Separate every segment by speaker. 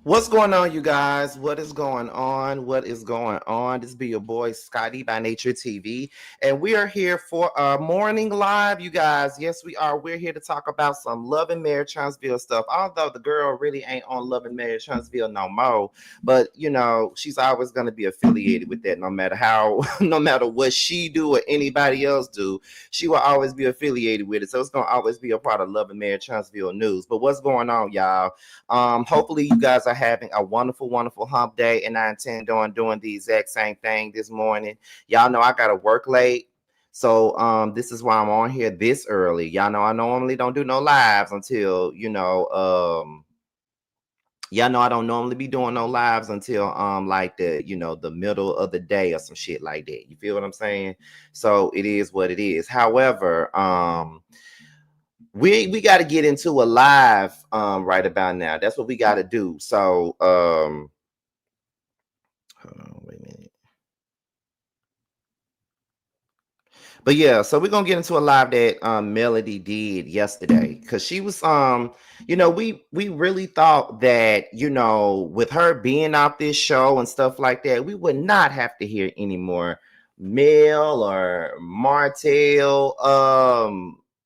Speaker 1: What's going on, you guys? What is going on? What is going on? This be your boy Scotty by Nature TV, and we are here for our morning live, you guys. Yes, we are. We're here to talk about some Love and Marriage Huntsville stuff. Although the girl really ain't on Love and Marriage Huntsville no more, but you know she's always going to be affiliated with that, no matter how, no matter what she do or anybody else do, she will always be affiliated with it. So it's going to always be a part of Love and Marriage Huntsville news. But what's going on, y'all? Hopefully you guys are having a wonderful, wonderful hump day, and I intend on doing the exact same thing this morning. Y'all know I gotta work late, so this is why I'm on here this early. Y'all know I normally don't do no lives until y'all know I don't normally be doing no lives until like the middle of the day or some shit like that. You feel what I'm saying? So it is what it is. However, we got to get into a live right about now. That's what we got to do. So hold on, wait a minute. But yeah, so we're gonna get into a live that Melody did yesterday, because she was we really thought that with her being out this show and stuff like that, we would not have to hear any more Mel or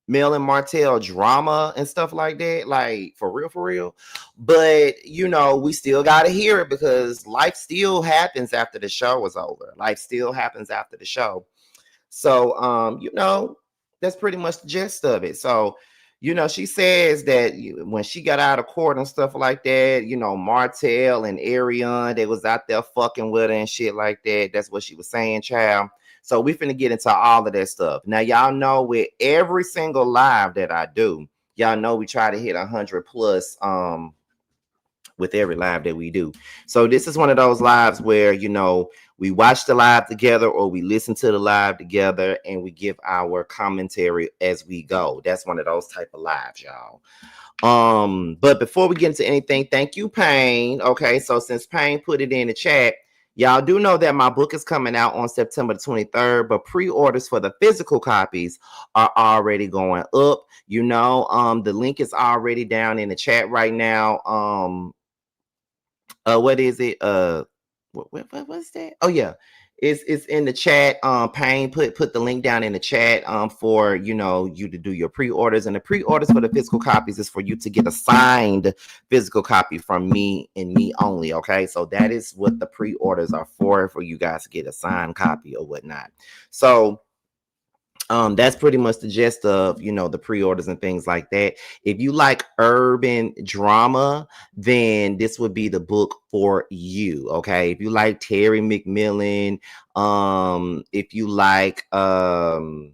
Speaker 1: Mel and Martell drama and stuff like that, like for real. But we still got to hear it, because life still happens after the show is over. Life still happens after the show. So that's pretty much the gist of it. So she says that when she got out of court and stuff like that, Martell and Arionne, they was out there fucking with her and shit like that. That's what she was saying, child. So we finna get into all of that stuff. Now, y'all know with every single live that I do, y'all know we try to hit 100 plus with every live that we do. So this is one of those lives where we watch the live together, or we listen to the live together, and we give our commentary as we go. That's one of those type of lives, y'all. But before we get into anything, thank you, Payne. Okay, so since Payne put it in the chat, y'all do know that my book is coming out on September 23rd, but pre-orders for the physical copies are already going up. The link is already down in the chat right now. What is it? What's that? Oh yeah, it's in the chat. Payne put the link down in the chat for you to do your pre-orders, and the pre-orders for the physical copies is for you to get a signed physical copy from me and me only. Okay, so that is what the pre-orders are for you guys to get a signed copy or whatnot. So that's pretty much the gist of the pre-orders and things like that. If you like urban drama, then this would be the book for you. Okay, if you like Terry McMillan, if you like Eric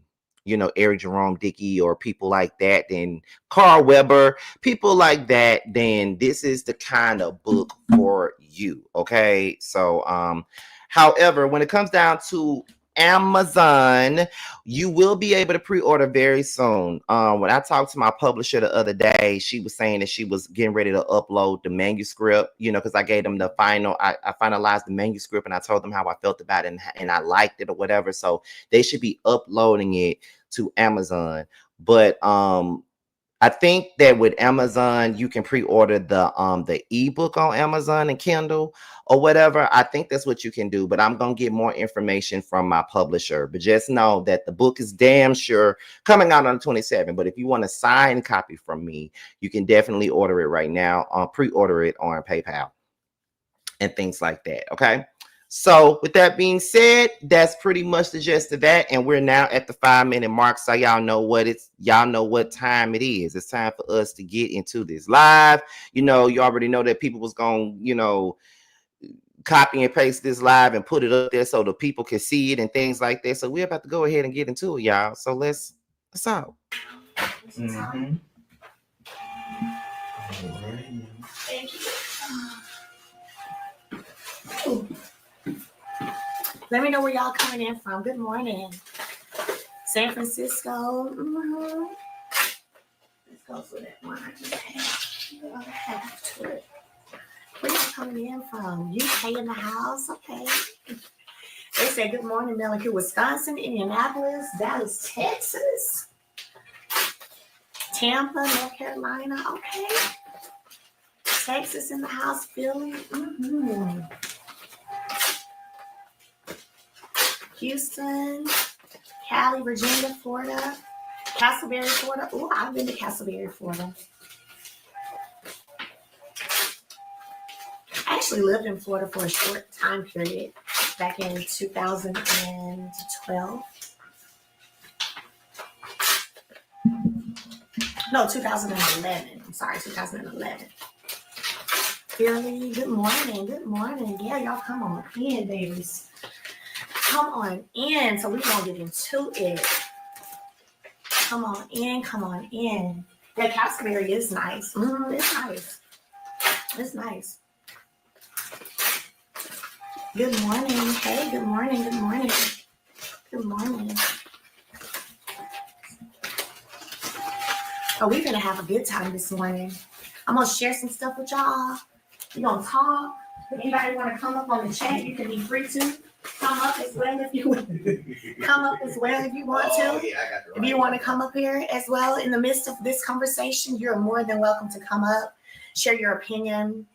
Speaker 1: Jerome Dickey or people like that, then Carl Weber, people like that, then this is the kind of book for you. Okay, so however, when it comes down to Amazon, you will be able to pre-order very soon. When I talked to my publisher the other day, she was saying that she was getting ready to upload the manuscript, because I gave them the final, I finalized the manuscript, and I told them how I felt about it, and I liked it or whatever. So they should be uploading it to Amazon. But I think that with Amazon, you can pre-order the ebook on Amazon and Kindle or whatever. I think that's what you can do, but I'm gonna get more information from my publisher. But just know that the book is damn sure coming out on the 27th. But if you want a signed copy from me, you can definitely order it right now. Pre-order it on PayPal and things like that. Okay. So with that being said, that's pretty much the gist of that. And we're now at the 5-minute mark. So y'all know what time it is. It's time for us to get into this live. You already know that people was going, copy and paste this live and put it up there so the people can see it and things like that. So we're about to go ahead and get into it, y'all. So let's out. Mm-hmm.
Speaker 2: Thank you. Let me know where y'all coming in from. Good morning. San Francisco. Mm-hmm. Let's go for that one. I have to it. Where y'all coming in from? UK in the house? Okay. They said good morning, Melanie. Wisconsin, Indianapolis, Dallas, Texas, Tampa, North Carolina. Okay. Texas in the house, Philly. Mm-hmm. Houston, Cali, Virginia, Florida, Castleberry, Florida. Oh, I've been to Castleberry, Florida. I actually lived in Florida for a short time period back in 2012. No, 2011. I'm sorry, 2011. Philly, good morning. Good morning. Yeah, y'all come on in, babies. Come on in. So we're going to get into it. Come on in. Come on in. Yeah, Castleberry is nice. It's nice. It's nice. Good morning. Hey, good morning. Good morning. Good morning. Oh, we're going to have a good time this morning. I'm going to share some stuff with y'all. We're going to talk. If anybody want to come up on the chat, you can be free to come up as well if you want. Come up as well if you want to.
Speaker 1: Yeah, I got the
Speaker 2: If you want to come up here as well in the midst of this conversation, you're more than welcome to come up, share your opinion,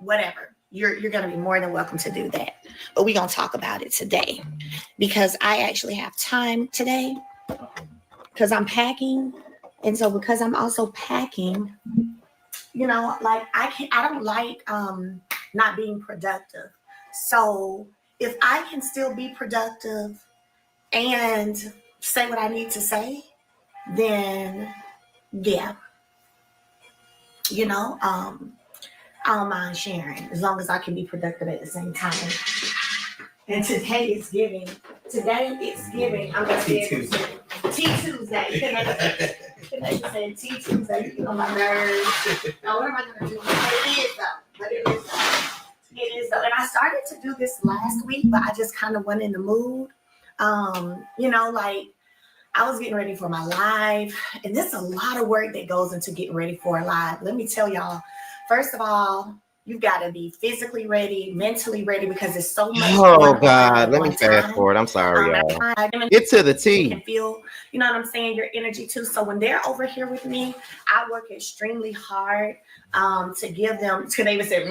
Speaker 2: whatever. You're going to be more than welcome to do that. But we're going to talk about it today because I actually have time today because I'm packing. And so because I'm also packing, you know, like I don't like not being productive. So if I can still be productive and say what I need to say, then yeah, you know, I don't mind sharing as long as I can be productive at the same time. And today it's giving. I'm gonna say T Tuesday. Can I just say T Tuesday? You get on my nerves. Now what am I gonna do? But it is though. And I started to do this last week, but I just kind of went in the mood. You know, like I was getting ready for my live, and there's a lot of work that goes into getting ready for a live. Let me tell y'all, first of all, you've got to be physically ready, mentally ready, because there's so much.
Speaker 1: Oh God, let me fast forward. I'm sorry, y'all. Get to the
Speaker 2: You
Speaker 1: T.
Speaker 2: can feel, you know what I'm saying, your energy too. So when they're over here with me, I work extremely hard to give them, to they would say,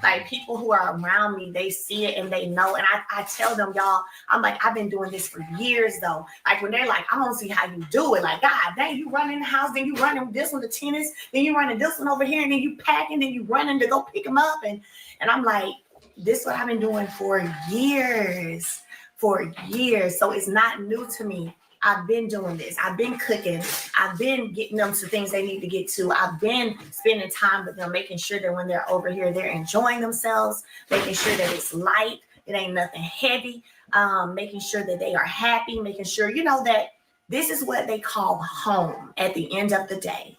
Speaker 2: like people who are around me, they see it and they know. And I tell them, y'all, I'm like, I've been doing this for years though. Like when they're like, I don't see how you do it. Like, God dang, you running the house, then you running this one to tennis, then you running this one over here, and then you packing, then you running to go pick them up. And I'm like, this is what I've been doing for years. So it's not new to me. I've been doing this. I've been cooking. I've been getting them to things they need to get to. I've been spending time with them, making sure that when they're over here, they're enjoying themselves, making sure that it's light, it ain't nothing heavy, making sure that they are happy, making sure, you know, that this is what they call home at the end of the day.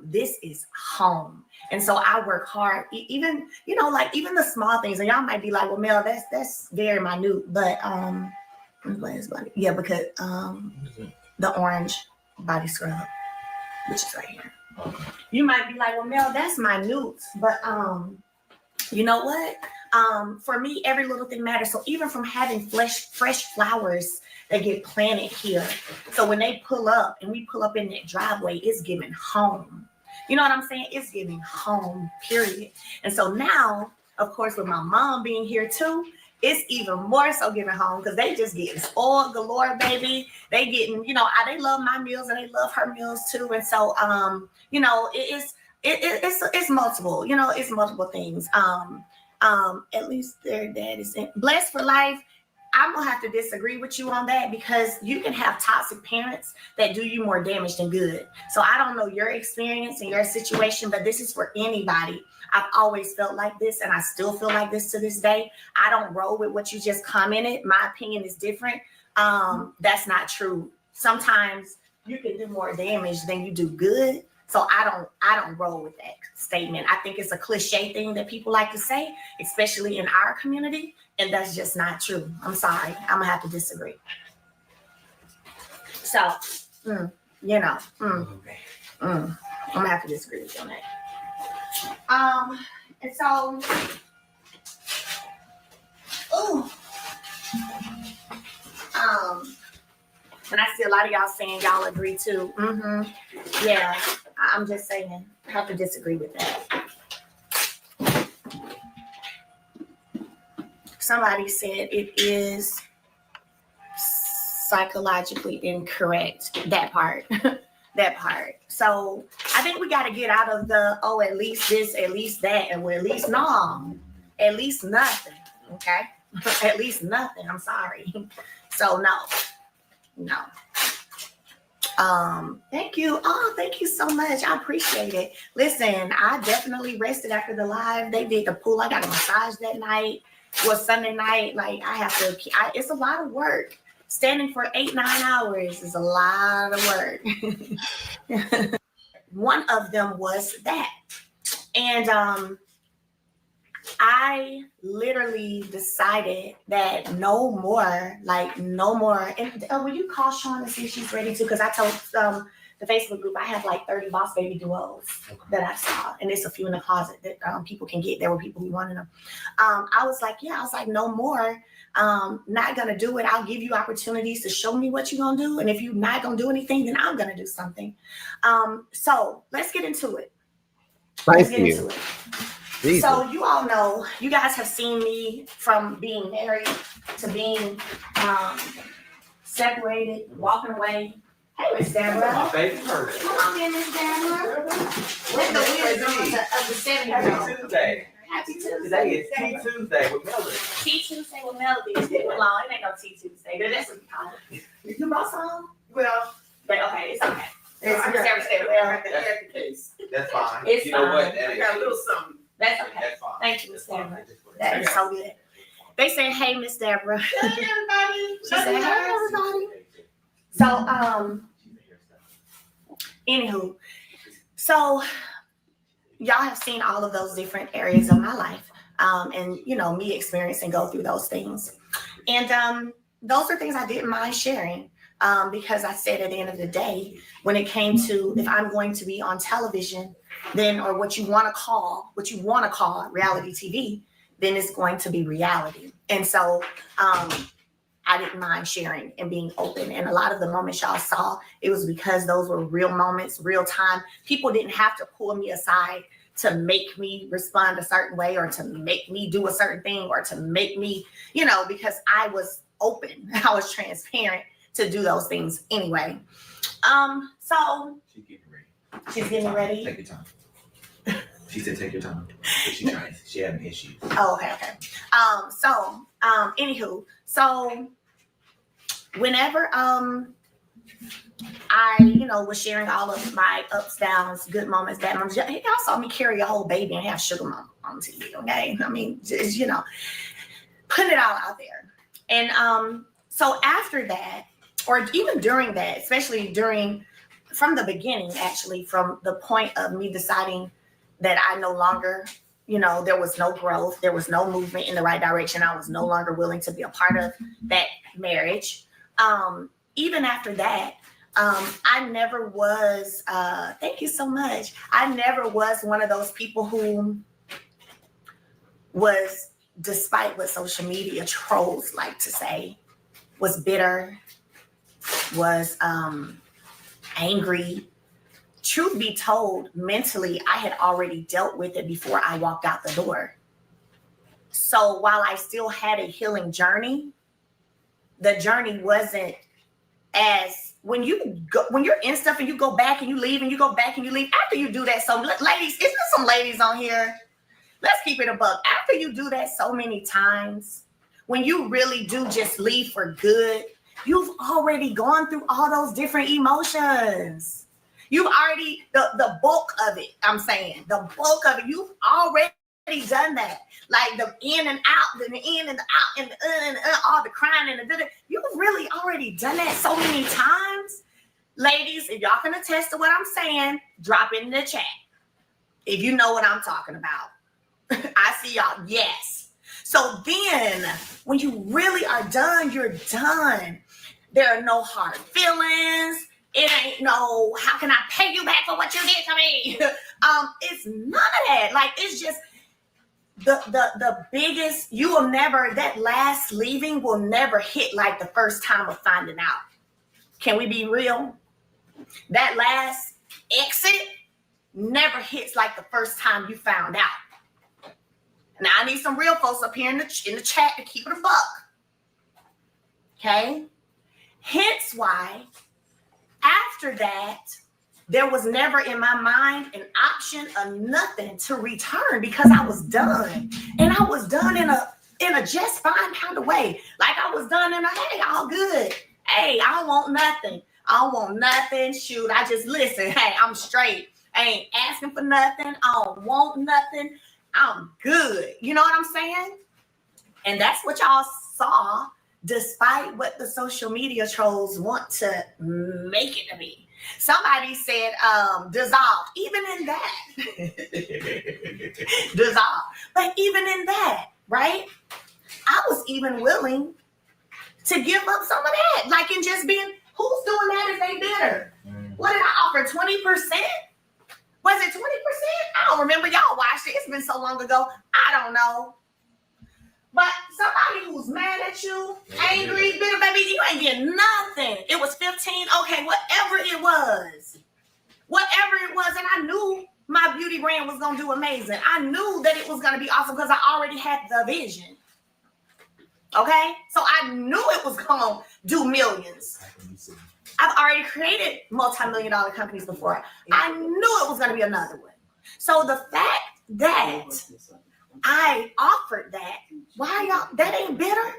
Speaker 2: This is home. And so I work hard, even, you know, like even the small things. And y'all might be like, well, Mel, that's very minute. But yeah, because the orange body scrub, which is right here. You might be like, well, Mel, that's minute. But you know what? For me, every little thing matters. So even from having fresh flowers that get planted here. So when they pull up and we pull up in that driveway, it's giving home. You know what I'm saying? It's giving home, period. And so now, of course, with my mom being here too, it's even more so giving home because they just getting spoiled galore, baby. They getting, you know, they love my meals and they love her meals too. And so, you know, it's multiple, you know, it's multiple things. At least their dad is blessed for life. I'm gonna have to disagree with you on that because you can have toxic parents that do you more damage than good. So I don't know your experience and your situation, but this is for anybody. I've always felt like this and I still feel like this to this day. I don't roll with what you just commented. My opinion is different. That's not true. Sometimes you can do more damage than you do good. So I don't roll with that statement. I think it's a cliche thing that people like to say, especially in our community, and that's just not true. I'm sorry. I'm gonna have to disagree. So, I'm gonna have to disagree with you on that. And so, and I see a lot of y'all saying y'all agree too. Yeah, I'm just saying. have to disagree with that. Somebody said it is psychologically incorrect. That part. That part. So I think we got to get out of the, oh, at least this, at least that, and we're at least no, at least nothing. Okay. At least nothing. I'm sorry. So no. Thank you. Oh, thank you so much. I appreciate it. Listen, I definitely rested after the live. They did the pool. I got a massage that night. It was Sunday night. Like I have to, it's a lot of work. Standing for 8-9 hours is a lot of work. One of them was that. And I literally decided that no more. And will you call Sean and see if she's ready to? Because I told the Facebook group I have like 30 Boss Baby duos that I saw, and there's a few in the closet that people can get. There were people who wanted them. I was like, no more. Not gonna do it. I'll give you opportunities to show me what you're gonna do, and if you're not gonna do anything, then I'm gonna do something. So let's get into it. Into it. Jesus. So you all know, you guys have seen me from being married to being separated, walking away. Hey, Miss Deborah.
Speaker 3: My favorite person.
Speaker 2: Come on in, Miss Deborah. With the wisdom of the 7-year-old.
Speaker 3: Happy Tuesday.
Speaker 2: Happy Tuesday.
Speaker 3: Today is Tea Tuesday with Melody.
Speaker 2: Tea Tuesday with Melody. It's been long. It ain't no Tea Tuesday. That's what we call it. You brought some? Well, but okay, it's okay.
Speaker 3: That's fine.
Speaker 2: It's
Speaker 3: you know
Speaker 2: fine.
Speaker 3: what?
Speaker 4: I got a little something.
Speaker 2: That's okay.
Speaker 3: That's fine.
Speaker 2: Thank you, Miss
Speaker 3: That's fine.
Speaker 2: Deborah. That is so good. They said, "Hey, Miss Deborah."
Speaker 4: Hey, everybody.
Speaker 2: She said, "Hey, everybody." So, anywho, so y'all have seen all of those different areas of my life, and me experiencing go through those things, and those are things I didn't mind sharing, because I said at the end of the day, when it came to if I'm going to be on television, then or what you want to call reality TV, then it's going to be reality, and so I didn't mind sharing and being open. And a lot of the moments y'all saw, it was because those were real moments, real time. People didn't have to pull me aside to make me respond a certain way or to make me do a certain thing or to make me, because I was open. I was transparent to do those things anyway. So
Speaker 3: She's getting ready.
Speaker 2: She's getting ready.
Speaker 3: Take your time. She said take your time. But she tries. She having issues.
Speaker 2: Oh, okay. Anywho, so whenever I was sharing all of my ups, downs, good moments, bad moments, y'all saw me carry a whole baby and have Sugar Mama on TV, okay? I mean, just, putting it all out there. And so after that, or even during that, especially from the beginning, actually, from the point of me deciding that I no longer, there was no growth, there was no movement in the right direction. I was no longer willing to be a part of that marriage. Even after that, I never was, thank you so much. I never was one of those people who was, despite what social media trolls like to say, was bitter, was angry. Truth be told, mentally, I had already dealt with it before I walked out the door. So while I still had a healing journey, the journey wasn't as when you're in stuff and you go back and you leave and you go back and you leave. After you do that, so ladies, isn't there some ladies on here? Let's keep it a buck. After you do that so many times, when you really do just leave for good, you've already gone through all those different emotions. You've already, the bulk of it, I'm saying, the bulk of it, you've already done that. Like the in and out, then the in and the out, and the all the crying and the you've really already done that so many times. Ladies, if y'all can attest to what I'm saying, drop it in the chat. If you know what I'm talking about. I see y'all, yes. So then, when you really are done, you're done. There are no hard feelings. It ain't no, how can I pay you back for what you did to me? It's none of that. Like, it's just the biggest, you will never, that last leaving will never hit like the first time of finding out. Can we be real? That last exit never hits like the first time you found out. Now I need some real folks up here in the chat to keep it a buck. Okay? Hence why after that, there was never in my mind an option of nothing to return because I was done. And I was done in a just fine kind of way. Like I was done in a, hey, all good. Hey, I don't want nothing. I don't want nothing. Shoot, I just listen. Hey, I'm straight. I ain't asking for nothing. I don't want nothing. I'm good. You know what I'm saying? And that's what y'all saw, despite what the social media trolls want to make it to be. Somebody said, dissolve. Even in that. Dissolve. But even in that, right? I was even willing to give up some of that. Like in just being, who's doing that if they bitter? What did I offer? 20%? Was it 20%? I don't remember. Y'all watched it. It's been so long ago. I don't know. But somebody who's mad at you, angry, bitter, baby, you ain't getting nothing. It was 15. Okay, whatever it was. And I knew my beauty brand was going to do amazing. I knew that it was going to be awesome because I already had the vision. Okay? So I knew it was going to do millions. I've already created multi-million-dollar companies before. I knew it was going to be another one. So the fact that I offered that, why y'all, that ain't bitter?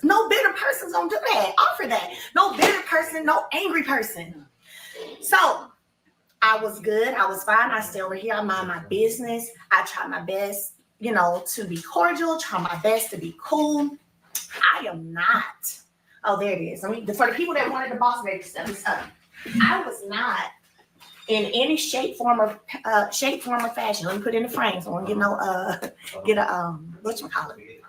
Speaker 2: No bitter person's gonna do that. Offer that. No bitter person, no angry person. So I was good. I was fine. I stay over here. I mind my business. I try my best, to be cordial, try my best to be cool. I am not. Oh, there it is. For the people that wanted the boss baby stuff, I was not in any shape, form, or fashion. Let me put it in the frame. So I want to get a whatchamacallit?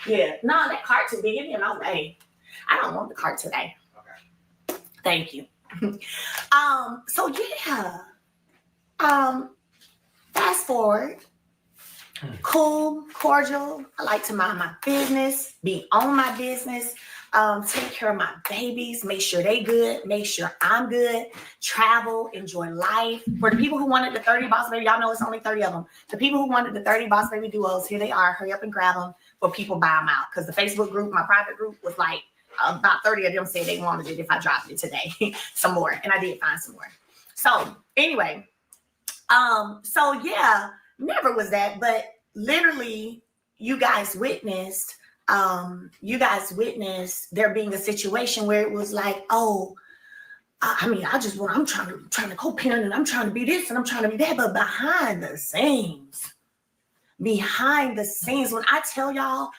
Speaker 2: Yeah. No, that cart too big. And I was like, hey, I don't want the cart today. Okay. Thank you. So yeah. Fast forward. Cool, cordial. I like to mind my business, be on my business, take care of my babies, make sure they good, make sure I'm good, travel, enjoy life. For the people who wanted the 30 Boss Baby, y'all know it's only 30 of them. The people who wanted the 30 Boss Baby duos, here they are. Hurry up and grab them for people buy them out. Because the Facebook group, my private group, was like about 30 of them said they wanted it if I dropped it today. Some more. And I did find some more. So anyway, so yeah, never was that, but literally you guys witnessed there being a situation where it was like, oh, I'm trying to co-parent and I'm trying to be this and I'm trying to be that, but behind the scenes, when I tell y'all,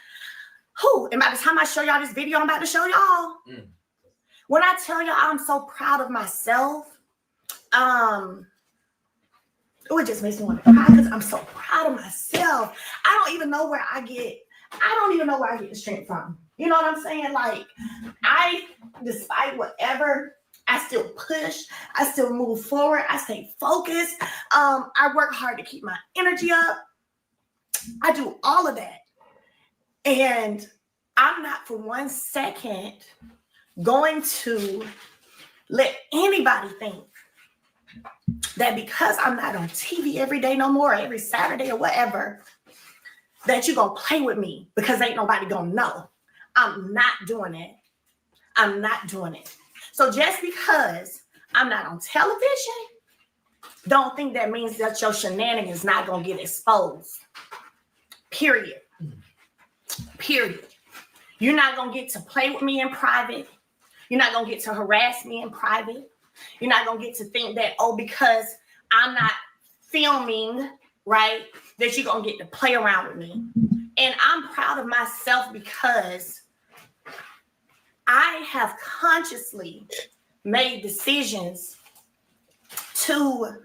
Speaker 2: and by the time I show y'all this video, I'm about to show y'all, when I tell y'all I'm so proud of myself, it just makes me want to cry because I'm so proud of myself. I don't even know where I get the strength from. You know what I'm saying? Like, despite whatever, I still push. I still move forward. I stay focused. I work hard to keep my energy up. I do all of that. And I'm not for 1 second going to let anybody think that because I'm not on TV every day no more, or every Saturday or whatever, that you're going to play with me because ain't nobody going to know. I'm not doing it. So just because I'm not on television, don't think that means that your shenanigans not going to get exposed. Period. You're not going to get to play with me in private. You're not going to get to harass me in private. You're not going to get to think that, because I'm not filming, right, that you're going to get to play around with me. And I'm proud of myself because I have consciously made decisions to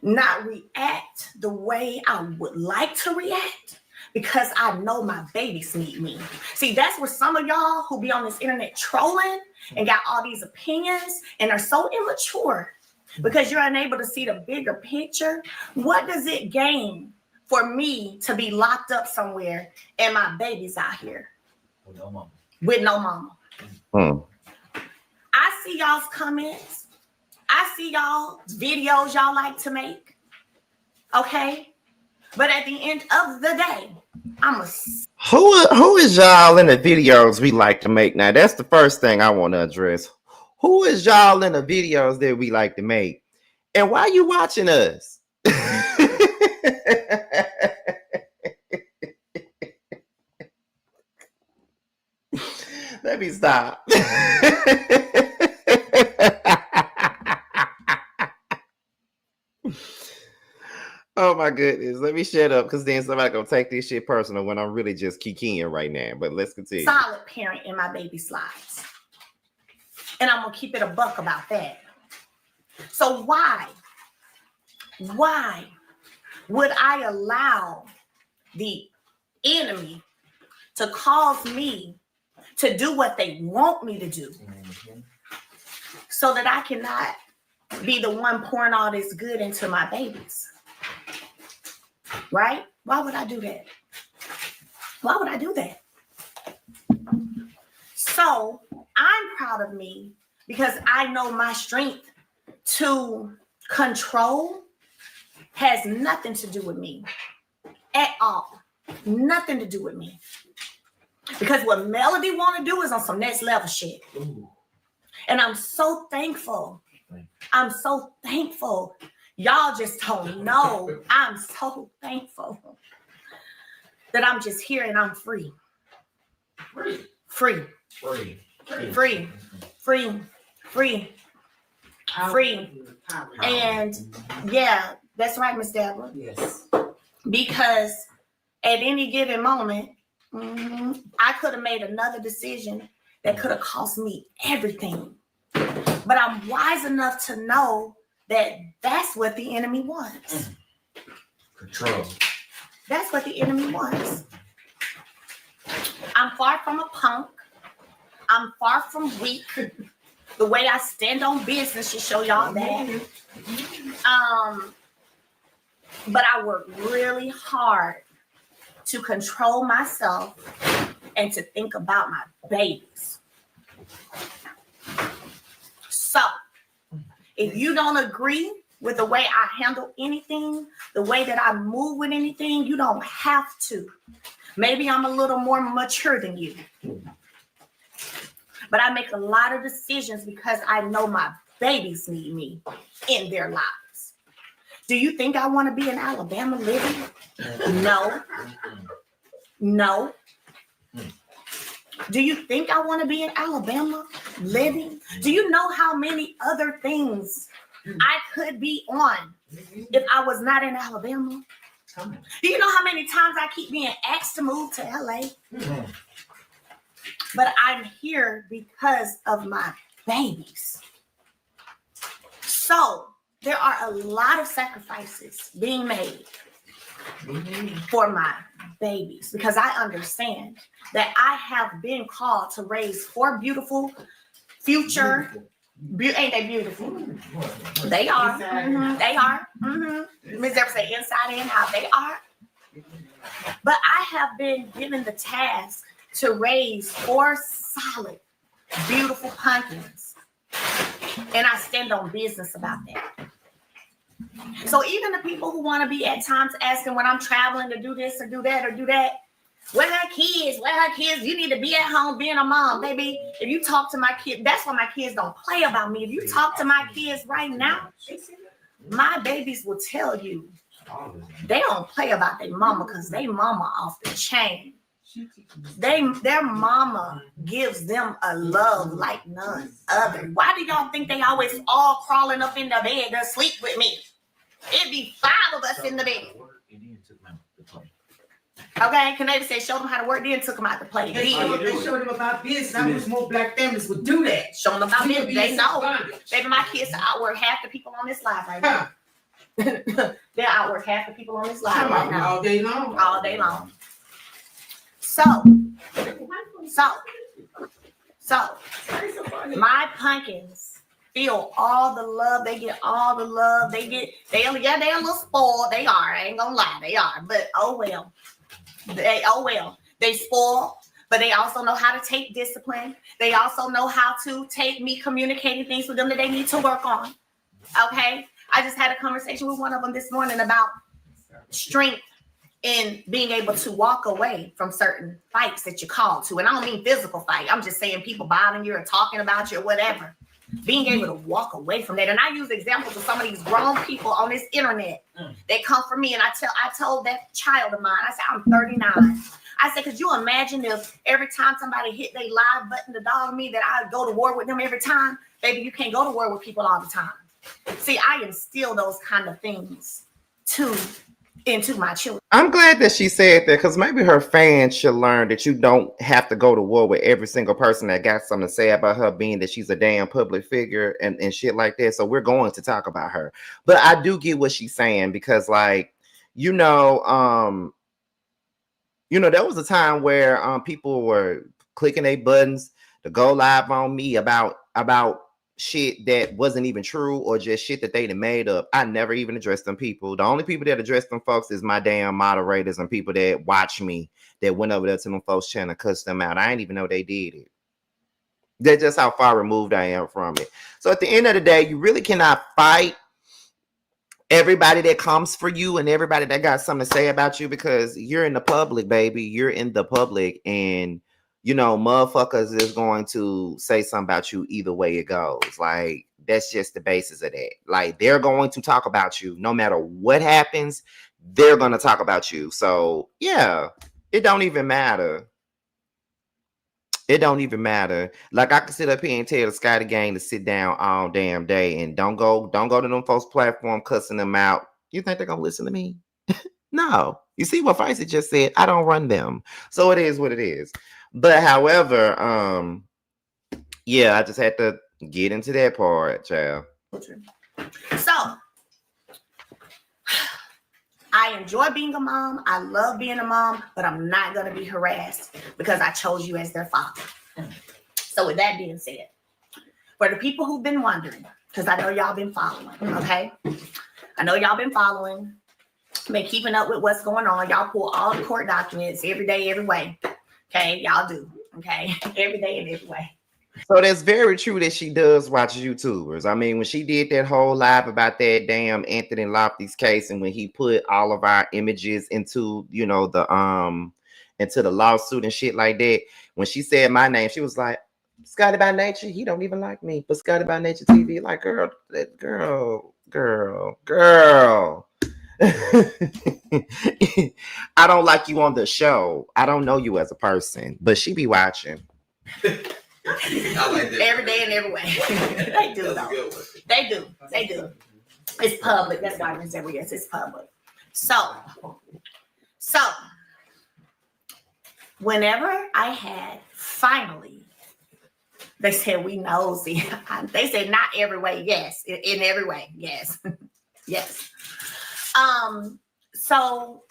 Speaker 2: not react the way I would like to react because I know my babies need me. See, that's where some of y'all who be on this internet trolling and got all these opinions and are so immature because you're unable to see the bigger picture. What does it gain for me to be locked up somewhere and my baby's out here with no mama? I see y'all's comments. I see y'all videos y'all like to make. Okay? But at the end of the day,
Speaker 1: Who is y'all in the videos we like to make? Now, that's the first thing I want to address. Who is y'all in the videos that we like to make? And why you watching us? Let me stop. Oh my goodness. Let me shut up because then somebody gonna take this shit personal when I'm really just kikiing right now. But let's continue.
Speaker 2: Solid parent in my baby's lives. And I'm gonna keep it a buck about that. So why would I allow the enemy to cause me to do what they want me to do so that I cannot be the one pouring all this good into my babies? Right? Why would I do that? Why would I do that? So I'm proud of me because I know my strength to control has nothing to do with me at all. Nothing to do with me. Because what Melody want to do is on some next level shit.
Speaker 3: Ooh.
Speaker 2: And I'm so thankful. I'm so thankful. Y'all just don't know. I'm so thankful that I'm just here and I'm free. Free. And yeah, that's right, Miss Deborah.
Speaker 3: Yes.
Speaker 2: Because at any given moment, I could have made another decision that could have cost me everything. But I'm wise enough to know that that's what the enemy wants.
Speaker 3: Control.
Speaker 2: That's what the enemy wants. I'm far from a punk. I'm far from weak. The way I stand on business should show y'all that. But I work really hard to control myself and to think about my babies. So, if you don't agree with the way I handle anything, the way that I move with anything, you don't have to. Maybe I'm a little more mature than you. But I make a lot of decisions because I know my babies need me in their lives. Do you think I want to be in Alabama living? No. No. Do you think I want to be in Alabama living? Do you know how many other things I could be on if I was not in Alabama? Do you know how many times I keep being asked to move to LA? But I'm here because of my babies. So there are a lot of sacrifices being made for my babies because I understand that I have been called to raise 4 beautiful future. Ain't they beautiful? They are. They are. Ms. Deborah say inside and out. They are. But I have been given the task to raise 4 solid, beautiful pumpkins. And I stand on business about that. So even the people who want to be at times asking when I'm traveling to do this or do that or do that, where her kids? Where her kids? You need to be at home being a mom, baby. If you talk to my kids, that's why my kids don't play about me. If you talk to my kids right now, my babies will tell you they don't play about their mama because they mama off the chain. Their mama gives them a love like none other. Why do y'all think they always all crawling up in the bed to sleep with me? It'd be 5 of us in the bed. Okay, Canada said show them how to work, then took them out to play.
Speaker 3: They showed them about business. I wish more black families would do that.
Speaker 2: Show them about business. They know. Baby, my kids outwork half the people on this live right now. They outwork half the people on this live right now.
Speaker 3: All day long.
Speaker 2: All day long. So, my pumpkins feel all the love. They get all the love. They're a little spoiled. They are. I ain't gonna lie. They are. But oh well. They spoil, but they also know how to take discipline. They also know how to take me communicating things with them that they need to work on. Okay. I just had a conversation with one of them this morning about strength in being able to walk away from certain fights that you're called to. And I don't mean physical fight. I'm just saying people bothering you or talking about you or whatever. Being able to walk away from that. And I use examples of some of these grown people on this internet that come from me. And I told that child of mine, I said, I'm 39. I said, could you imagine if every time somebody hit their live button to dog me that I'd go to war with them every time? Baby, you can't go to war with people all the time. See, I instill those kind of things into my children.
Speaker 1: I'm glad that she said that, because maybe her fans should learn that you don't have to go to war with every single person that got something to say about her, being that she's a damn public figure and shit like that. So we're going to talk about her. But I do get what she's saying, because like, there was a time where people were clicking their buttons to go live on me about shit that wasn't even true, or just shit that they'd made up. I never even addressed them people. The only people that address them folks is my damn moderators and people that watch me, that went over there to them folks trying to cuss them out. I didn't even know they did it. That's just how far removed I am from it. So at the end of the day, you really cannot fight everybody that comes for you and everybody that got something to say about you, because you're in the public, baby. You're in the public, and motherfuckers is going to say something about you either way it goes. Like, that's just the basis of that. Like, they're going to talk about you no matter what happens. They're going to talk about you. So yeah, it don't even matter. It don't even matter. Like, I can sit up here and tell the Scotty gang to sit down all damn day and don't go to them folks' platform cussing them out. You think they're gonna listen to me? No. You see what Feisty just said? I don't run them. So it is what it is. But however, I just had to get into that part, child.
Speaker 2: So I enjoy being a mom. I love being a mom, but I'm not going to be harassed because I chose you as their father. So with that being said, for the people who've been wondering, because I know y'all been following, okay? I know y'all been following, been keeping up with what's going on. Y'all pull all the court documents every day, every way. Okay, y'all do. Okay, every day and every way.
Speaker 1: So that's very true that she does watch YouTubers. I mean, when she did that whole live about that damn Anthony Lofty's case, and when he put all of our images into, into the lawsuit and shit like that, when she said my name, she was like, Scotty by Nature, he don't even like me. But Scotty by Nature TV, like, girl. I don't like you on the show. I don't know you as a person, but she be watching.
Speaker 3: I like that.
Speaker 2: Every day and every way. They do, though. They do. It's public. That's why I said yes, it's public. So whenever I had finally, they said we nosy. They said not every way, yes. In every way, yes. Yes. So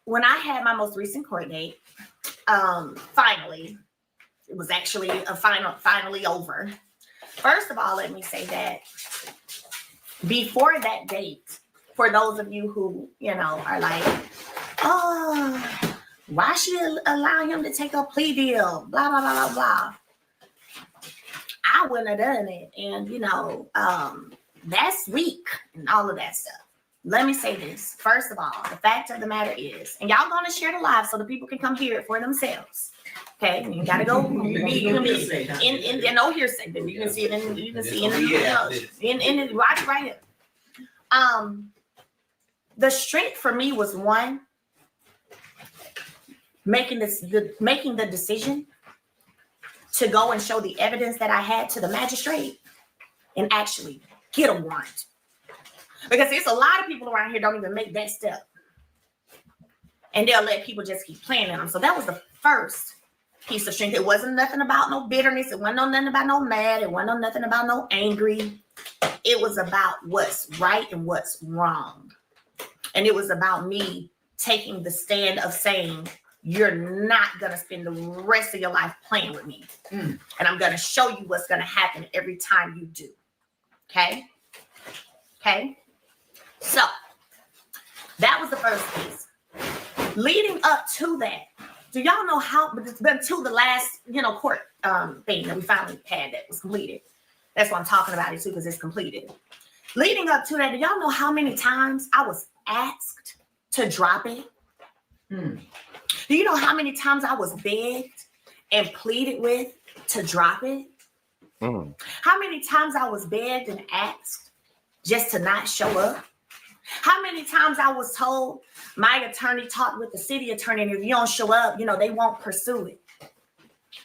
Speaker 2: when I had my most recent court date, finally, it was actually finally over. First of all, let me say that before that date, for those of you who, are like, oh, why should you allow him to take a plea deal? Blah, blah, blah, blah, blah. I wouldn't have done it. And, that's weak and all of that stuff. Let me say this. First of all, the fact of the matter is, and y'all going to share the live so the people can come hear it for themselves. Okay, you gotta go. You can be in no hearsay, but you can see it in watch right here. The strength for me was one, making the decision to go and show the evidence that I had to the magistrate and actually get a warrant. Because there's a lot of people around here don't even make that step. And they'll let people just keep playing in them. So that was the first piece of strength. It wasn't nothing about no bitterness. It wasn't nothing about no mad. It wasn't nothing about no angry. It was about what's right and what's wrong. And it was about me taking the stand of saying, you're not going to spend the rest of your life playing with me. And I'm going to show you what's going to happen every time you do. Okay? So that was the first piece. Leading up to that, do y'all know how, but it's been to the last, court thing that we finally had that was completed. That's what I'm talking about it too, because it's completed. Leading up to that, do y'all know how many times I was asked to drop it? Do you know how many times I was begged and pleaded with to drop it? How many times I was begged and asked just to not show up? How many times I was told my attorney talked with the city attorney, and if you don't show up, they won't pursue it.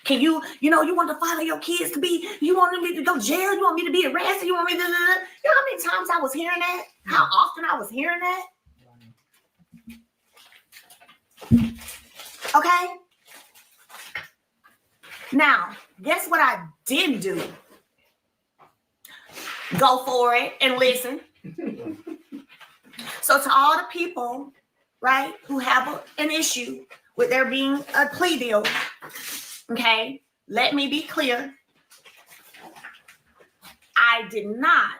Speaker 2: Can you want to follow your kids to be, you want me to go to jail? You want me to be arrested? You want me to, you know how many times I was hearing that? How often I was hearing that? Okay. Now, guess what I didn't do? Go for it and listen. So to all the people, right, who have an issue with there being a plea deal, okay, let me be clear. I did not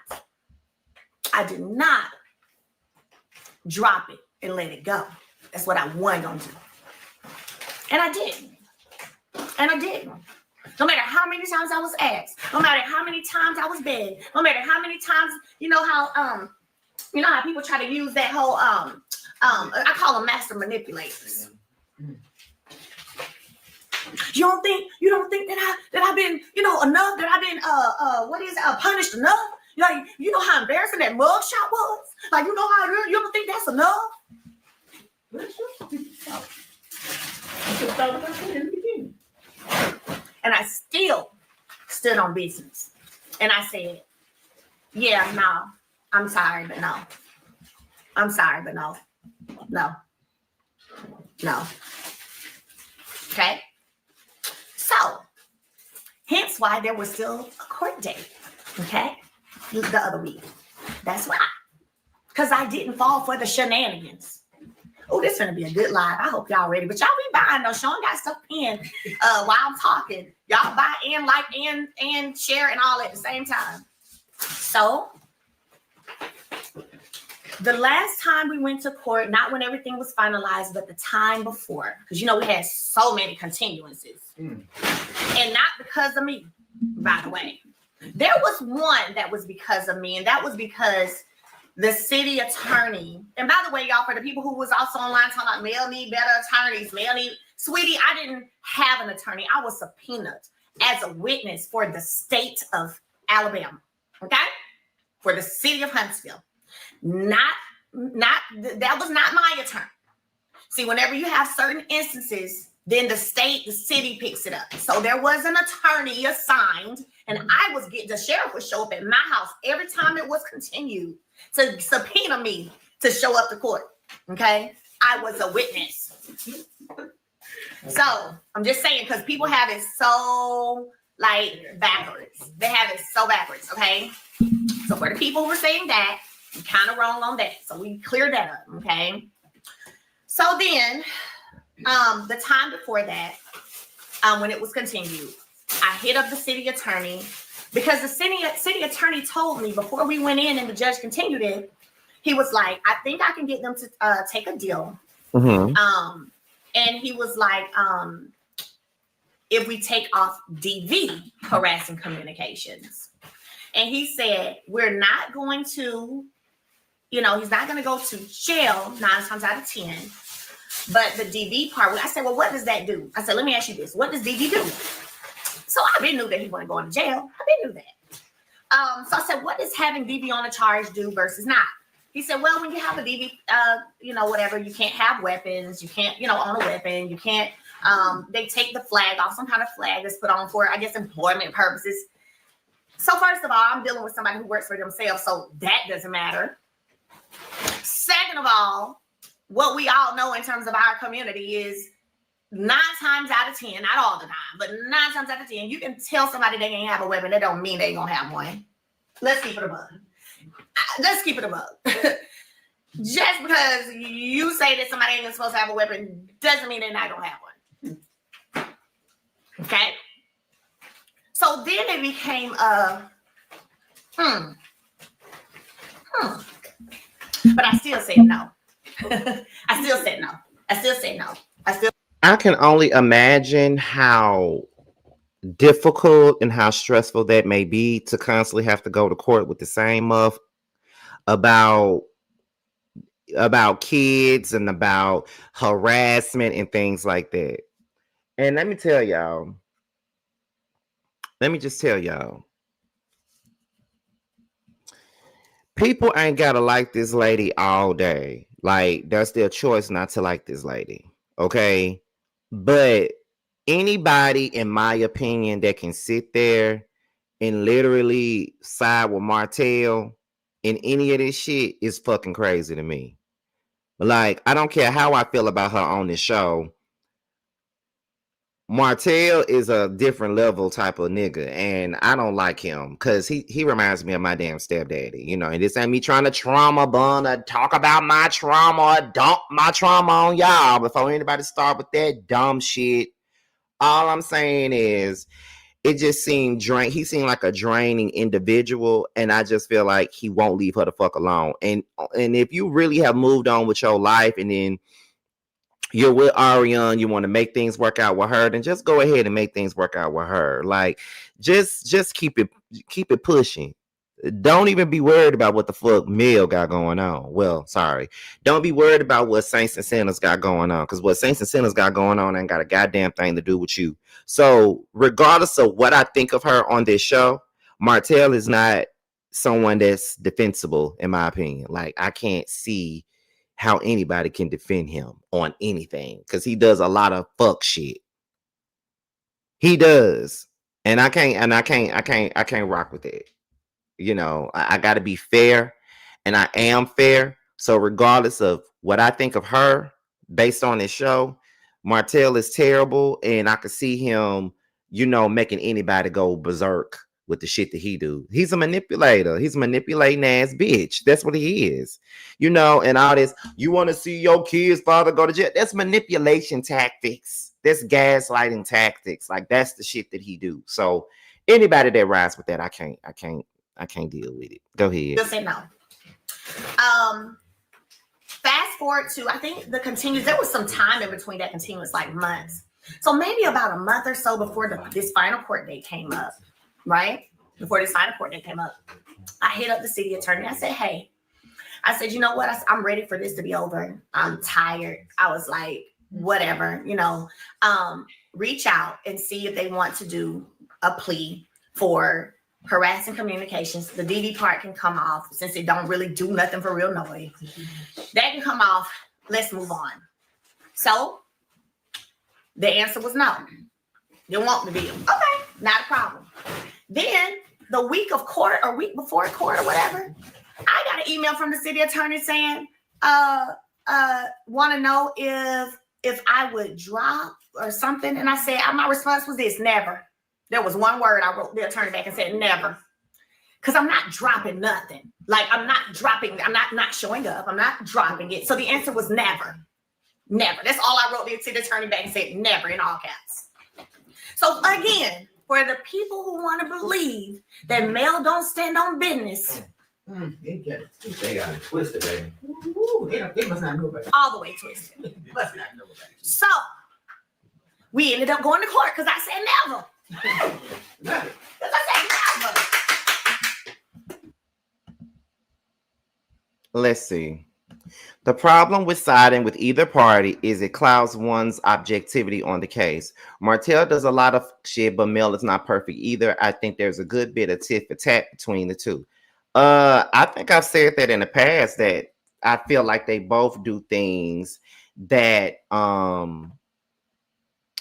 Speaker 2: drop it and let it go. That's what I wasn't going to do. And I didn't. No matter how many times I was asked, no matter how many times I was begged, no matter how many times, how people try to use that whole I call them master manipulators. You don't think that I've been, enough, that I've been punished enough? Like, you know how embarrassing that mugshot was? Like, you don't think that's enough? And I still stood on business. And I said, yeah, no, I'm sorry, but no. I'm sorry, but no. No. Okay? So, hence why there was still a court date, okay? The other week. That's why. Because I didn't fall for the shenanigans. Oh, this is going to be a good live. I hope y'all ready. But y'all be buying though. Sean got stuff in while I'm talking. Y'all buy and like and share and all at the same time. So, the last time we went to court, not when everything was finalized, but the time before. Because, we had so many continuances. And not because of me, by the way. There was one that was because of me, and that was because the city attorney, and by the way, y'all, for the people who was also online talking about male need better attorneys, sweetie, I didn't have an attorney. I was subpoenaed as a witness for the state of Alabama, okay? For the city of Huntsville. That was not my attorney. See, whenever you have certain instances, then the city picks it up. So there was an attorney assigned, and the sheriff would show up at my house every time it was continued to subpoena me to show up to court. Okay? I was a witness. So I'm just saying, because people have it so backwards. They have it so backwards, okay? So for the people who were saying that, you're kind of wrong on that. So we cleared that up, okay? So then, the time before that, when it was continued, I hit up the city attorney because the city attorney told me before we went in and the judge continued it, he was like, I think I can get them to take a deal. Mm-hmm. And he was like, if we take off DV, harassing communications. And he said, we're not going to, he's not going to go to jail 9 times out of 10. But the DV part, I said, well, what does that do? I said, let me ask you this. What does DV do? So I been knew that he wasn't going to jail. I been knew that. So I said, what does having DV on a charge do versus not? He said, well, when you have a DV, whatever, you can't have weapons. You can't, own a weapon. You can't, they take the flag off, some kind of flag that's put on for, I guess, employment purposes. So first of all, I'm dealing with somebody who works for themselves, so that doesn't matter. Second of all, what we all know in terms of our community is 9 times out of 10, not all the time, but 9 times out of 10, you can tell somebody they ain't have a weapon. That don't mean they ain't gonna have one. Let's keep it a bug. Just because you say that somebody ain't supposed to have a weapon doesn't mean they're not gonna have one. Okay? So then it became but I still said no.
Speaker 1: I can only imagine how difficult and how stressful that may be to constantly have to go to court with the same about kids and about harassment and things like that. And let me just tell y'all, people ain't gotta like this lady all day. Like, that's their choice not to like this lady. Okay. But anybody, in my opinion, that can sit there and literally side with Martell in any of this shit is fucking crazy to me. Like, I don't care how I feel about her on this show. Martell is a different level type of nigga, and I don't like him because he reminds me of my damn stepdaddy, you know. And this ain't me trying to trauma bond or talk about my trauma or dump my trauma on y'all before anybody start with that dumb shit. All I'm saying is, it just seemed he seemed like a draining individual, and I just feel like he won't leave her the fuck alone. And if you really have moved on with your life, and then you're with Arionne, you want to make things work out with her, then just go ahead and make things work out with her. Like, just keep it pushing. Don't even be worried about what the fuck Mel got going on. Well, sorry. Don't be worried about what Saints and Sinners got going on, because what Saints and Sinners got going on ain't got a goddamn thing to do with you. So regardless of what I think of her on this show, Martell is not someone that's defensible, in my opinion. Like, I can't see how anybody can defend him on anything, because he does a lot of fuck shit. He does. And I can't rock with it. You know, I got to be fair, and I am fair. So regardless of what I think of her based on this show, Martell is terrible, and I could see him, you know, making anybody go berserk with the shit that he do. He's a manipulator. He's a manipulating ass bitch. That's what he is. You know, and all this, you want to see your kid's father go to jail. That's manipulation tactics. That's gaslighting tactics. Like, that's the shit that he do. So anybody that rides with that, I can't deal with it. Go ahead.
Speaker 2: Just say no. Fast forward to, I think the continues. There was some time in between that continuous, like months. So maybe about a month or so before this final court date came up, right? Before this final court date came up, I hit up the city attorney. I said, hey, I said, you know what? I'm ready for this to be over. I'm tired. I was like, whatever, you know, reach out and see if they want to do a plea for harassing communications. The DD part can come off, since it don't really do nothing for real noise. That can come off. Let's move on. So the answer was no. They want the deal. Okay, not a problem. Then the week of court, or week before court or whatever, I got an email from the city attorney saying, want to know if I would drop or something. And I said, my response was this: never. There was one word I wrote the attorney back and said, never. Because I'm not dropping nothing. Like, I'm not dropping, I'm not showing up. I'm not dropping it. So the answer was never. Never. That's all I wrote the city attorney back and said, never, in all caps. So again, for the people who want to believe that Mel don't stand on business.
Speaker 3: They got it twisted, baby. Ooh, they must not know about it.
Speaker 2: All the way twisted.
Speaker 3: Must not know about it.
Speaker 2: So we ended up going to court because I said never.
Speaker 3: Got it.
Speaker 2: Because I said never.
Speaker 1: Let's see. The problem with siding with either party is it clouds one's objectivity on the case. Martell does a lot of shit, but Mel is not perfect either. I think there's a good bit of tit for tat between the two. I think I've said that in the past, that I feel like they both do things that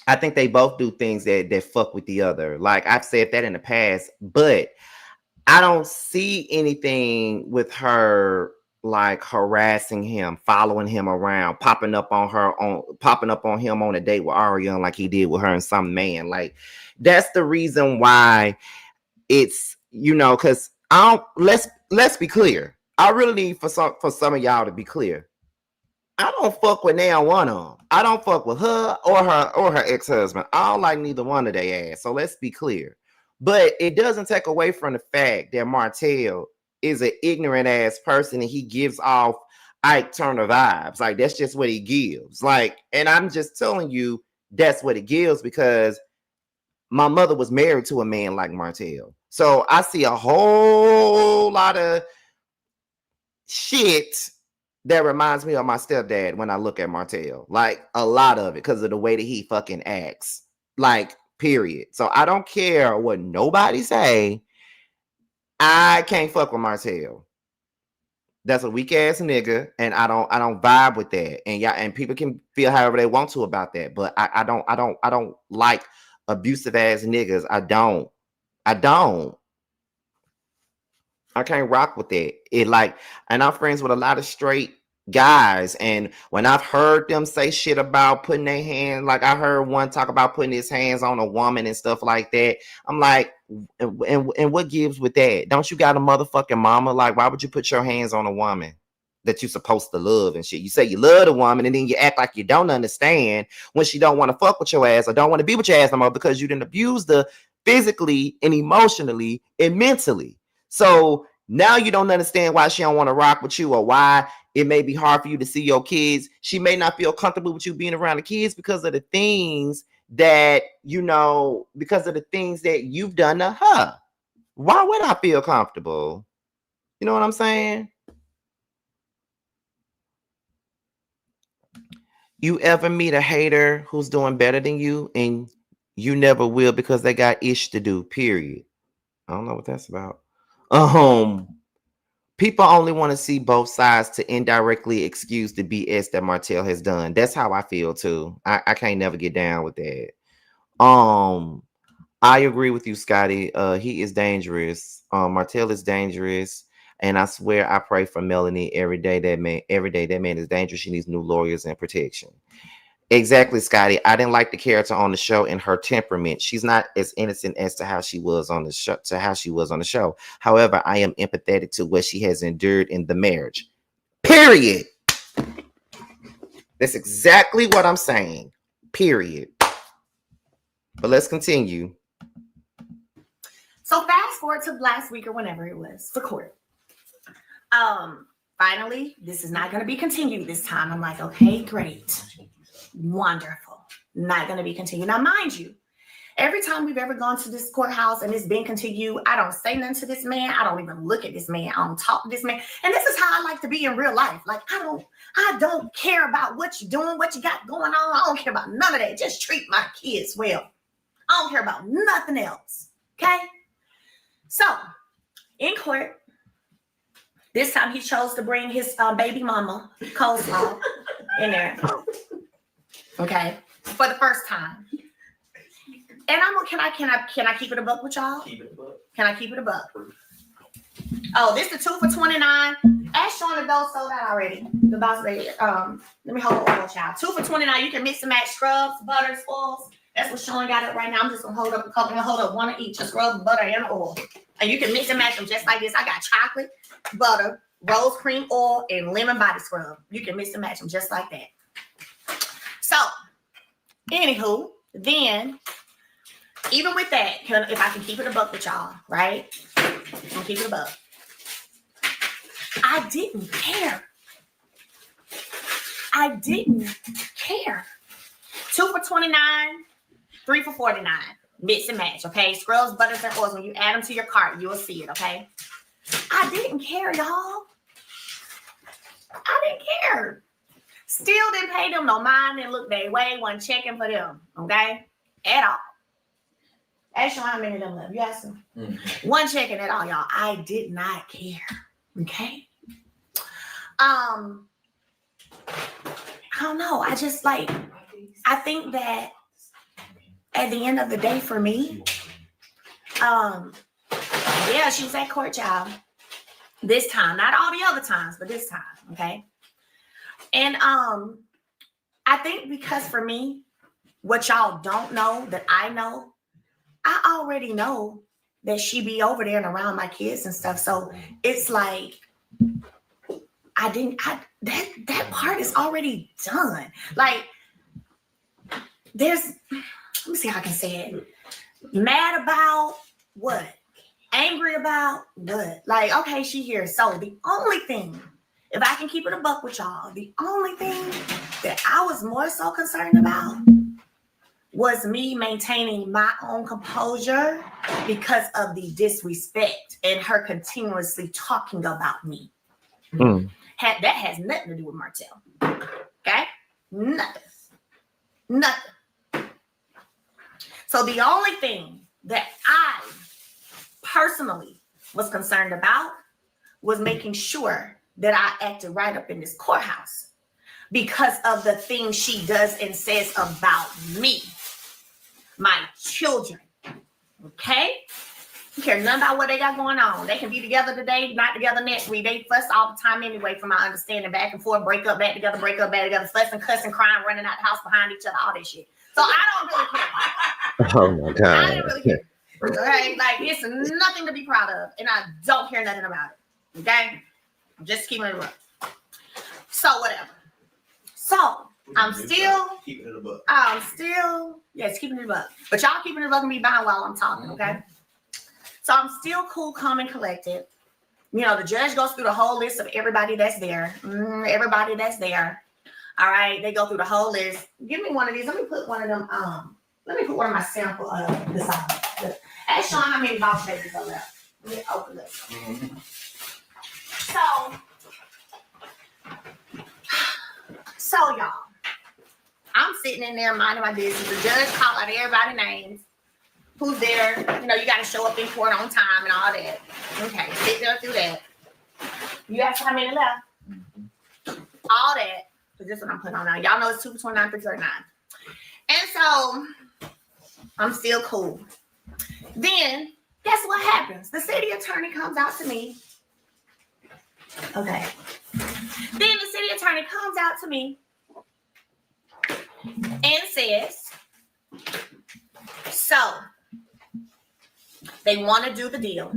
Speaker 1: I think they both do things that fuck with the other. Like, I've said that in the past, but I don't see anything with her like harassing him, following him around, popping up on him on a date with Arionne like he did with her and some man. Like, that's the reason why it's, you know, because let's be clear. I really need for some of y'all to be clear. I don't fuck with now one of them. I don't fuck with her or her ex-husband. I don't like neither one of their ass. So let's be clear. But it doesn't take away from the fact that Martell is an ignorant ass person and he gives off Ike Turner vibes. Like, that's just what he gives. Like, and I'm just telling you, that's what it gives, because my mother was married to a man like Martell. So I see a whole lot of shit that reminds me of my stepdad when I look at Martell. Like a lot of it because of the way that he fucking acts. Like, period. So I don't care what nobody say. I can't fuck with Martell. That's a weak ass nigga, and I don't vibe with that. And yeah, and people can feel however they want to about that, but I don't like abusive ass niggas. I don't. I can't rock with that. It like, and I'm friends with a lot of straight guys, and when I've heard them say shit about putting their hand, like I heard one talk about putting his hands on a woman and stuff like that, I'm like, and what gives with that? Don't you got a motherfucking mama? Like, why would you put your hands on a woman that you're supposed to love and shit? You say you love the woman, and then you act like you don't understand when she don't want to fuck with your ass or don't want to be with your ass no more because you didn't abuse her physically and emotionally and mentally. So now you don't understand why she don't want to rock with you, or why it may be hard for you to see your kids. She may not feel comfortable with you being around the kids because of the things that, because of the things that you've done to her. Why would I feel comfortable? You know what I'm saying? You ever meet a hater who's doing better than you, and you never will because they got ish to do, period. I don't know what that's about. People only want to see both sides to indirectly excuse the BS that Martell has done. That's how I feel too. I can't never get down with that. I agree with you, Scotty. He is dangerous. Martell is dangerous. And I swear I pray for Melanie every day. That man is dangerous. She needs new lawyers and protection. Exactly, Scotty. I didn't like the character on the show and her temperament. She's not as innocent as to how she was on the show. However, I am empathetic to what she has endured in the marriage. Period. That's exactly what I'm saying. Period. But let's continue.
Speaker 2: So fast forward to last week or whenever it was for court. Finally, this is not going to be continued this time. I'm like, okay, great. Wonderful. Not going to be continued. Now, mind you, every time we've ever gone to this courthouse and it's been continued, I don't say nothing to this man. I don't even look at this man. I don't talk to this man. And this is how I like to be in real life. Like, I don't care about what you're doing, what you got going on. I don't care about none of that. Just treat my kids well. I don't care about nothing else. Okay? So, in court, this time he chose to bring his baby mama, coleslaw, in there. Okay, for the first time. And can I keep it a buck with y'all?
Speaker 3: Keep it a buck.
Speaker 2: Can I keep it a buck? Oh, this is the 2 for $29. Ask Sean if those sold out already. The boss lady. Let me hold the oil, child. 2 for $29. You can mix and match scrubs, butters, oils. That's what Sean got up right now. I'm just gonna hold up a couple and hold up one of each, a scrub, butter, and oil. And you can mix and match them just like this. I got chocolate, butter, rose cream oil, and lemon body scrub. You can mix and match them just like that. So, anywho, then, even with that, if I can keep it a buck with y'all, right? I'll keep it a buck. I didn't care. 2 for $29, 3 for $49. Mix and match, okay? Scrubs, butters, and oils. When you add them to your cart, you'll see it, okay? I didn't care, y'all. I didn't care. Still didn't pay them no mind and look their way, wasn't checking for them, okay? At all. Ask you how many of them left. You asked them. Mm-hmm. One checking at all, y'all. I did not care, okay? I don't know. I think that at the end of the day for me, yeah, she was at court, child. This time, not all the other times, but this time, okay? And I think because for me, what y'all don't know that I know, I already know that she be over there and around my kids and stuff. So it's like that part is already done. Like let me see how I can say it. Mad about what? Angry about what? Like, okay, she here. So the only thing, if I can keep it a buck with y'all, the only thing that I was more so concerned about was me maintaining my own composure because of the disrespect and her continuously talking about me. That has nothing to do with Martell. Okay? Nothing. So the only thing that I personally was concerned about was making sure that I acted right up in this courthouse because of the things she does and says about me, my children. Okay? I care nothing about what they got going on. They can be together today, not together next week. They fuss all the time anyway, from my understanding. Back and forth, break up, back together, break up, back together, fussing, cussing, crying, running out the house behind each other, all that shit. So I don't really care.
Speaker 1: Oh my God.
Speaker 2: I didn't really care. Okay? Like, it's nothing to be proud of, and I don't care nothing about it. Okay? I'm just keeping it up. So, whatever. So, I'm still
Speaker 3: keeping it a buck.
Speaker 2: Yes, keeping it a buck. But y'all keeping it a buck and be behind while I'm talking, okay? So I'm still cool, calm, and collected. You know, the judge goes through the whole list of everybody that's there. Everybody that's there. All right, they go through the whole list. Give me one of these. Let me put one of them. Let me put one of my sample beside. Ask Sean how many box babies are left. Let me open this. So y'all, I'm sitting in there minding my business. The judge called out everybody's names. Who's there? You know, you got to show up in court on time and all that. Okay, sit there through that. You asked how many left? All that. So this is what I'm putting on now. Y'all know it's 2 for 29, 3 for 39. And so, I'm still cool. Then, guess what happens? The city attorney comes out to me. Okay. Then the city attorney comes out to me and says, so, they want to do the deal,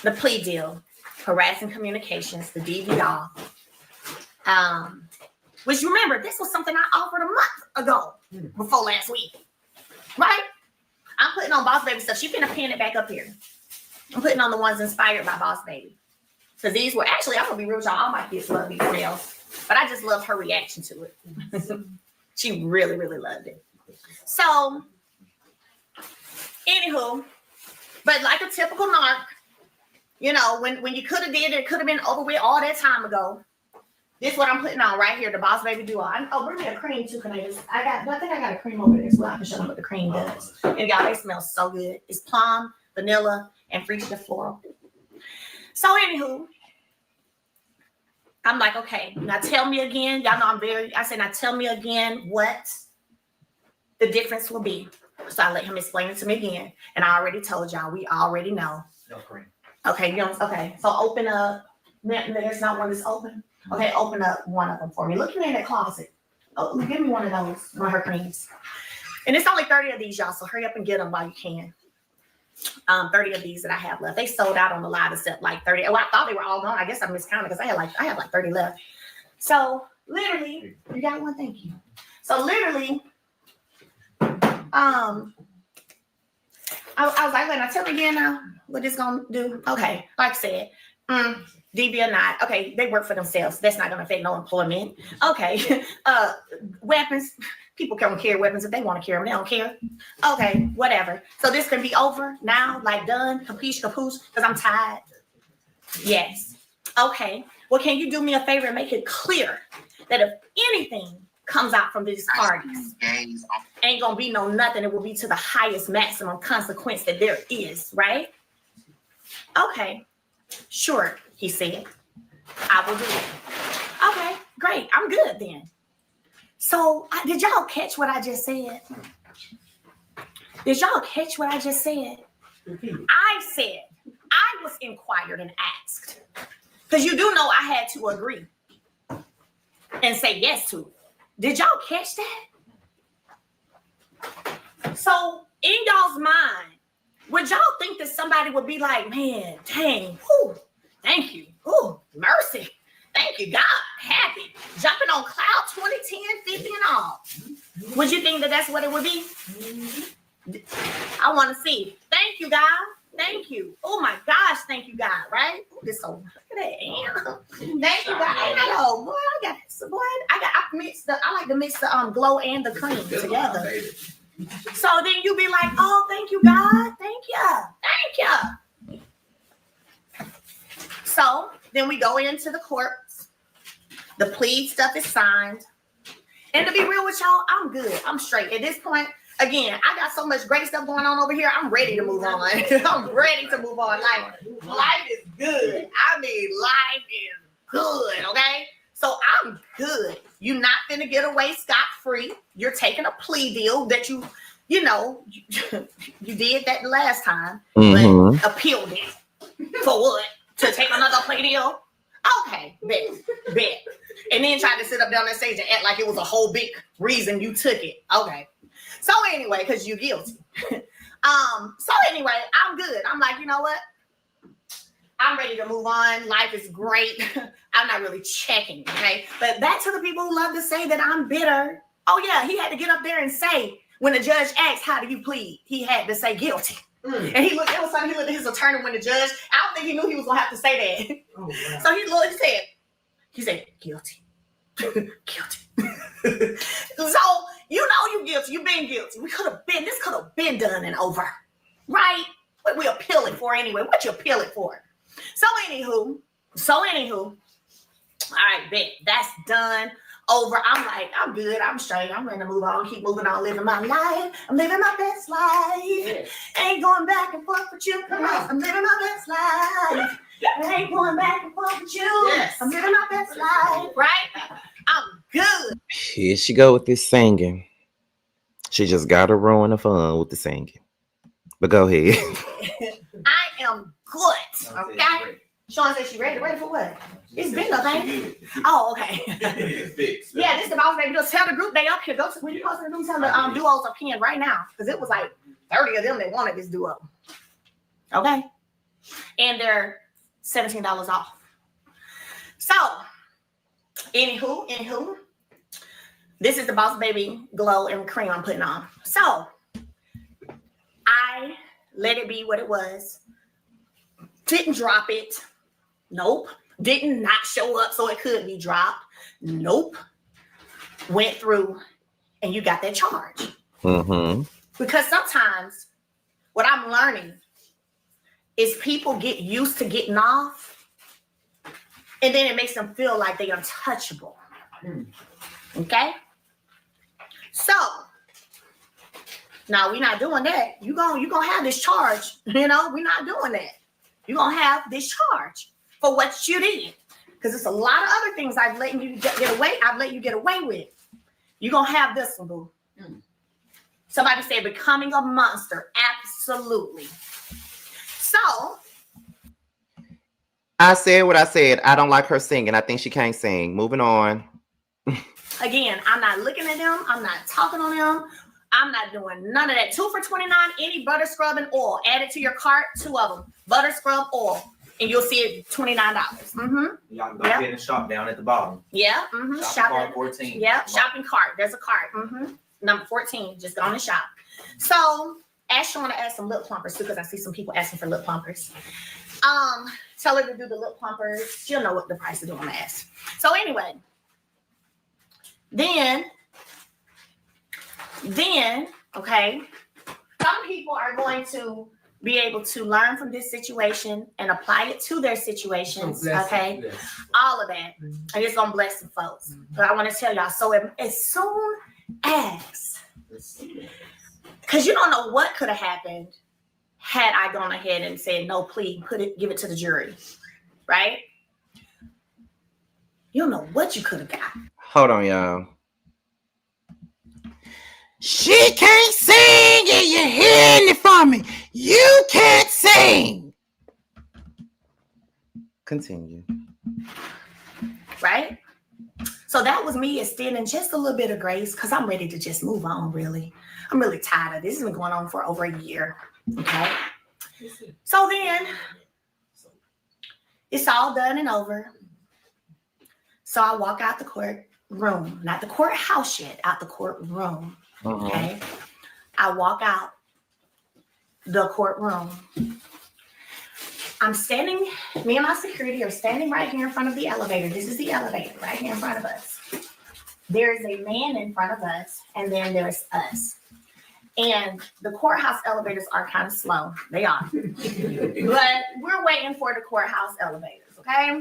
Speaker 2: the plea deal, harassing communications, the DVR. Which, remember, this was something I offered a month ago, before last week, right? I'm putting on Boss Baby stuff. She finna pin it back up here. I'm putting on the ones inspired by Boss Baby. Because these were, actually, I'm going to be real with y'all, all my kids love these nails, but I just loved her reaction to it. She really, really loved it. So, anywho, but like a typical narc, you know, when you could have did it, could have been over with all that time ago. This is what I'm putting on right here, the Boss Baby Duo. Bring me a cream too, I think I got a cream over there as well. I can show them what the cream does. And y'all, they smell so good. It's plum, vanilla, and fuchsia floral. So anywho, I'm like, okay, now tell me again. Y'all know I said, now tell me again what the difference will be. So I let him explain it to me again. And I already told y'all, we already know.
Speaker 3: No cream.
Speaker 2: Okay, you know, okay. So open up. There's not one that's open. Okay, open up one of them for me. Look in that closet. Oh, give me one of those, one of her creams. And it's only 30 of these, y'all, so hurry up and get them while you can. 30 of these that I have left. They sold out on the live except like 30. Well, I thought they were all gone. I guess I miscounted because I had like 30 left. So literally, you got one, thank you. So literally, I was like, now tell me again now what it's gonna do. Okay, like I said, DV or not, okay, they work for themselves. That's not gonna affect no employment. Okay, weapons, people can carry weapons if they want to carry them. They don't care. Okay, whatever. So this can be over now, like done, capiche, capoose, because I'm tired. Yes. Okay. Well, can you do me a favor and make it clear that if anything comes out from these parties, ain't gonna be no nothing. It will be to the highest maximum consequence that there is, right? Okay, sure, he said. I will do it. Okay, great. I'm good then. So, did y'all catch what I just said? Did y'all catch what I just said? I said, I was inquired and asked. Because you do know I had to agree and say yes to it. Did y'all catch that? So, in y'all's mind, would y'all think that somebody would be like, man, dang, whew, thank you, whew, mercy, thank you, God, happy, jumping on cloud 20, 10, 50 and all. Would you think that that's what it would be? I want to see. Thank you, God. Thank you. Oh my gosh, thank you, God, right? Ooh, this so, look at that. Thank you, God. I know, boy, I got this, boy. I like to mix the glow and the cream together. So then you be like, oh, thank you, God. Thank you. Thank you. So then we go into the courts. The plea stuff is signed. And to be real with y'all, I'm good. I'm straight. At this point, again, I got so much great stuff going on over here. I'm ready to move on. I'm ready to move on. Like, life is good. I mean, life is good, okay? So I'm good. You're not gonna get away scot-free. You're taking a plea deal that you did that last time, but appealed it. For what? To take another plea deal? Okay, bet. And then try to sit up down that stage and act like it was a whole big reason you took it. Okay. So anyway, because you're guilty. So anyway, I'm good. I'm like, you know what? I'm ready to move on. Life is great. I'm not really checking, okay? But back to the people who love to say that I'm bitter. Oh yeah, he had to get up there and say, when the judge asked, how do you plead? He had to say guilty. And he looked at his attorney when the judge, I don't think he knew he was going to have to say that. Oh, wow. So he said, guilty. Guilty. So, you guilty. You've been guilty. This could have been done and over. Right? What we appeal it for anyway? What you appeal it for? So anywho, all right, bet. That's done. Over. I'm like, I'm good. I'm straight. I'm ready to move on. Keep moving on, living my life. I'm living my best life. Yes. Ain't going back and forth with you. Come on. I'm living my best life. Ain't going back and forth with you. Yes. I'm living my best life. Right? I'm good.
Speaker 1: Here she go with this singing. She just got to ruin the fun with the singing. But go ahead.
Speaker 2: I am good. Okay? Sean said she ready. Ready for what? It's been a thing. Oh, okay. Yeah, this is the boss baby. Just tell the group they up here. Go to when you post the group, tell the duos up here right now. Because it was like 30 of them that wanted this duo. Okay? And they're $17 off. So, anywho, this is the boss baby glow and cream I'm putting on. So, I let it be what it was. Didn't drop it. Nope. Didn't not show up so it could be dropped. Nope. Went through and you got that charge. Mm-hmm. Because sometimes what I'm learning is people get used to getting off and then it makes them feel like they're untouchable. Okay? So, now we're not doing that. You're gonna have this charge. We're not doing that. You're going to have this charge for what you did. Because it's a lot of other things I've let you get away with. You're going to have this one, boo. Somebody said becoming a monster. Absolutely. So.
Speaker 1: I said what I said. I don't like her singing. I think she can't sing. Moving on.
Speaker 2: Again, I'm not looking at them. I'm not talking on them. I'm not doing none of that. 2 for $29, any butter scrub and oil. Add it to your cart, 2 of them. Butter scrub oil. And you'll see it $29. Mm-hmm.
Speaker 3: Y'all go ahead and shop down at the bottom.
Speaker 2: Yeah. Mm-hmm.
Speaker 3: Shopping cart 14.
Speaker 2: Yeah. Shopping cart. There's a cart. Mm-hmm. Number 14. Just go on and shop. So ask Sean to add some lip plumpers too, because I see some people asking for lip plumpers. Tell her to do the lip plumpers. She'll know what the price of doing that. So anyway. Then, okay, some people are going to be able to learn from this situation and apply it to their situations, okay? Yes. All of that. And it's going to bless some folks. But I want to tell y'all, so as soon as, because you don't know what could have happened had I gone ahead and said, no, please, give it to the jury, right? You don't know what you could have got.
Speaker 1: Hold on, y'all. She can't sing and you're hearing it from me. You can't sing. Continue.
Speaker 2: Right? So that was me extending just a little bit of grace because I'm ready to just move on, really. I'm really tired of this. This has been going on for over a year. Okay? So then, it's all done and over. So I walk out the courtroom. Not the courthouse yet, out the courtroom. Okay. I walk out the courtroom. I'm standing, me and my security are standing right here in front of the elevator. This is the elevator right here in front of us. There is a man in front of us, and then there's us. And the courthouse elevators are kind of slow. They are. But we're waiting for the courthouse elevators, okay?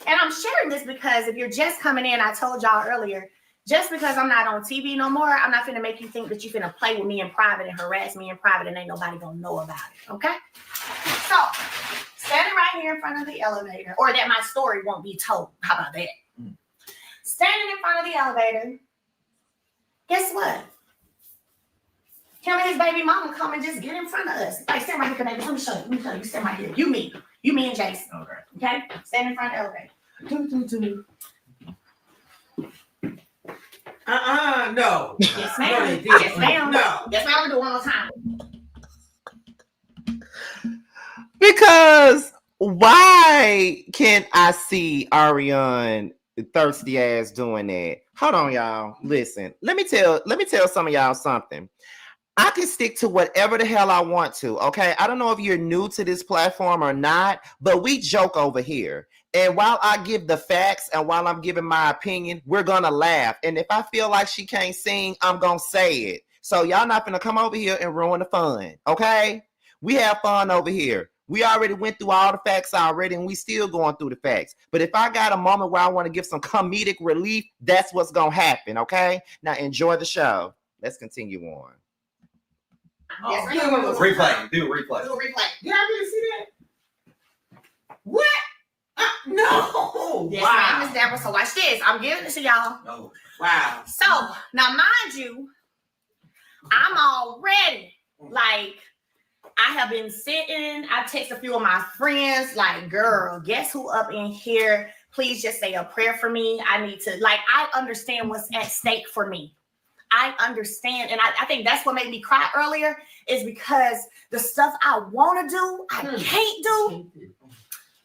Speaker 2: And I'm sharing this because if you're just coming in, I told y'all earlier, just because I'm not on TV no more, I'm not finna make you think that you're finna play with me in private and harass me in private and ain't nobody gonna know about it, okay? So, standing right here in front of the elevator, or that my story won't be told. How about that? Standing in front of the elevator, guess what? Him and his baby mama come and just get in front of us. Like, stand right here, baby. Let me show you. You stand right here. You, me and Jason. Okay? Stand in front of the elevator.
Speaker 3: No.
Speaker 2: Yes, ma'am.
Speaker 3: No,
Speaker 2: Yes, ma'am.
Speaker 3: No.
Speaker 2: Yes, ma'am. We'll do one more time.
Speaker 1: Because why can't I see Arionne thirsty ass doing that? Hold on, y'all. Listen, let me tell some of y'all something. I can stick to whatever the hell I want to, okay? I don't know if you're new to this platform or not, but we joke over here. And while I give the facts and while I'm giving my opinion, we're gonna laugh. And if I feel like she can't sing, I'm gonna say it. So y'all not gonna come over here and ruin the fun, okay? We have fun over here. We already went through all the facts already, and we still going through the facts. But if I got a moment where I want to give some comedic relief, that's what's gonna happen, okay? Now enjoy the show. Let's continue on.
Speaker 2: Yes,
Speaker 3: Do a replay.
Speaker 2: Do a replay.
Speaker 3: Did I really see that? What? No.
Speaker 2: Yes,
Speaker 3: Wow.
Speaker 2: ma'am, Miss Deborah. So watch this. I'm giving it to y'all.
Speaker 3: No. Wow.
Speaker 2: So now, mind you, I'm already like, I have been sitting. I text a few of my friends, like, girl, guess who up in here? Please just say a prayer for me. I need to, like, I understand what's at stake for me. I understand. And I think that's what made me cry earlier, is because the stuff I want to do, I can't do.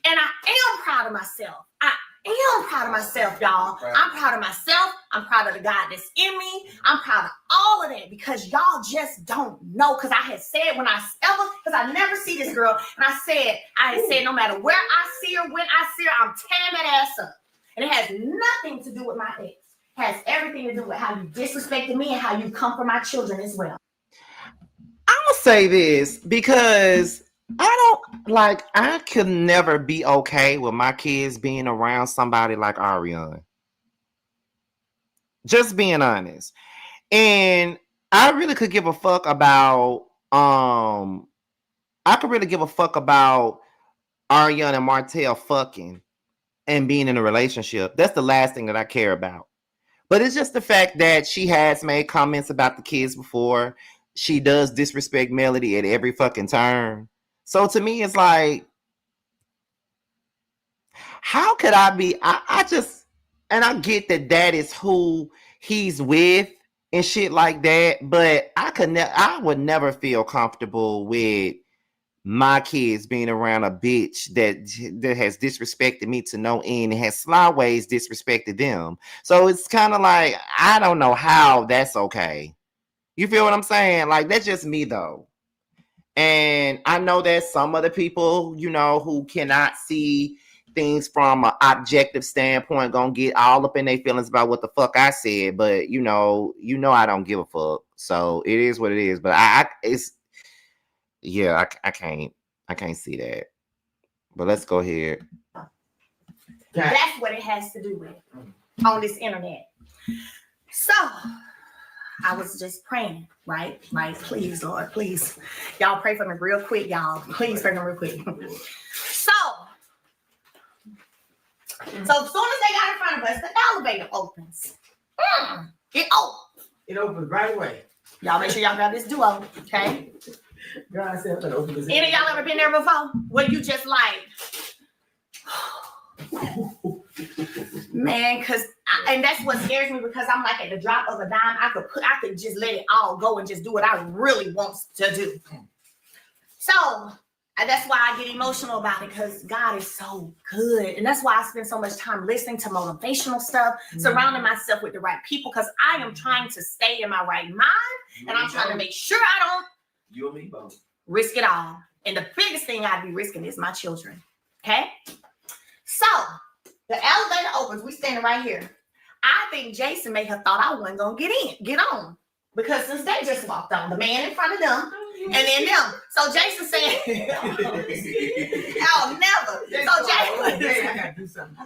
Speaker 2: And I am proud of myself. I am proud of myself, y'all. I'm proud of myself. I'm proud of the God that's in me. I'm proud of all of that because y'all just don't know. Because I had said because I never see this girl. And I had said no matter where I see her, when I see her, I'm tearing that ass up. And it has nothing to do with my ex. It has everything to do with how you disrespected me and how you come for my children as well.
Speaker 1: I'm going to say this because I could never be okay with my kids being around somebody like Arionne. Just being honest. And I really could give a fuck about Arionne and Martell fucking and being in a relationship. That's the last thing that I care about. But it's just the fact that she has made comments about the kids before. She does disrespect Melody at every fucking turn. So to me, it's like, how could I be? I get that is who he's with and shit like that. But I would never feel comfortable with my kids being around a bitch that has disrespected me to no end and has sly ways disrespected them. So it's kind of like, I don't know how that's okay. You feel what I'm saying? Like, that's just me though. And I know there's some other people, who cannot see things from an objective standpoint, gonna get all up in their feelings about what the fuck I said. But I don't give a fuck. So it is what it is. But I can't see that. But let's go ahead.
Speaker 2: That's what it has to do with on this internet. So I was just praying, right? Like, please, Lord, please. Y'all pray for me real quick, y'all. Please pray for me real quick. So as soon as they got in front of us, the elevator opens. It opens.
Speaker 3: It opens right away.
Speaker 2: Y'all make sure y'all grab this duo, okay?
Speaker 3: God said to open this.
Speaker 2: Any of y'all ever been there before? Where you just like, man, and that's what scares me, because I'm like, at the drop of a dime, I could just let it all go and just do what I really want to do. So that's why I get emotional about it, because God is so good. And that's why I spend so much time listening to motivational stuff, surrounding myself with the right people, because I am trying to stay in my right mind, and I'm trying to make sure I don't
Speaker 3: You and me both.
Speaker 2: risk it all. And the biggest thing I'd be risking is my children. Okay? So the elevator opens. We standing right here. I think Jason may have thought I wasn't gonna get on, because since they just walked on, the man in front of them, And then them. So Jason said, "Oh, never." So Jason,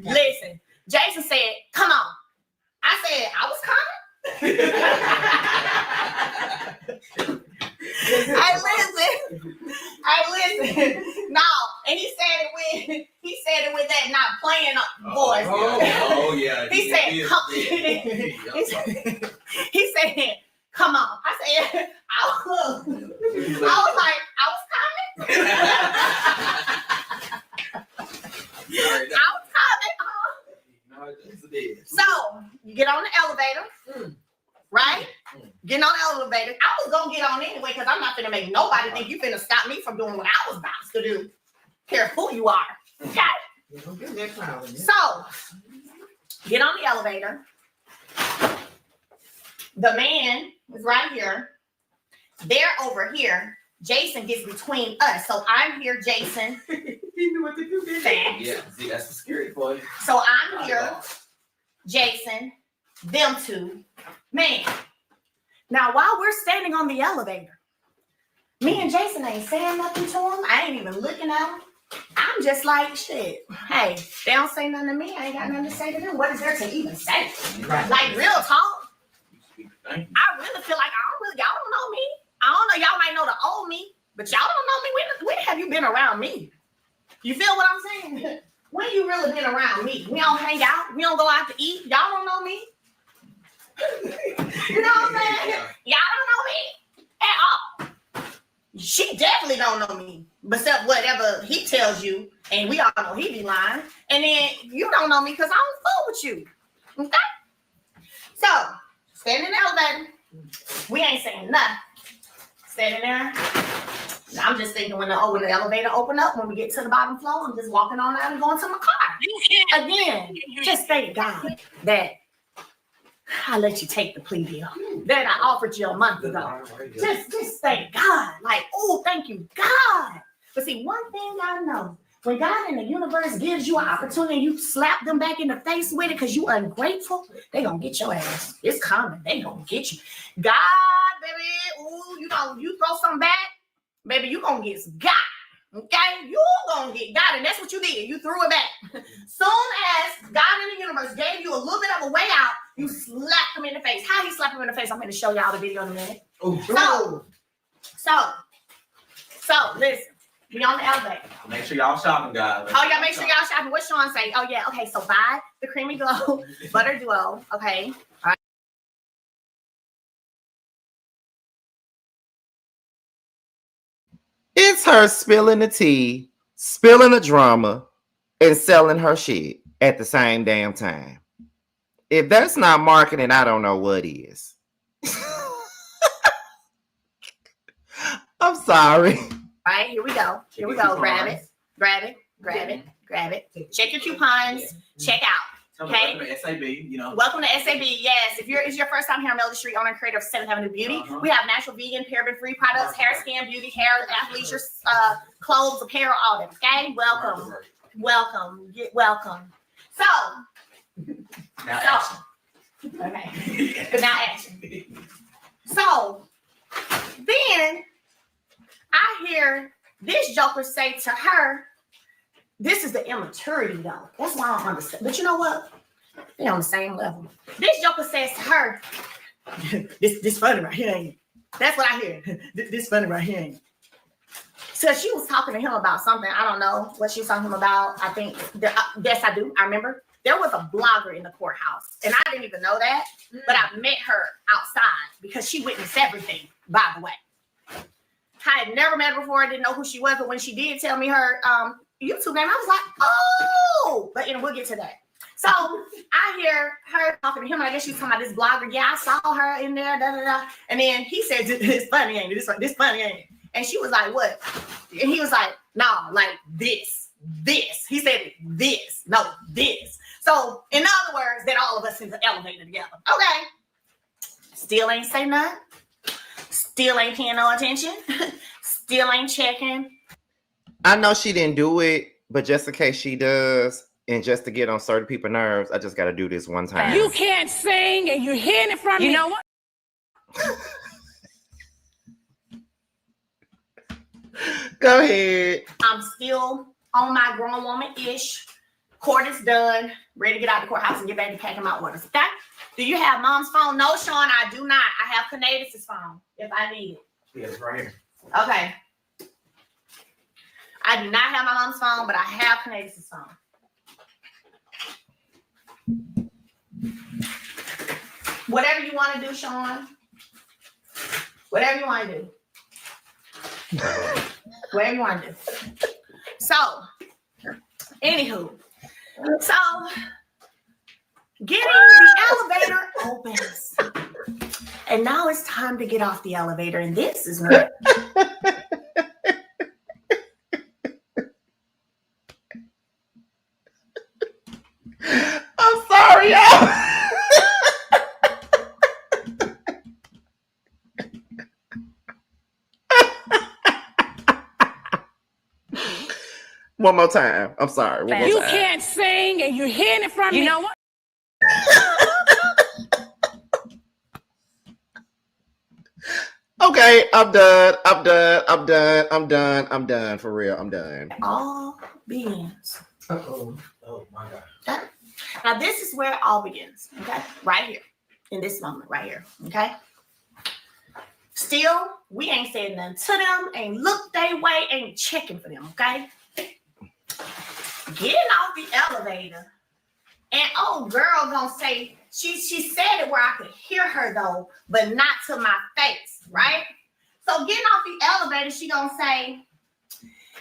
Speaker 2: listen. Jason said, "Come on." I said, "I was coming." I listen. No, and he said it with that not playing voice.
Speaker 3: Oh yeah.
Speaker 2: He said, he said, "Come on." I said, I was like, I was coming. I was coming. So you get on the elevator, right? Getting on the elevator. I was gonna get on anyway because I'm not gonna make nobody think you finna stop me from doing what I was about to do. Care who you are. Okay. So get on the elevator. The man is right here. They're over here. Jason gets between us. So I'm here, Jason.
Speaker 3: He knew what to do. Yeah, see, that's the scary boy.
Speaker 2: So I'm here, Jason, them two, man. Now, while we're standing on the elevator, me and Jason ain't saying nothing to him. I ain't even looking at him. I'm just like, shit. Hey, they don't say nothing to me. I ain't got nothing to say to them. What is there to even say?
Speaker 3: Right.
Speaker 2: Like, real talk. I really feel like y'all don't know me. I don't know. Y'all might know the old me, but y'all don't know me. When have you been around me? You feel what I'm saying? When you really been around me? We don't hang out. We don't go out to eat. Y'all don't know me. You know what I'm saying? Y'all don't know me at all. She definitely don't know me, except whatever he tells you, and we all know he be lying. And then you don't know me because I don't fool with you. Okay? So, standing in the elevator, we ain't saying nothing. Standing there. I'm just thinking when the elevator open up, when we get to the bottom floor, I'm just walking on out and going to my car. Again, just thank God that I let you take the plea deal that I offered you a month ago. Just thank God. Like, oh, thank you, God. But see, one thing I know, when God in the universe gives you an opportunity, you slap them back in the face with it because you ungrateful, they gonna get your ass. It's coming. They gonna get you. God, baby, ooh, you throw something back, baby, you gonna get got. Okay, you gonna get got, and that's what you did. You threw it back. Soon as God in the universe gave you a little bit of a way out, you slapped him in the face. How he slapped him in the face? I'm going to show y'all the video in a minute. So, listen. We on the elevator.
Speaker 3: Make sure y'all shopping, guys.
Speaker 2: Oh yeah, make sure y'all shopping. What Sean say? Oh yeah, okay. So buy the Creamy Glow Butter Duo. Okay. All right.
Speaker 1: It's her spilling the tea, spilling the drama, and selling her shit at the same damn time. If that's not marketing, I don't know what is. I'm sorry.
Speaker 2: All right, here we go. Grab it. Check your coupons. Check out. Okay.
Speaker 3: Welcome to SAB, you know.
Speaker 2: Welcome to SAB. Yes. If it's your first time here on Melody Street, owner and creator of 7th Avenue Beauty, we have natural, vegan, paraben-free products, hair, skin, beauty, hair, athleisure, clothes, apparel, all that. Okay. Welcome. Get welcome. So.
Speaker 3: Now action.
Speaker 2: Okay. Now action. So then I hear this joker say to her, this is the immaturity though. That's why I don't understand. But you know what? They're on the same level. This joker says to her, this funny right here, ain't it? That's what I hear. This funny right here, ain't it? So she was talking to him about something. I don't know what she was talking about. I think, yes, I do. I remember. There was a blogger in the courthouse, and I didn't even know that, but I met her outside because she witnessed everything, by the way. I had never met her before. I didn't know who she was, but when she did tell me her YouTube name, I was like, oh, but we'll get to that. So I hear her talking to him, and I guess she was talking about this blogger. Yeah, I saw her in there, da, da, da. And then he said, this funny, ain't it? This funny, ain't it? And she was like, what? And he was like, no, like this. He said this, no, this. So, in other words, that all of us in the elevator together. Okay. Still ain't say nothing. Still ain't paying no attention. Still ain't checking.
Speaker 1: I know she didn't do it, but just in case she does, and just to get on certain people's nerves, I just got to do this one time.
Speaker 5: You can't sing and you're hearing it from me. You know what?
Speaker 1: Go ahead.
Speaker 2: I'm still on my grown woman-ish. Court is done. Ready to get out the courthouse and get back to packing my orders. Okay? Do you have mom's phone? No, Sean, I do not. I have Candace's phone if I need it.
Speaker 3: Yeah, it's right here.
Speaker 2: Okay. I do not have my mom's phone, but I have Candace's phone. Whatever you want to do, Sean. Whatever you want to do. Whatever you want to do. So, anywho. So, getting the elevator opens. And now it's time to get off the elevator. And this is when...
Speaker 1: I'm sorry, y'all. One more time. I'm sorry. One more
Speaker 5: You
Speaker 1: time.
Speaker 5: can't sing and you're hearing it from me. You know what?
Speaker 1: Okay, I'm done. I'm done. I'm done. I'm done. I'm done. For real, I'm done.
Speaker 2: all begins.
Speaker 3: Uh-oh. Oh my God.
Speaker 2: Now, this is where it all begins. Okay? Right here. In this moment, right here. Okay? Still, we ain't saying nothing to them, ain't looked their way, ain't checking for them, okay? Getting off the elevator, and old girl gonna say, she said it where I could hear her though, but not to my face, right? So getting off the elevator, she gonna say,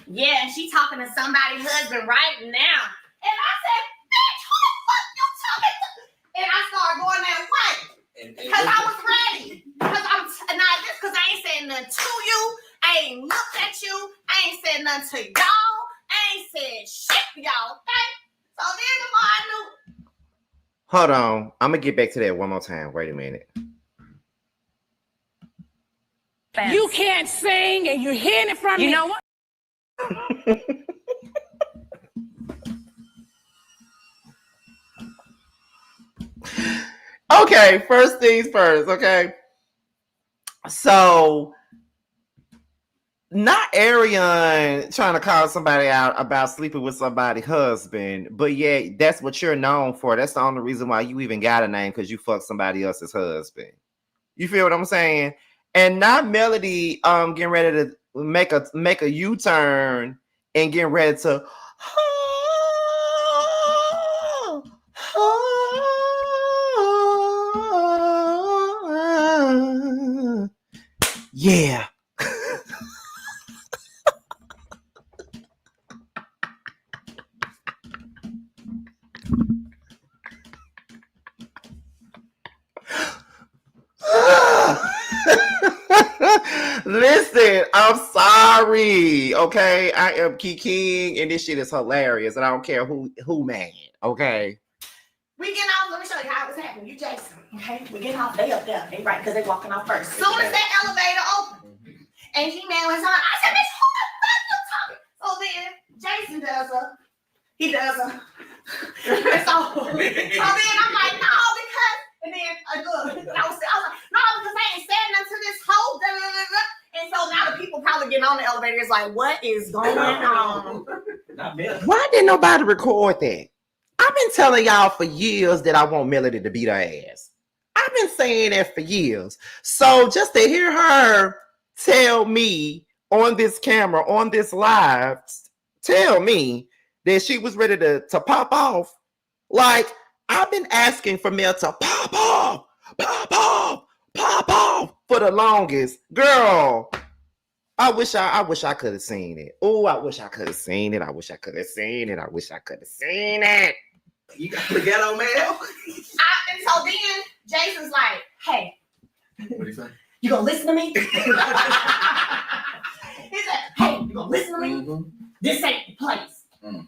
Speaker 2: yeah, she talking to somebody's husband right now. And I said, bitch, who the fuck you talking to? And I started going that way. Because I was ready. Because I ain't saying nothing to you. I ain't looked at you. I ain't said nothing to y'all. I ain't said shit to y'all, okay? So then the more I knew.
Speaker 1: Hold on. I'm gonna get back to that one more time. Wait a minute.
Speaker 5: You can't sing and you're hearing it from me. You know what?
Speaker 1: Okay, first things first, okay? So, not Arionne trying to call somebody out about sleeping with somebody's husband, but yeah, that's what you're known for. That's the only reason why you even got a name, because you fucked somebody else's husband. You feel what I'm saying? And not Melody getting ready to make a U-turn and getting ready to yeah. Listen, I'm sorry. Okay, I am King, and this shit is hilarious, and I don't care who mad. Okay.
Speaker 2: We getting off. Let me show you how it was happening. You Jason, okay? We getting off. They up there. They right because they walking off first. Soon as that elevator opened, and he man was on. I said, "Bitch, who the fuck you talking?" So then Jason does a. He does a. so then I'm like, no, because. And then look, I was like, no, because I ain't saying nothing to this whole. And so now the people probably getting on the elevator is like, what is going on?
Speaker 3: Not me.
Speaker 1: Why didn't nobody record that? I've been telling y'all for years that I want Melody to beat her ass. I've been saying that for years. So just to hear her tell me on this camera, on this live, tell me that she was ready to pop off. Like, I've been asking for Mel to pop off, pop off, pop off for the longest. Girl, I wish I could have seen it. Oh, I wish I could have seen it. I wish I could have seen it. I wish I could have seen it.
Speaker 3: You got the ghetto mail?
Speaker 2: And so then Jason's like, hey.
Speaker 3: What do you say?
Speaker 2: You gonna listen to me? He said, hey, you gonna listen to me?
Speaker 3: Mm-hmm.
Speaker 2: This ain't the place.
Speaker 3: Mm.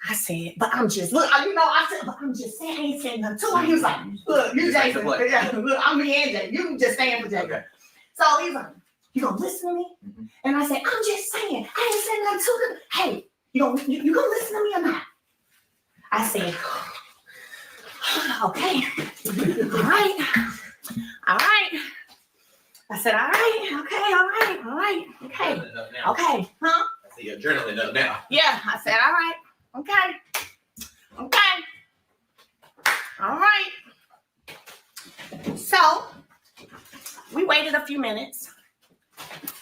Speaker 2: I said, but I'm just, look, I said, but I'm just saying, I ain't saying nothing to him. He was like, look, you
Speaker 3: This ain't
Speaker 2: Jason.
Speaker 3: the place.
Speaker 2: Yeah, look, I'm me and Jay. You just stand for Jay.
Speaker 3: Okay.
Speaker 2: So he's like, you gonna listen to me?
Speaker 3: Mm-hmm.
Speaker 2: And I said, I'm just saying, I ain't saying nothing to him. Hey, you gonna listen to me or not? I said, okay, all right. I said, all right, okay. Okay, huh?
Speaker 3: I see your adrenaline up now.
Speaker 2: Yeah, I said, all right, okay. All right. So we waited a few minutes.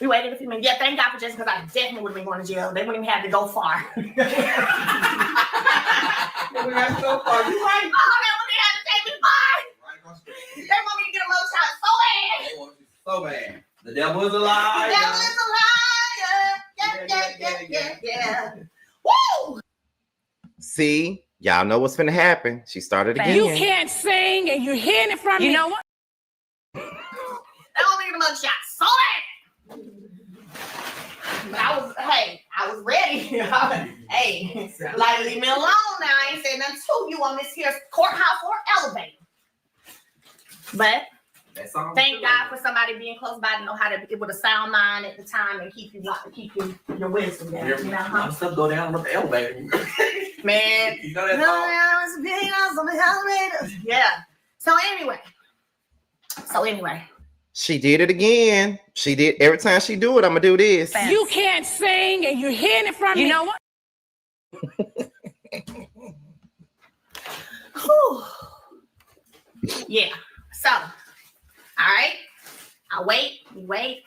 Speaker 2: Yeah, thank God for Jason, because I definitely would have been going to jail. They wouldn't even have to go far.
Speaker 3: We have to go far. You right.
Speaker 2: Oh, they wouldn't have to take me far.
Speaker 3: Right across the street.
Speaker 2: They want me to get a mug shot so bad.
Speaker 3: They want you so bad. The devil is a liar.
Speaker 2: The devil is a liar. Yeah. Woo!
Speaker 1: See, y'all know what's finna happen. She started again.
Speaker 5: You can't sing and you're hearing it from me. You know what?
Speaker 2: They want me to get a mug shot so bad. But I was ready. Hey, like, leave me alone now. I ain't saying nothing to you on this here courthouse or elevator. But thank God for somebody being close by to know how to get with a sound mind at the time and keep your wisdom down. You know, huh?
Speaker 3: Stuff go down with the elevator.
Speaker 2: Man,
Speaker 3: You know that song?
Speaker 2: yeah. So anyway.
Speaker 1: She did it again. She did every time she do it. I'm gonna do this.
Speaker 5: You can't sing and you're hearing it from me. You know what?
Speaker 2: Yeah. So, all right. We wait.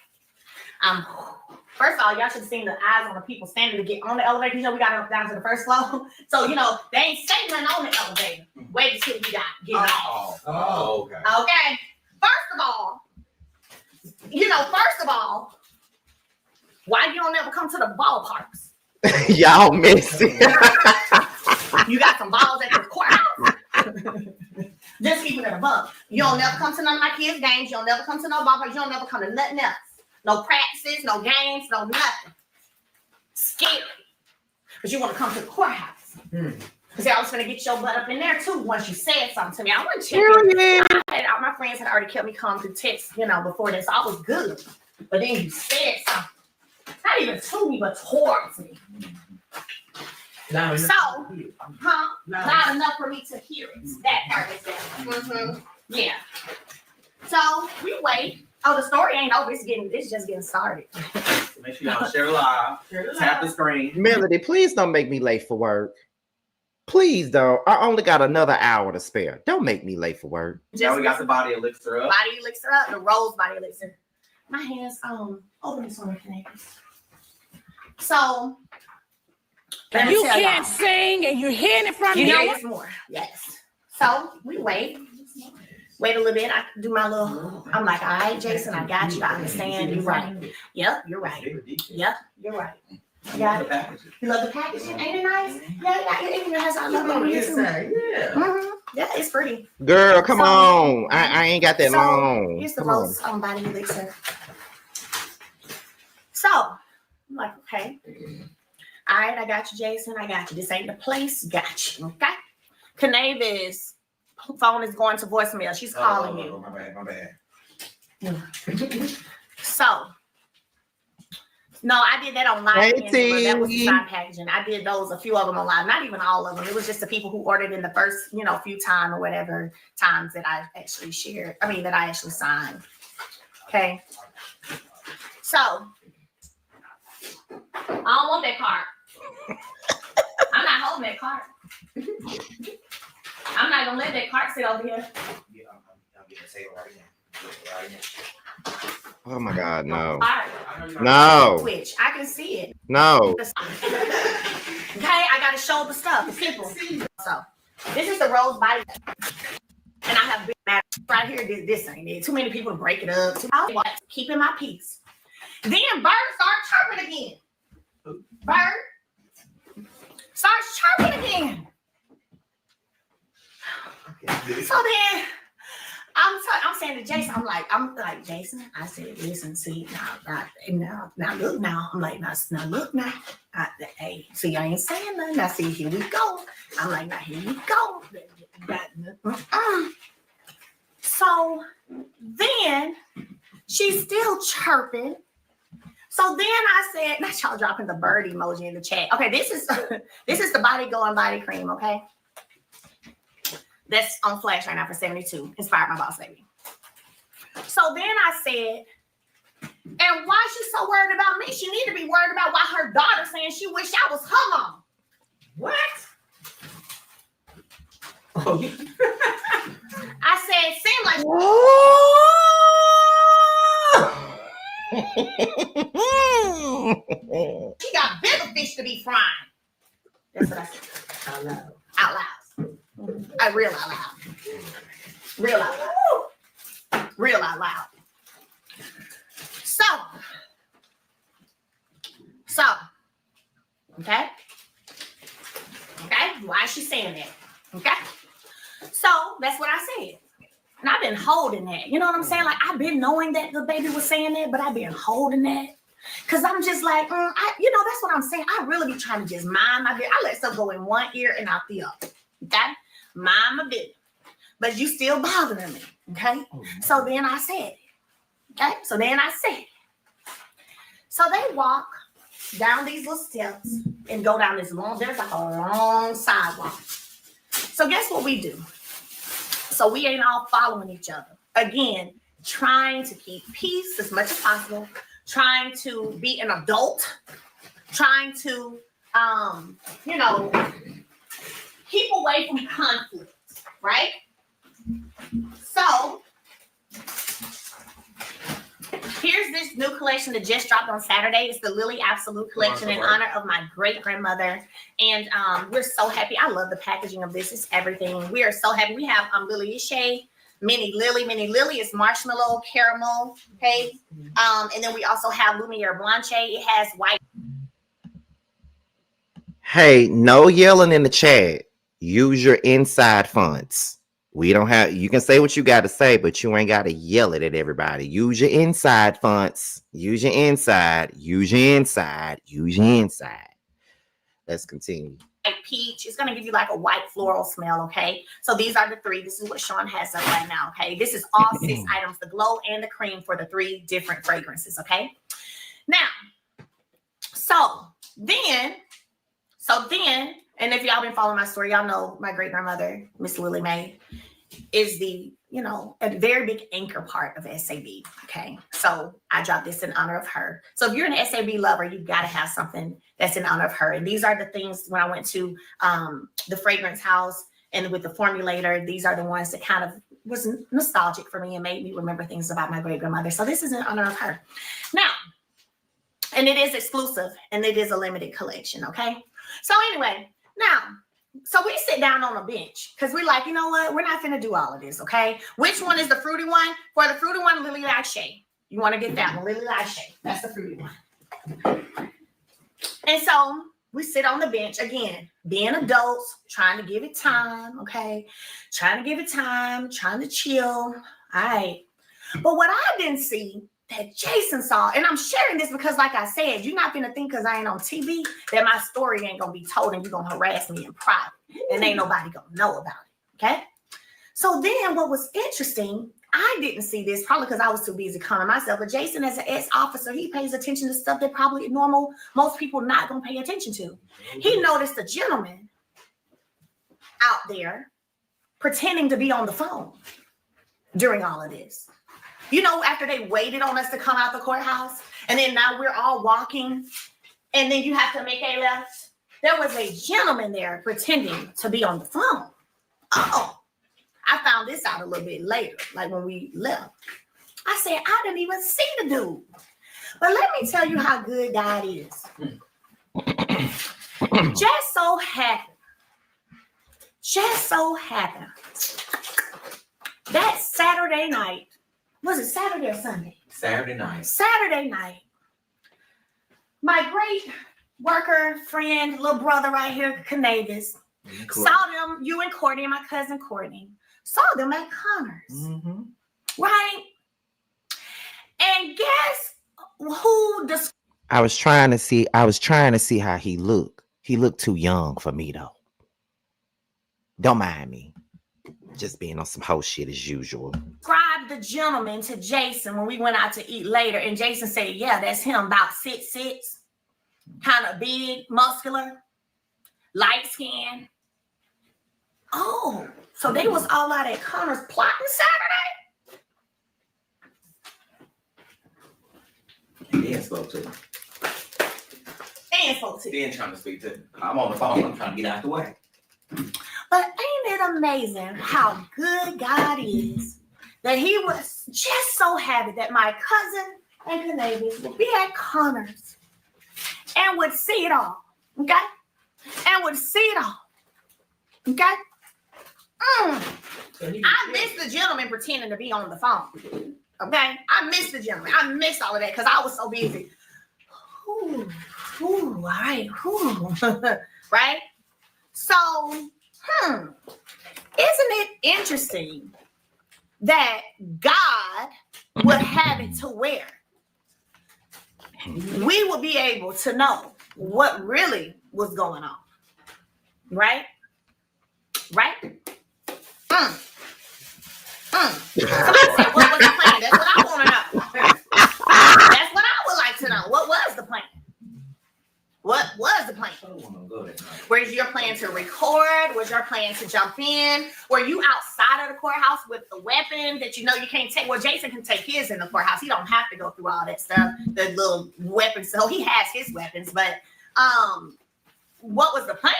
Speaker 2: First of all, y'all should have seen the eyes on the people standing to get on the elevator. You know, we got down to the first floor. So, they ain't saying nothing on the elevator. Wait until we get off.
Speaker 3: Oh, okay.
Speaker 2: Okay. First of all, why you don't ever come to the ballparks?
Speaker 1: Y'all messy.
Speaker 2: You got some balls at the courthouse. Just keep it above. You don't never come to none of my kids' games. You don't never come to no ballparks. You don't never come to nothing else. No practices, no games, no nothing. Scary. But you want to come to the courthouse. Because I was going to get your butt up in there too once you said something to me. I wasn't checking. All my friends had already kept me calm through text, before this. So I was good. But then you said something. Not even to me, but towards me. Not enough for me to hear it. That part is there. Yeah. So we wait. Oh, the story ain't over. It's just getting started.
Speaker 3: Make sure y'all share live. Tap the screen.
Speaker 1: Melody, please don't make me late for work. Please don't. I only got another hour to spare. Don't make me late for work.
Speaker 3: Now we got the body elixir up.
Speaker 2: Body elixir up. The rose body elixir. My hands open this one, So
Speaker 5: You can't sing and you're hearing it from me.
Speaker 2: You know what's more? Yes. So we wait a little bit. I do my little. I'm like, all right, Jason, I got you. I understand. You're right. Yep, you're right. Yep, you're right. Yeah. You love the packaging? Ain't it nice? Yeah. It even has. I love it. Yeah. Yeah, it's pretty.
Speaker 1: Girl, come on. I ain't got that long.
Speaker 2: Here's the rose body elixir. So I'm like, okay. All right, I got you, Jason. I got you. This ain't the place. Got you. Okay. Kanave's phone is going to voicemail. She's calling you.
Speaker 3: My bad.
Speaker 2: So, no, I did that online. That was the side packaging. I did those, a few of them online. Not even all of them. It was just the people who ordered in the first, few times or whatever times that I actually shared. That I actually signed. Okay. So, I don't want that card. I'm not holding that card. I'm not gonna let that cart sit over here.
Speaker 3: Yeah, I'm getting a table right now.
Speaker 1: Oh my God, no.
Speaker 2: Right.
Speaker 1: No.
Speaker 2: Twitch. I can see it.
Speaker 1: No.
Speaker 2: Okay, I gotta show the stuff. It's simple. So this is the rose body. And I have big matter right here. This ain't it. Too many people to break it up. Keeping my peace. Then bird starts chirping again. Bird starts chirping again. So then I'm saying to Jason, I'm like, Jason, I said, listen, see, now look now. I'm like, now look now. Hey, see, I ain't saying nothing. Now see, here we go. I'm like, now here we go. So then she's still chirping. So then I said, not y'all dropping the bird emoji in the chat. Okay, this is the body going body cream, okay? That's on flash right now for $72. Inspired my boss baby. So then I said, so worried about me. She need to be worried about why her daughter saying she wish I was her mom.
Speaker 3: What? Oh, yeah.
Speaker 2: I said, it seemed like she got bigger fish to be frying. That's what I said.
Speaker 3: Out loud.
Speaker 2: Out loud. I real out loud. Real out loud. Real out loud. So, okay? Okay? Why is she saying that? Okay? So, that's what I said. And I've been holding that. You know what I'm saying? Like, I've been knowing that the baby was saying that, but I've been holding that. Because I'm just like, that's what I'm saying. I really be trying to just mind my business. I let stuff go in one ear and out the other. Okay? Mind my business. But you still bothering me. Okay? So then I said it. Okay? So then I said it. So they walk down these little steps and go down this long, there's like a long sidewalk. So guess what we do? So we ain't all following each other. Again, trying to keep peace as much as possible, trying to be an adult, trying to, keep away from conflict, right? So here's this new collection that just dropped on Saturday. It's the Lily Absolute collection in honor of my great-grandmother. And we're so happy. I love the packaging of this. It's everything. We are so happy. We have Lily Shea, Mini Lily. Mini Lily is marshmallow, caramel, okay? And then we also have Lumiere Blanche. It has white.
Speaker 1: Hey, no yelling in the chat. Use your inside fonts. We don't have, you can say what you got to say, but you ain't got to yell it at everybody. Use your inside fonts. Use your inside. Use your inside. Use your inside. Let's continue.
Speaker 2: White peach. It's going to give you like a white floral smell, okay? So these are the three. This is what Sean has up right now, okay? This is all 6 items, the glow and the cream for the 3 different fragrances, okay? Now, so then, and if y'all been following my story, y'all know my great-grandmother, Miss Lily Mae, is the, a very big anchor part of SAB, okay? So I dropped this in honor of her. So if you're an SAB lover, you've got to have something that's in honor of her. And these are the things when I went to the fragrance house and with the formulator, these are the ones that kind of was nostalgic for me and made me remember things about my great-grandmother. So this is in honor of her. Now, and it is exclusive and it is a limited collection, okay? So anyway, now, so we sit down on a bench because we're like, you know what? We're not finna do all of this, okay? Which one is the fruity one? For the fruity one, Lily Lachey. You want to get that one, Lily Lachey. That's the fruity one. And so we sit on the bench again, being adults, trying to give it time, okay? Trying to give it time, trying to chill. All right. But what I didn't see that Jason saw, and I'm sharing this because, like I said, you're not gonna think because I ain't on TV that my story ain't gonna be told and you're gonna harass me in private, and ain't nobody gonna know about it. Okay. So then, what was interesting, I didn't see this probably because I was too busy calming myself. But Jason, as an ex-officer, he pays attention to stuff that probably most people not gonna pay attention to. He noticed a gentleman out there pretending to be on the phone during all of this. After they waited on us to come out the courthouse, and then now we're all walking, and then you have to make a left. There was a gentleman there pretending to be on the phone. Oh, I found this out a little bit later, like when we left. I said, I didn't even see the dude. But let me tell you how good God is. Just so happened that Saturday night, was it Saturday or Sunday?
Speaker 3: Saturday night.
Speaker 2: Saturday night. My great worker, friend, little brother right here, Canavis, saw them, you and Courtney, my cousin Courtney, saw them at Connor's. Mm-hmm. Right? And guess who
Speaker 1: I was trying to see how he looked. He looked too young for me though. Don't mind me. Just being on some whole shit as usual.
Speaker 2: Described the gentleman to Jason when we went out to eat later, and Jason said, yeah, that's him, about 6'6", kind of big, muscular, light skin. Oh, so they was all out at Connor's plotting Saturday?
Speaker 3: Dan spoke to him.
Speaker 2: And spoke to you.
Speaker 3: Dan trying to speak to him. I'm on the phone. I'm trying to get out the way.
Speaker 2: But ain't it amazing how good God is that he was just so happy that my cousin and Canavis would be at Connors and would see it all, okay? And would see it all, okay? I missed the gentleman pretending to be on the phone, okay? I missed the gentleman. I missed all of that because I was so busy. Ooh, all right, right? So, isn't it interesting that God would have it to where we would be able to know what really was going on, right? Right? Somebody said, what was the plan? That's what I want to know. That's what I would like to know. What was the plan? What was the plan? Was your plan to record? Was your plan to jump in? Were you outside of the courthouse with the weapon that you know you can't take? Well, Jason can take his in the courthouse. He don't have to go through all that stuff, the little weapons. So he has his weapons. But what was the plan?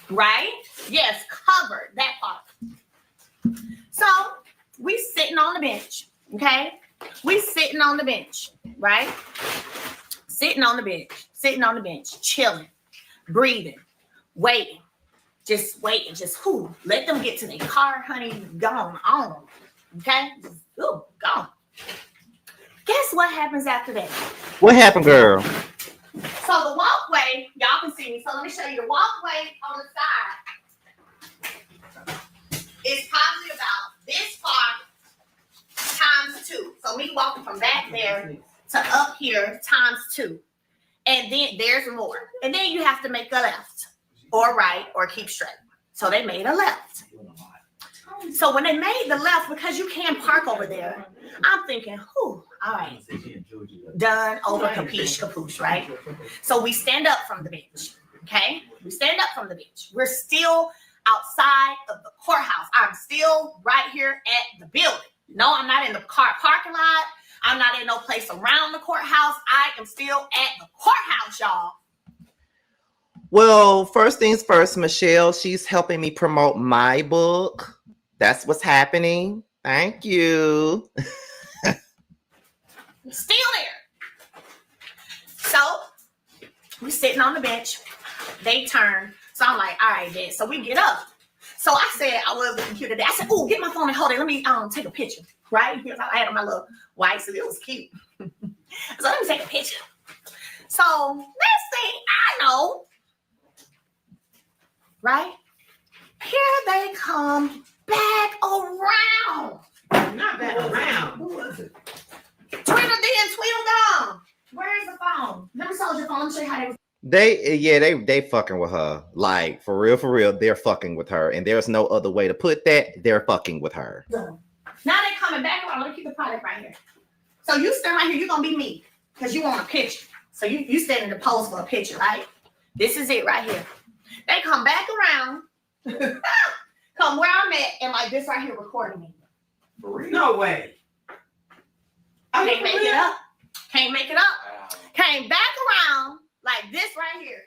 Speaker 2: Right? Yes, covered that part. So we sitting on the bench, okay? We sitting on the bench, right? Sitting on the bench, chilling, breathing, waiting, just let them get to their car, honey, gone on, okay? Ooh, gone. Guess what happens after that?
Speaker 1: What happened, girl?
Speaker 2: So the walkway, y'all can see me. So let me show you the walkway on the side. It's probably about this far times 2. So me walking from back there to up here times 2. And then there's more. And then you have to make a left or right or keep straight. So they made a left. So when they made the left, because you can't park over there, I'm thinking, all right, done, over, capiche, right? So we stand up from the bench, okay? We stand up from the bench. We're still outside of the courthouse. I'm still right here at the building. No, I'm not in the car parking lot. I'm not in no place around the courthouse. I am still at the courthouse, y'all.
Speaker 1: Well, first things first, Michelle, she's helping me promote my book. That's what's happening. Thank you.
Speaker 2: Still there. So we're sitting on the bench. They turn. So I'm like, all right, then. So we get up. So I said, I was with the computer today. I said, oh, get my phone and hold it. Let me take a picture. Right? Because I had on my little white, so it was cute. So let me take a picture. So next thing I know, right? Here they come back around.
Speaker 3: Not back around. Who was it?
Speaker 2: Twiddle then twiddle down. Where is the phone? Let me soldier phone. Let me show you how
Speaker 1: They fucking with her. Like, for real, they're fucking with her. And there's no other way to put that. They're fucking with her.
Speaker 2: Now they coming back around. Let me keep the product right here. So you stand right here. You're going to be me because you want a picture. So you stand in the pose for a picture, right? This is it right here. They come back around. Come where I'm at and like this right here recording me.
Speaker 3: No way.
Speaker 2: Can't make it up. Can't make it up. Came back around like this right here.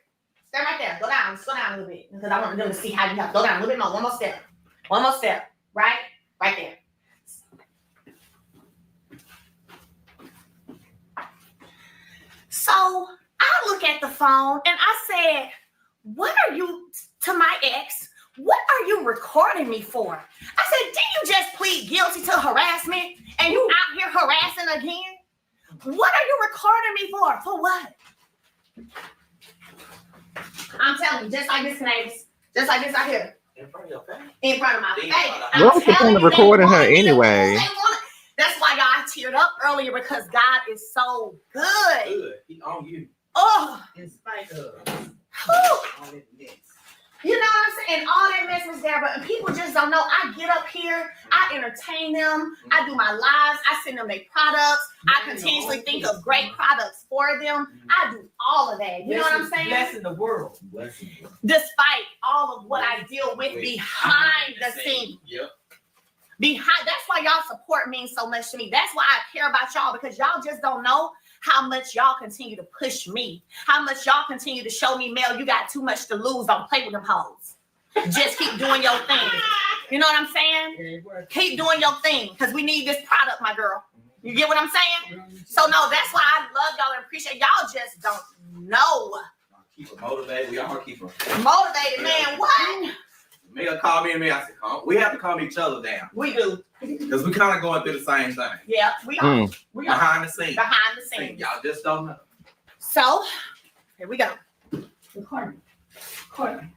Speaker 2: Stay right there. Go down. Slow down a little bit because I want them to see how you have. Go down a little bit more. One more step. One more step. Right? Right there. So I look at the phone and I said, what are you, to my ex, what are you recording me for? I said, did you just plead guilty to harassment and you out here harassing again? What are you recording me for? For what? I'm telling you, just like this, Canadians. Just like this right here.
Speaker 3: In front of your face.
Speaker 2: In front of my face.
Speaker 1: What was the point of recording her anyway?
Speaker 2: That's why y'all teared up earlier because God is so good.
Speaker 3: Good. He on you.
Speaker 2: Oh.
Speaker 3: In spite of.
Speaker 2: Whew.
Speaker 3: All that mess.
Speaker 2: You know what I'm saying? All that mess was there, but people just don't know. I get up here, I entertain them, I do my lives, I send them their products, I continuously think of great products for them. I do all of that. You know what I'm saying?
Speaker 3: Blessing the world.
Speaker 2: Despite all of what I deal with behind the scenes.
Speaker 3: Yep.
Speaker 2: behind. That's why y'all support means so much to me. That's why I care about y'all, because y'all just don't know how much y'all continue to push me, how much y'all continue to show me, Mel, you got too much to lose. Don't play with them hoes. Just keep doing your thing. You know what I'm saying? Keep doing your thing, because we need this product, my girl. You get what I'm saying? So no, that's why I love y'all and appreciate y'all. Just don't know.
Speaker 3: Keep her motivated. We all keep her
Speaker 2: motivated, man. What?
Speaker 3: Mega call me and me. I said, we have to calm each other down.
Speaker 2: We do.
Speaker 3: Because we kind of going through the same thing.
Speaker 2: Yeah, we are. We are.
Speaker 3: Behind the scenes.
Speaker 2: Behind the scenes.
Speaker 3: Y'all just don't know.
Speaker 2: So, here we go. Recording. And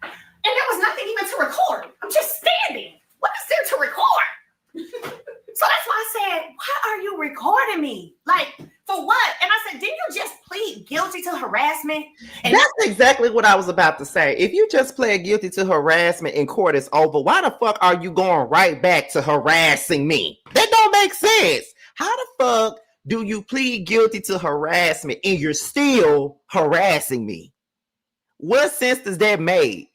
Speaker 2: there was nothing even to record. I'm just standing. What is there to record? So that's why I said, why are you recording me? Like, for what? And I said, didn't you just plead guilty to harassment? And
Speaker 1: that's exactly what I was about to say. If you just pled guilty to harassment and court is over, why the fuck are you going right back to harassing me? That don't make sense. How the fuck do you plead guilty to harassment and you're still harassing me? What sense does that make?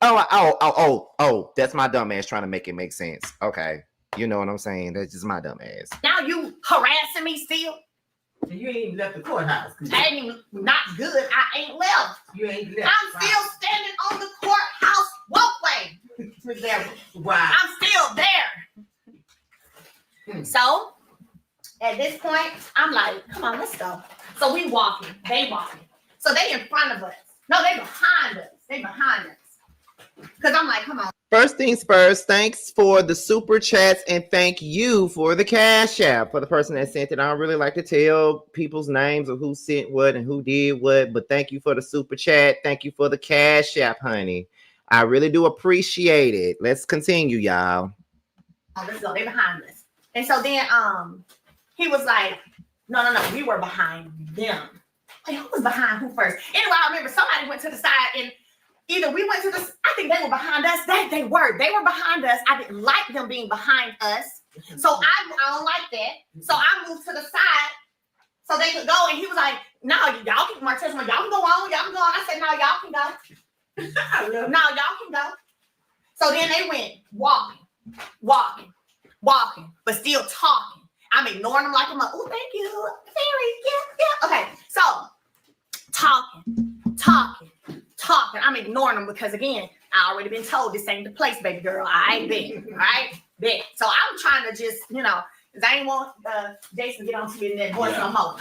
Speaker 1: Oh, that's my dumb ass trying to make it make sense. Okay. You know what I'm saying? That's just my dumb ass.
Speaker 2: Now you harassing me still?
Speaker 4: You ain't even left the courthouse.
Speaker 2: I ain't even, not good. I ain't left.
Speaker 4: You ain't left.
Speaker 2: I'm still standing on the courthouse walkway.
Speaker 4: Wow.
Speaker 2: I'm still there. So at this point, I'm like, come on, let's go. So we walking. They walking. So they in front of us. No, they behind us. They behind us. Because I'm like, come on.
Speaker 1: First things first, thanks for the super chats and thank you for the cash app for the person that sent it. I don't really like to tell people's names of who sent what and who did what, but thank you for the super chat. Thank you for the cash app, honey. I really do appreciate it. Let's continue, y'all.
Speaker 2: Oh, let's go. They behind us. And so then he was like, no, we were behind them. Like, who was behind who first? Anyway, I remember somebody went to the side and either we went to the, I think they were behind us. They were behind us. I didn't like them being behind us. So I don't like that. So I moved to the side so they could go. And he was like, no, y'all can, Martell, y'all can go on. Y'all can go on. I said, no, y'all can go. No, y'all can go. So then they went walking, but still talking. I'm ignoring them like I'm like, oh, thank you. Very, yeah. Okay, so talking. I'm ignoring them because, again, I already been told this ain't the place, baby girl. I ain't been, all right? Bet. So I'm trying to just, because I ain't want Jason to get on to me in that voice no more.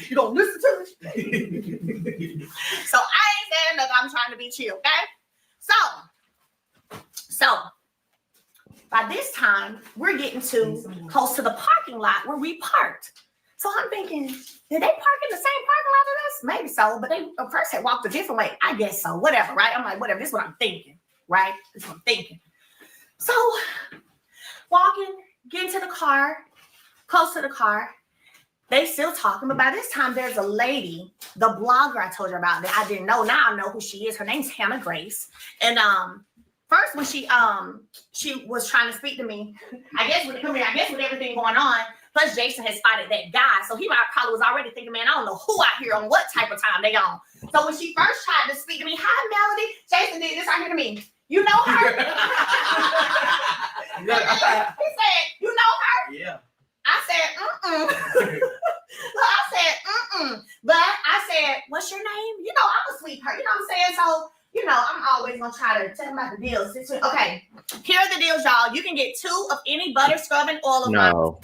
Speaker 2: You don't listen to me. So I ain't saying nothing. I'm trying to be chill, okay? So by this time, we're getting close to the parking lot where we parked. So I'm thinking, did they park in the same parking lot as us? Maybe so, but they first had walked a different way. I guess so, whatever, right? I'm like, whatever, this is what I'm thinking, right? This is what I'm thinking. So walking, getting to the car, close to the car, they still talking, but by this time there's a lady, the blogger I told you about that I didn't know. Now I know who she is. Her name's Hannah Grace. And first when she was trying to speak to me, I guess with everything going on, plus Jason had spotted that guy. So he probably was already thinking, man, I don't know who out here on what type of time they on. So when she first tried to speak to me, hi, Melody, Jason did this right here to me. You know her? He said, you know her? Yeah. I said, But I said, what's your name? I'm a sweetheart. You know what I'm saying? So, I'm always going to try to tell them about the deals. Okay, here are the deals, y'all. You can get 2 of any butter scrubbing oil of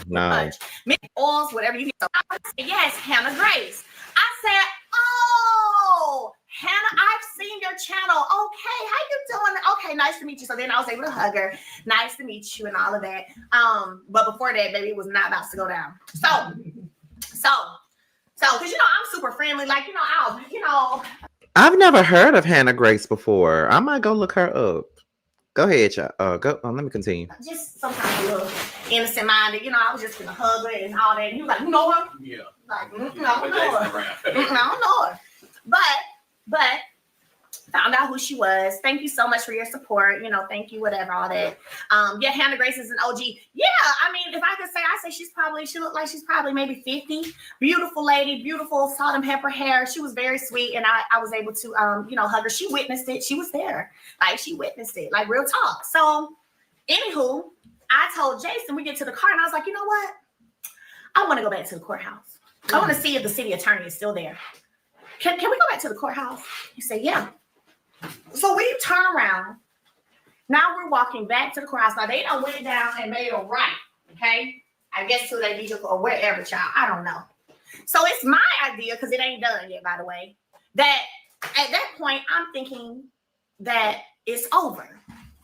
Speaker 2: mine. Mixed oils, whatever you get. So I said, yes, Hannah Grace. I said, oh, Hannah, I've seen your channel. Okay, how you doing? Okay, nice to meet you. So then I was able to hug her. Nice to meet you and all of that. But before that, baby, it was not about to go down. So, because, I'm super friendly. Like,
Speaker 1: I've never heard of Hannah Grace before. I might go look her up. Go ahead, y'all. Let me continue.
Speaker 2: Just sometimes a little innocent-minded. I was just gonna hug her and all that. And he was like, you know her? Yeah. Like, no, I don't know her. I don't know her. But found out who she was. Thank you so much for your support. Thank you, whatever, all that. Yeah, Hannah Grace is an OG. Yeah, I mean, if I could say, she looked like she's probably maybe 50. Beautiful lady, beautiful salt and pepper hair. She was very sweet, and I was able to, hug her. She witnessed it. She was there. Like, she witnessed it, like real talk. So, anywho, I told Jason, we get to the car, and I was like, you know what? I want to go back to the courthouse. I want to see if the city attorney is still there. Can we go back to the courthouse? He said, yeah. So we turn around. Now we're walking back to the courthouse. Now they done went down and made a right, okay? I guess to their vehicle or wherever, child. I don't know. So it's my idea, because it ain't done yet, by the way, that at that point, I'm thinking that it's over,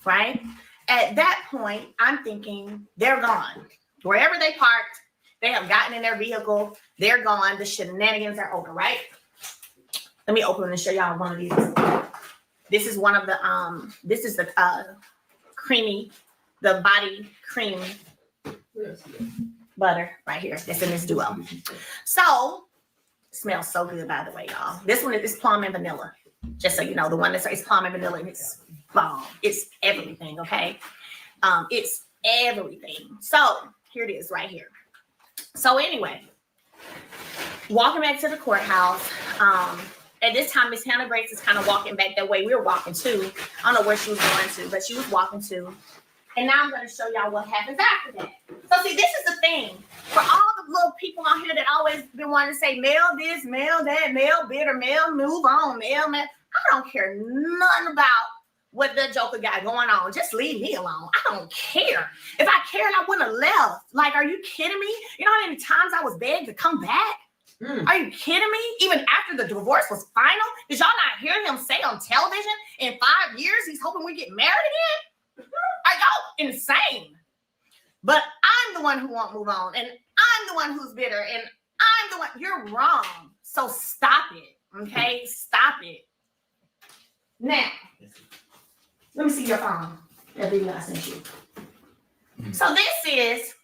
Speaker 2: right? At that point, I'm thinking they're gone. Wherever they parked, they have gotten in their vehicle. They're gone. The shenanigans are over, right? Let me open and show y'all one of these. This is one of the, this is the creamy, the body cream butter right here. That's in this duo. So, smells so good, by the way, y'all. This one is plum and vanilla. Just so you know, the one that's plum and vanilla, and it's bomb. It's everything, okay? It's everything. So, here it is right here. So, anyway, walking back to the courthouse, at this time, Miss Hannah Grace is kind of walking back that way. We were walking too. I don't know where she was going to, but she was walking too. And now I'm going to show y'all what happens after that. So see, this is the thing. For all the little people out here that always been wanting to say, mail this, mail that, mail bitter, mail move on, mail man. I don't care nothing about what the Joker got going on. Just leave me alone. I don't care. If I cared, I wouldn't have left. Like, are you kidding me? You know how many times I was begged to come back? Are you kidding me? Even after the divorce was final, did y'all not hear him say on television in 5 years he's hoping we get married again? Are y'all insane? But I'm the one who won't move on, and I'm the one who's bitter, and I'm the one. You're wrong. So stop it, okay? Stop it. Now, let me see your phone. That video I sent you. So this is,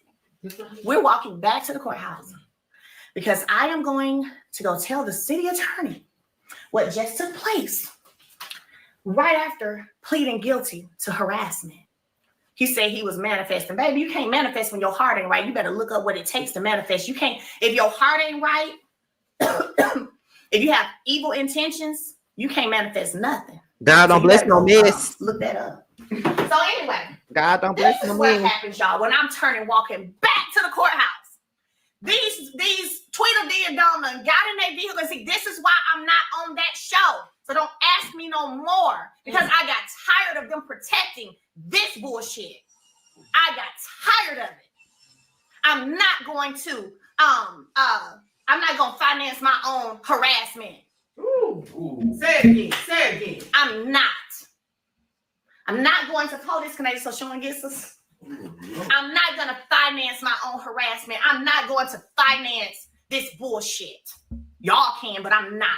Speaker 2: we're walking back to the courthouse, because I am going to go tell the city attorney what just took place right after pleading guilty to harassment. He said he was manifesting. Baby, you can't manifest when your heart ain't right. You better look up what it takes to manifest. You can't, if your heart ain't right, if you have evil intentions, you can't manifest nothing.
Speaker 1: God don't bless no mess.
Speaker 2: Look that up. So anyway,
Speaker 1: God don't bless no
Speaker 2: mess. This is what
Speaker 1: mess.
Speaker 2: happens, y'all, when I'm walking back to the courthouse. These Tweedledee-a-dum got in their vehicle and see, this is why I'm not on that show. So don't ask me no more, because I got tired of them protecting this bullshit. I got tired of it. I'm not going to finance my own harassment.
Speaker 4: Ooh. Say it again. Say it again.
Speaker 2: I'm not going to POTUS Canadian so Sean gets us. I'm not going to finance my own harassment. I'm not going to finance this bullshit. Y'all can, but I'm not.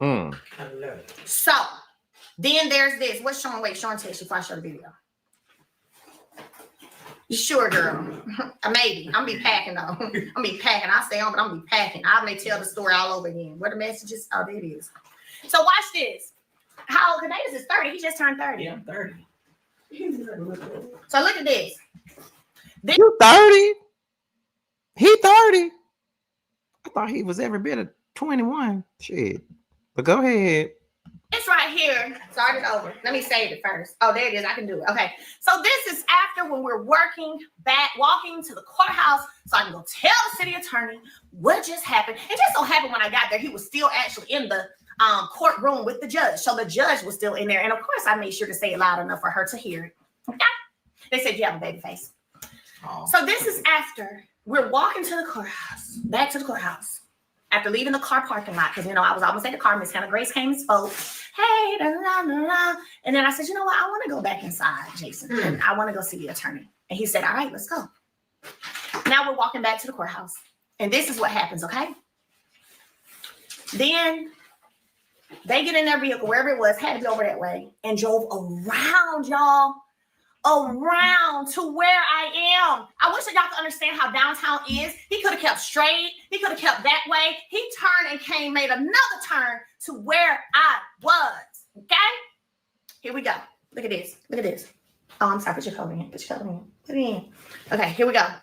Speaker 4: I love it.
Speaker 2: So, then there's this. What's Sean? Wait, Sean text you before I show the video. You sure, girl? Maybe. I'm be packing, though. I'm be packing. I stay on, but I'm be packing. I may tell the story all over again. Where the messages? Oh, there it is. So, watch this. How old Canada's is 30. He just turned 30.
Speaker 4: Yeah, I'm 30.
Speaker 2: So, look at this.
Speaker 1: You 30? He 30? I thought he was every bit of 21. Shit. But go ahead.
Speaker 2: It's right here. Start it over. Let me save it first. Oh, there it is. I can do it. Okay. So this is after when we're walking to the courthouse so I can go tell the city attorney what just happened. It just so happened when I got there, he was still actually in the courtroom with the judge. So the judge was still in there. And of course, I made sure to say it loud enough for her to hear it. Okay? They said, you have a baby face. Oh. So this is after we're walking to the courthouse, back to the courthouse. After leaving the car parking lot, because, you know, I was almost at the car. Miss Hannah Grace came and spoke. Hey, da, da, da, da. And then I said, you know what? I want to go back inside, Jason. And I want to go see the attorney. And he said, all right, let's go. Now we're walking back to the courthouse. And this is what happens, okay? Then they get in their vehicle, wherever it was, had to be over that way, and drove around, y'all. Around to where I am. I wish that y'all could understand how downtown is. He could have kept straight. He could have kept that way. He turned and came, made another turn to where I was. Okay? Here we go. Look at this. Look at this. Oh, I'm sorry. Put your coat in. Put your coat in. Put it in. Okay, here we go. How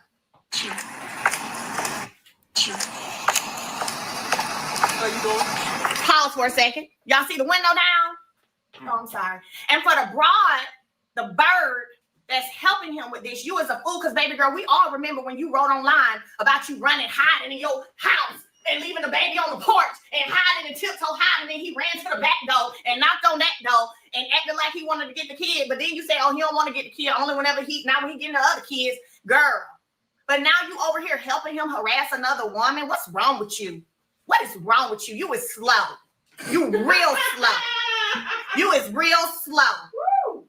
Speaker 2: you doing? Pause for a second. Y'all see the window down? Oh, I'm sorry. And for the broad, the bird, that's helping him with this. You as a fool, because baby girl, we all remember when you wrote online about you running, hiding in your house and leaving the baby on the porch and hiding and tiptoe hiding, and he ran to the back door and knocked on that door and acted like he wanted to get the kid. But then you say, oh, he don't want to get the kid only whenever when he getting the other kids, girl. But now you over here helping him harass another woman. What's wrong with you? What is wrong with you? You is slow. You real slow. You is real slow.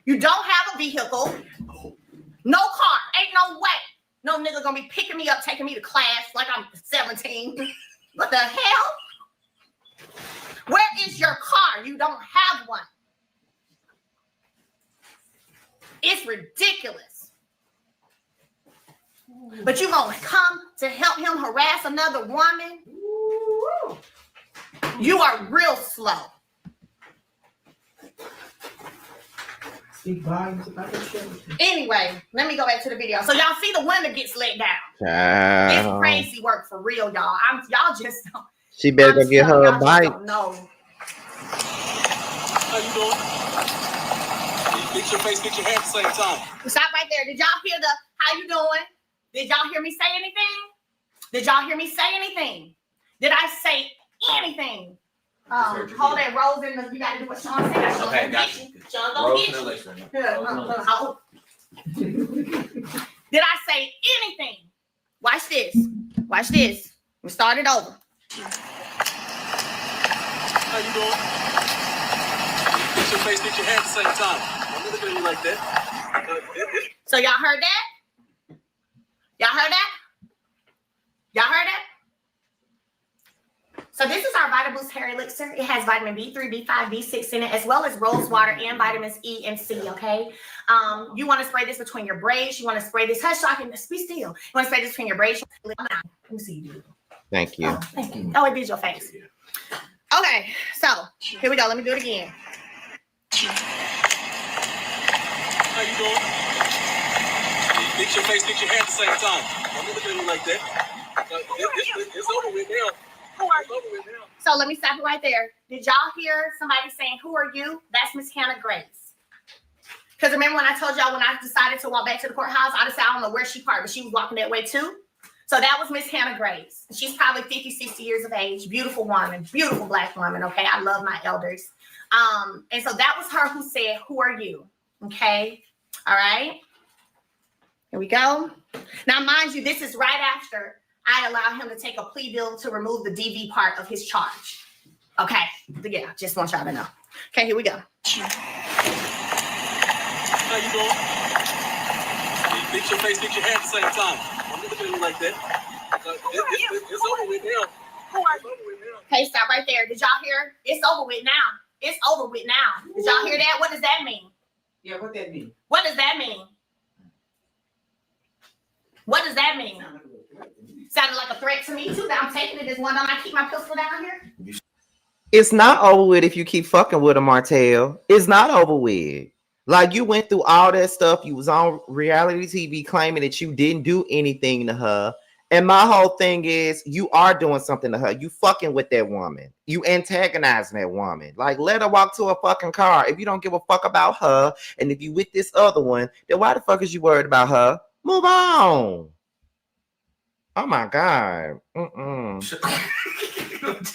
Speaker 2: You don't have a vehicle. No car. Ain't no way. No nigga gonna be picking me up, taking me to class like I'm 17. What the hell? Where is your car? You don't have one. It's ridiculous. But you gonna come to help him harass another woman? You are real slow.
Speaker 4: Speak volumes about this shit.
Speaker 2: Anyway, let me go back to the video. So y'all see the women gets let down. It's crazy work for real, y'all. Y'all just don't.
Speaker 1: She better go get her a bite.
Speaker 2: No.
Speaker 6: How you doing? Fix your face, fix your hair at the same time.
Speaker 2: Stop right there. Did y'all hear the how you doing? Did y'all hear me say anything? Did y'all hear me say anything? Did I say anything? Hold that rose in the, you gotta do what Sean said. Sean
Speaker 3: Okay,
Speaker 2: gonna
Speaker 3: got
Speaker 2: get
Speaker 3: you.
Speaker 2: you. Sean gonna get you. Did I say anything? Watch this. Watch this. We start it over.
Speaker 6: How you doing? Fix your face, fix your hair at the same time. I'm looking at you like that.
Speaker 2: So y'all heard that? Y'all heard that? Y'all heard that? So this is our Vita Boost Hair Elixir. It has vitamin B3, B5, B6 in it, as well as rose water and vitamins E and C, okay? You want to spray this between your braids. You want to spray this. Hush, so I can be still. You want to spray this between your braids. Let me see you do it.
Speaker 1: Thank you.
Speaker 2: Oh, thank you. Oh, it did your face. Okay, so here we go. Let me do it again.
Speaker 6: How you doing? Fix your face, fix your hair at the same time. I'm looking at you like that. It's over with now.
Speaker 2: So let me stop it right there. Did y'all hear somebody saying, who are you? That's Miss Hannah Grace. Because remember when I told y'all when I decided to walk back to the courthouse, I decided I don't know where she parked, but she was walking that way too. So that was Miss Hannah Grace. She's probably 50, 60 years of age. Beautiful woman. Beautiful black woman. Okay. I love my elders. And so that was her who said, who are you? Okay. All right. Here we go. Now, mind you, this is right after I allow him to take a plea deal to remove the DV part of his charge. Okay. Yeah, just want y'all to know. Okay, here we go.
Speaker 6: How you doing? Fix your face, fix your hair at the same time. I'm looking at you like that. It's over with now.
Speaker 2: Okay, stop right there. Did y'all hear? It's over with now. It's over with now. Did y'all hear that? What does that mean?
Speaker 4: Yeah, what that mean?
Speaker 2: What does that mean? What does that mean? Sounded like a threat to me too. That I'm taking it as one. Don't I keep my pistol down here?
Speaker 1: It's not over with if you keep fucking with a Martell. It's not over with. Like you went through all that stuff. You was on reality TV claiming that you didn't do anything to her. And my whole thing is you are doing something to her. You fucking with that woman. You antagonizing that woman. Like let her walk to a fucking car. If you don't give a fuck about her, and if you with this other one, then why the fuck is you worried about her? Move on. Oh my God.
Speaker 2: It's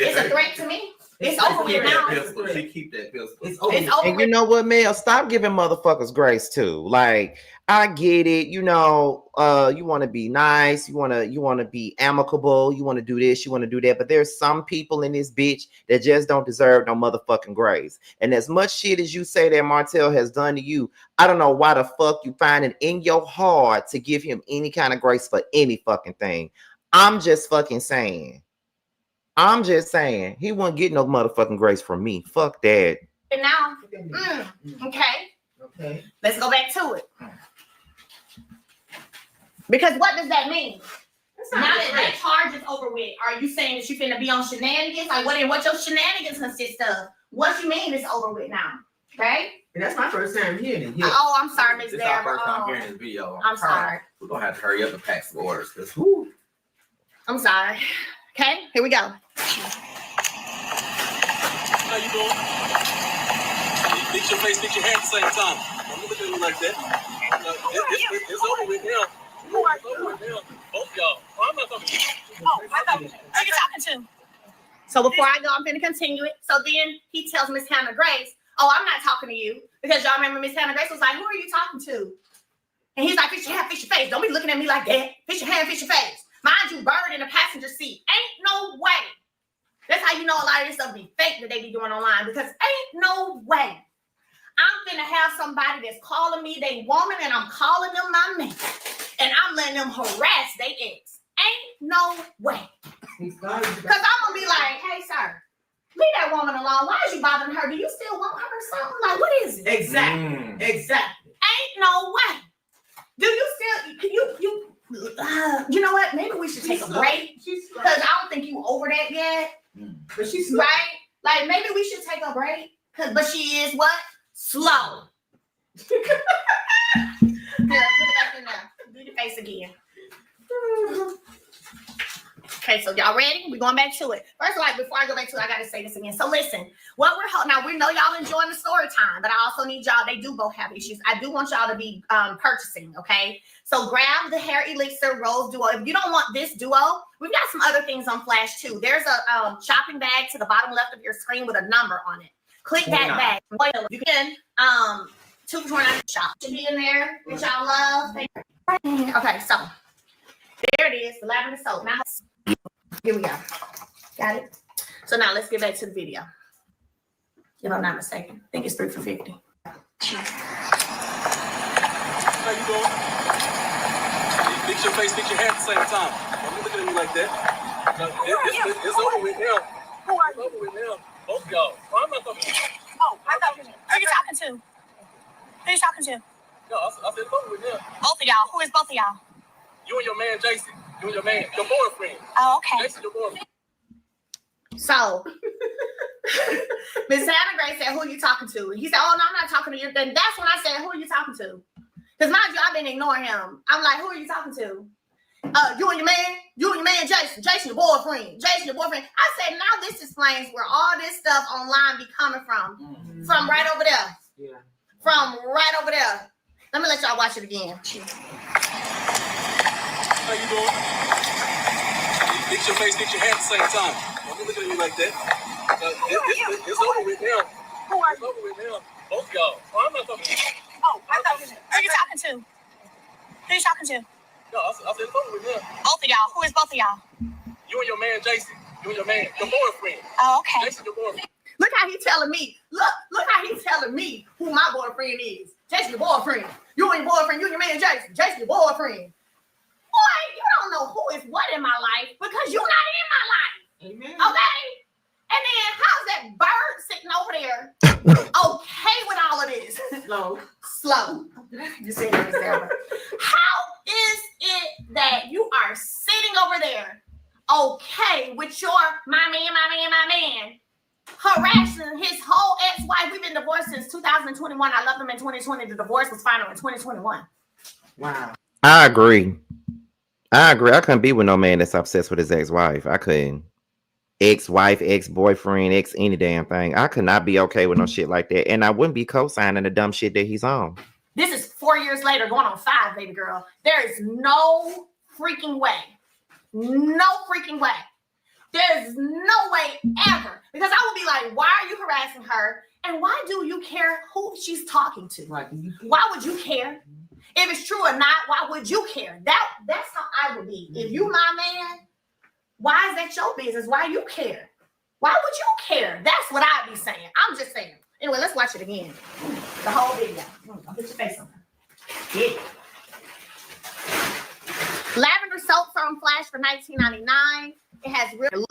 Speaker 2: a threat to me. It's over with now.
Speaker 3: She keep that pistol.
Speaker 2: It's over
Speaker 1: And
Speaker 2: with.
Speaker 1: you know what, Mel? Stop giving motherfuckers grace too. Like, I get it. You know, you want to be nice. You want to be amicable. You want to do this. You want to do that. But there's some people in this bitch that just don't deserve no motherfucking grace. And as much shit as you say that Martell has done to you, I don't know why the fuck you find it in your heart to give him any kind of grace for any fucking thing. I'm just fucking saying. I'm just saying. He won't get no motherfucking grace from me. Fuck that.
Speaker 2: And now, okay.
Speaker 4: Okay.
Speaker 2: Let's go back to it. Because what does that mean? Now that that charge is over with, are you saying that you finna be on shenanigans? Like what your shenanigans consist of? What you mean it's over with now? Okay?
Speaker 4: And that's my first time hearing it. Yeah.
Speaker 2: Oh, I'm sorry, Miss
Speaker 3: This is our
Speaker 2: Dara.
Speaker 3: first time hearing this video.
Speaker 2: I'm sorry.
Speaker 3: We're gonna have to hurry up and pack some orders because
Speaker 2: I'm sorry. Okay, here we go.
Speaker 6: How you doing? Fix your face, fix your hair at the same time. I'm looking at you like that. It's over with now. Who are you? Both y'all. I'm not talking to you.
Speaker 2: Oh, I thought who you talking to? So before I go, I'm going to continue it. So then he tells Miss Hannah Grace, oh, I'm not talking to you. Because y'all remember Miss Hannah Grace was like, who are you talking to? And he's like, fish your hand, fish your face. Don't be looking at me like that. Fish your hand, fish your face. Mind you, bird in the passenger seat. Ain't no way. That's how you know a lot of this stuff be fake that they be doing online. Because ain't no way. I'm finna have somebody that's calling me they woman and I'm calling them my man. And I'm letting them harass their ex. Ain't no way. Because I'm gonna be like, hey, sir, leave that woman alone. Why is you bothering her? Do you still want her or something? Like, what is it?
Speaker 4: Exactly. Exactly.
Speaker 2: Ain't no way. Do you still, you know what? Maybe we should take a break. Because I don't think you over that yet.
Speaker 4: But she's
Speaker 2: right. Like, maybe we should take a break. But she is what? Slow. Here, put it back in there. Do your face again. Okay, so y'all ready? We're going back to it. First of all, before I go back to it, I got to say this again. So listen, what we're now we know y'all enjoying the story time, but I also need y'all. They do both have issues. I do want y'all to be purchasing. Okay, so grab the Hair Elixir Rose Duo. If you don't want this duo, we've got some other things on Flash too. There's a shopping bag to the bottom left of your screen with a number on it. Click that bag. You can $2.49 shop should be in there that y'all love. Okay, so there it is, the lavender soap. Now here we go. Got it. So now let's get back to the video. If I'm not mistaken, I think it's 3 for $50.
Speaker 6: How you doing? Fix your face, fix your hair at the same time. Don't be looking at me like that. It's over with now.
Speaker 2: Who are
Speaker 6: It's over with now. Both y'all. I'm not talking to you.
Speaker 2: Oh, I thought who you talking to? Who you talking to?
Speaker 6: No, I said it's over with now.
Speaker 2: Both of y'all. Who is both of y'all?
Speaker 6: You and your man, Jason. You and your man, your boyfriend.
Speaker 2: Oh, okay.
Speaker 6: Jason, your boyfriend.
Speaker 2: So, Miss Hannah Grace said, who are you talking to? He said, oh, no, I'm not talking to you. Then that's when I said, who are you talking to? Because mind you, I've been ignoring him. I'm like, who are you talking to? You and your man, Jason, your boyfriend, Jason, your boyfriend. I said, now this explains where all this stuff online be coming from.
Speaker 4: Mm-hmm.
Speaker 2: From right over there.
Speaker 4: Yeah.
Speaker 2: From right over there. Let me let y'all watch it again.
Speaker 6: How you doing? Fix your face, fix your hair at the same time. Don't be looking at me like that. It's over with now.
Speaker 2: Who are
Speaker 6: It's over with now. Both y'all. I'm not talking to you.
Speaker 2: Oh, I thought who you talking to? Who you talking to?
Speaker 6: No, I said it's over with now.
Speaker 2: Both of y'all. Who is both of y'all?
Speaker 6: You and your man, Jason. You and your man, your boyfriend.
Speaker 2: Oh, okay.
Speaker 6: Jason, your boyfriend.
Speaker 2: Look how he's telling me. Look how he's telling me who my boyfriend is. Jason, your boyfriend. You and your boyfriend. You and your man, Jason. Jason, your boyfriend. Boy, you don't know who is what in my life because you're not in my life.
Speaker 4: Amen.
Speaker 2: Okay? And then how's that bird sitting over there okay with all of this? Slow. You see that there. How is it that you are sitting over there okay with your my man harassing his whole ex-wife? We've been divorced since 2021. I loved him in 2020. The divorce was final in 2021.
Speaker 4: Wow.
Speaker 1: I agree. I couldn't be with no man that's obsessed with his ex-wife. I couldn't. Ex-wife, ex-boyfriend, ex any damn thing. I could not be okay with no shit like that. And I wouldn't be co-signing the dumb shit that he's on.
Speaker 2: This is 4 years later, going on 5, baby girl. There is no freaking way. No freaking way. There's no way ever. Because I would be like, why are you harassing her? And why do you care who she's talking to? Why would you care? If it's true or not, why would you care? That's how I would be. If you my man, why is that your business? Why you care? Why would you care? That's what I'd be saying. I'm just saying. Anyway, let's watch it again. The whole video. I'll put your face on there. Yeah. Lavender soap from Flash for $19.99. It has real. Who you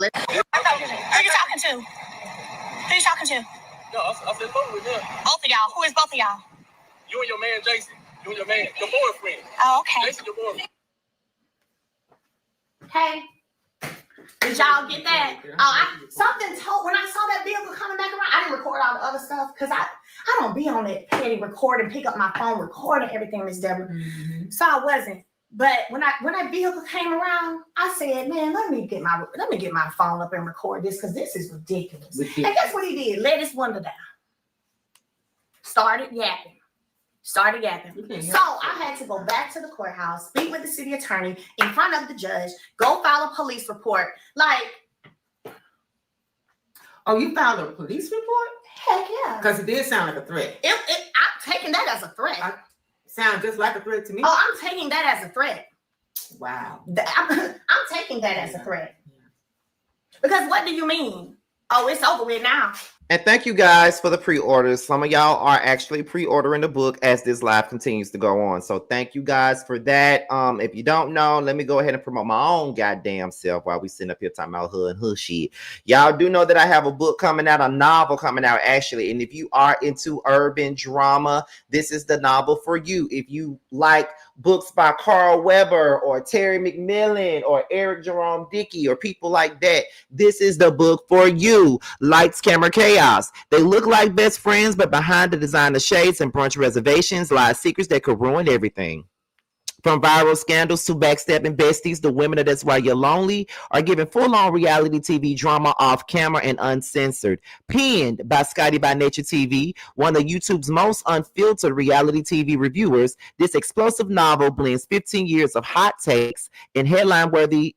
Speaker 2: talking to? Who you talking to?
Speaker 6: No, I said both with them.
Speaker 2: Both of y'all. Who is both of y'all?
Speaker 6: You and your man, Jason. You and your man, your boyfriend.
Speaker 2: Oh, okay.
Speaker 6: Jason, your boyfriend.
Speaker 2: Hey. Did y'all get that? Something told when I saw that vehicle coming back around. I didn't record all the other stuff because I don't be on it. Petty record and pick up my phone, recording everything, Miss Deborah. Mm-hmm. So I wasn't. But when that vehicle came around, I said, "Man, let me get my phone up and record this because this is ridiculous." And guess what he did? Let his window down. Started yapping. Started yapping.
Speaker 4: can't
Speaker 2: So
Speaker 4: help
Speaker 2: I had to go back to the courthouse, speak with the city attorney in front of the judge, go file a police report. Like,
Speaker 4: Oh, you filed a police report?
Speaker 2: heck yeah.
Speaker 4: Because it did sound like a threat.
Speaker 2: I'm taking that as a threat.
Speaker 4: Sounds just like a threat to me.
Speaker 2: Oh, I'm taking that as a threat.
Speaker 4: Wow.
Speaker 2: I'm taking that as a threat. Because what do you mean? Oh, it's over with now.
Speaker 1: And thank you guys for the pre-orders. Some of y'all are actually pre-ordering the book as this live continues to go on. So thank you guys for that. If you don't know, let me go ahead and promote my own goddamn self while we sitting up here talking about hood and hood shit. Y'all do know that I have a book coming out, a novel coming out actually. And if you are into urban drama, this is the novel for you. If you like books by Carl Weber or Terry McMillan or Eric Jerome Dickey or people like that, this is the book for you. Lights, Camera, Chaos. They look like best friends, but behind the designer shades and brunch reservations lie secrets that could ruin everything. From viral scandals to backstabbing besties, the women of That's Why You're Lonely are giving full-on reality TV drama off camera and uncensored. Penned by Scotty by Nature TV, one of YouTube's most unfiltered reality TV reviewers, this explosive novel blends 15 years of hot takes and headline-worthy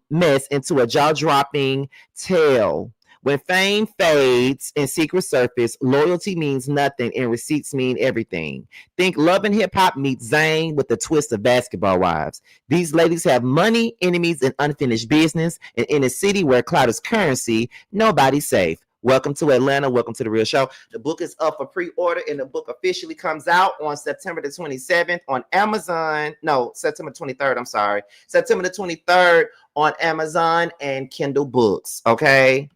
Speaker 1: mess into a jaw-dropping tale. When fame fades and secrets surface, loyalty means nothing and receipts mean everything. Think Love and Hip Hop meets Zayn with the twist of Basketball Wives. These ladies have money, enemies, and unfinished business. And in a city where clout is currency, nobody's safe. Welcome to Atlanta. Welcome to The Real Show. The book is up for pre-order and the book officially comes out on September the 27th on Amazon. No, September 23rd. I'm sorry. September the 23rd on Amazon and Kindle Books. Okay.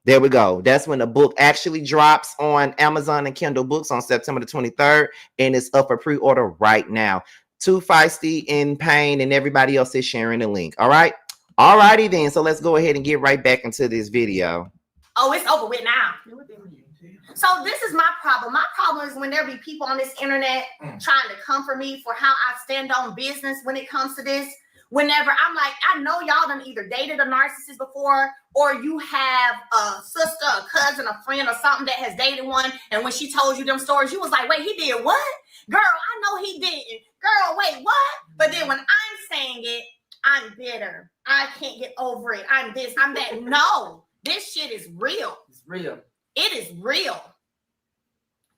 Speaker 1: There we go. That's when the book actually drops on Amazon and Kindle Books on September the 23rd, and it's up for pre-order right now. Too Feisty in Pain and everybody else is sharing the link. All right. All righty then. So let's go ahead and get right back into this video.
Speaker 2: Oh, it's over with now. So this is my problem. My problem is when there be people on this internet trying to come for me for how I stand on business when it comes to this. Whenever I'm like, I know y'all done either dated a narcissist before, or you have a sister, a cousin, a friend, or something that has dated one, and when she told you them stories, you was like, wait, he did what? Girl, I know he didn't. Girl, wait, what? But then when I'm saying it, I'm bitter. I can't get over it. I'm this, I'm that. No, this shit is real.
Speaker 4: It's real.
Speaker 2: It is real.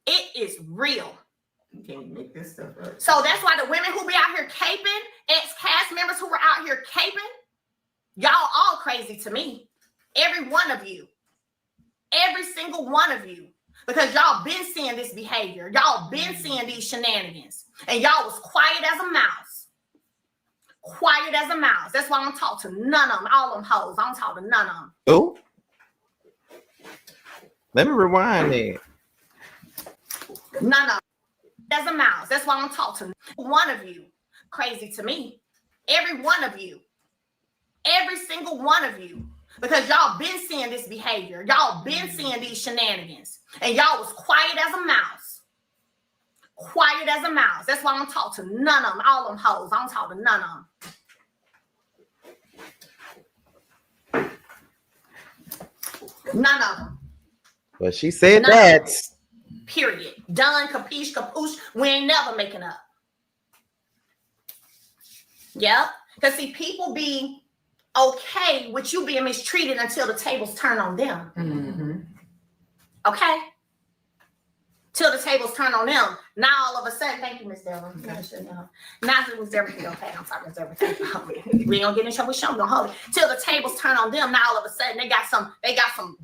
Speaker 2: It is real.
Speaker 4: You can't make this stuff up.
Speaker 2: So that's why the women who be out here caping, ex-cast members who were out here caping, y'all all crazy to me. Every one of you. Every single one of you. Because y'all been seeing this behavior. Y'all been seeing these shenanigans. And y'all was quiet as a mouse. Quiet as a mouse. That's why I don't talk to none of them. All them hoes. I don't talk to none of them.
Speaker 1: Oh. Let me rewind it.
Speaker 2: None of them. As a mouse. That's why I don't talk to one of you. Crazy to me. Every one of you. Every single one of you. Because y'all been seeing this behavior. Y'all been seeing these shenanigans. And y'all was quiet as a mouse. Quiet as a mouse. That's why I don't talk to none of them. All them hoes. I don't talk to none of them. None of them.
Speaker 1: Well, she said
Speaker 2: None
Speaker 1: that.
Speaker 2: Period. Done, capiche, capuche. We ain't never making up. Yep. Because see, people be okay with you being mistreated until the tables turn on them.
Speaker 4: Mm-hmm.
Speaker 2: Okay? Till the tables turn on them. Now all of a sudden, thank you, Miss Devon.
Speaker 4: Okay.
Speaker 2: Now Miss Devon, okay, I'm sorry, Miss Devon. We ain't gonna get in trouble with Sean, gonna hold it. Till the tables turn on them, now all of a sudden they got some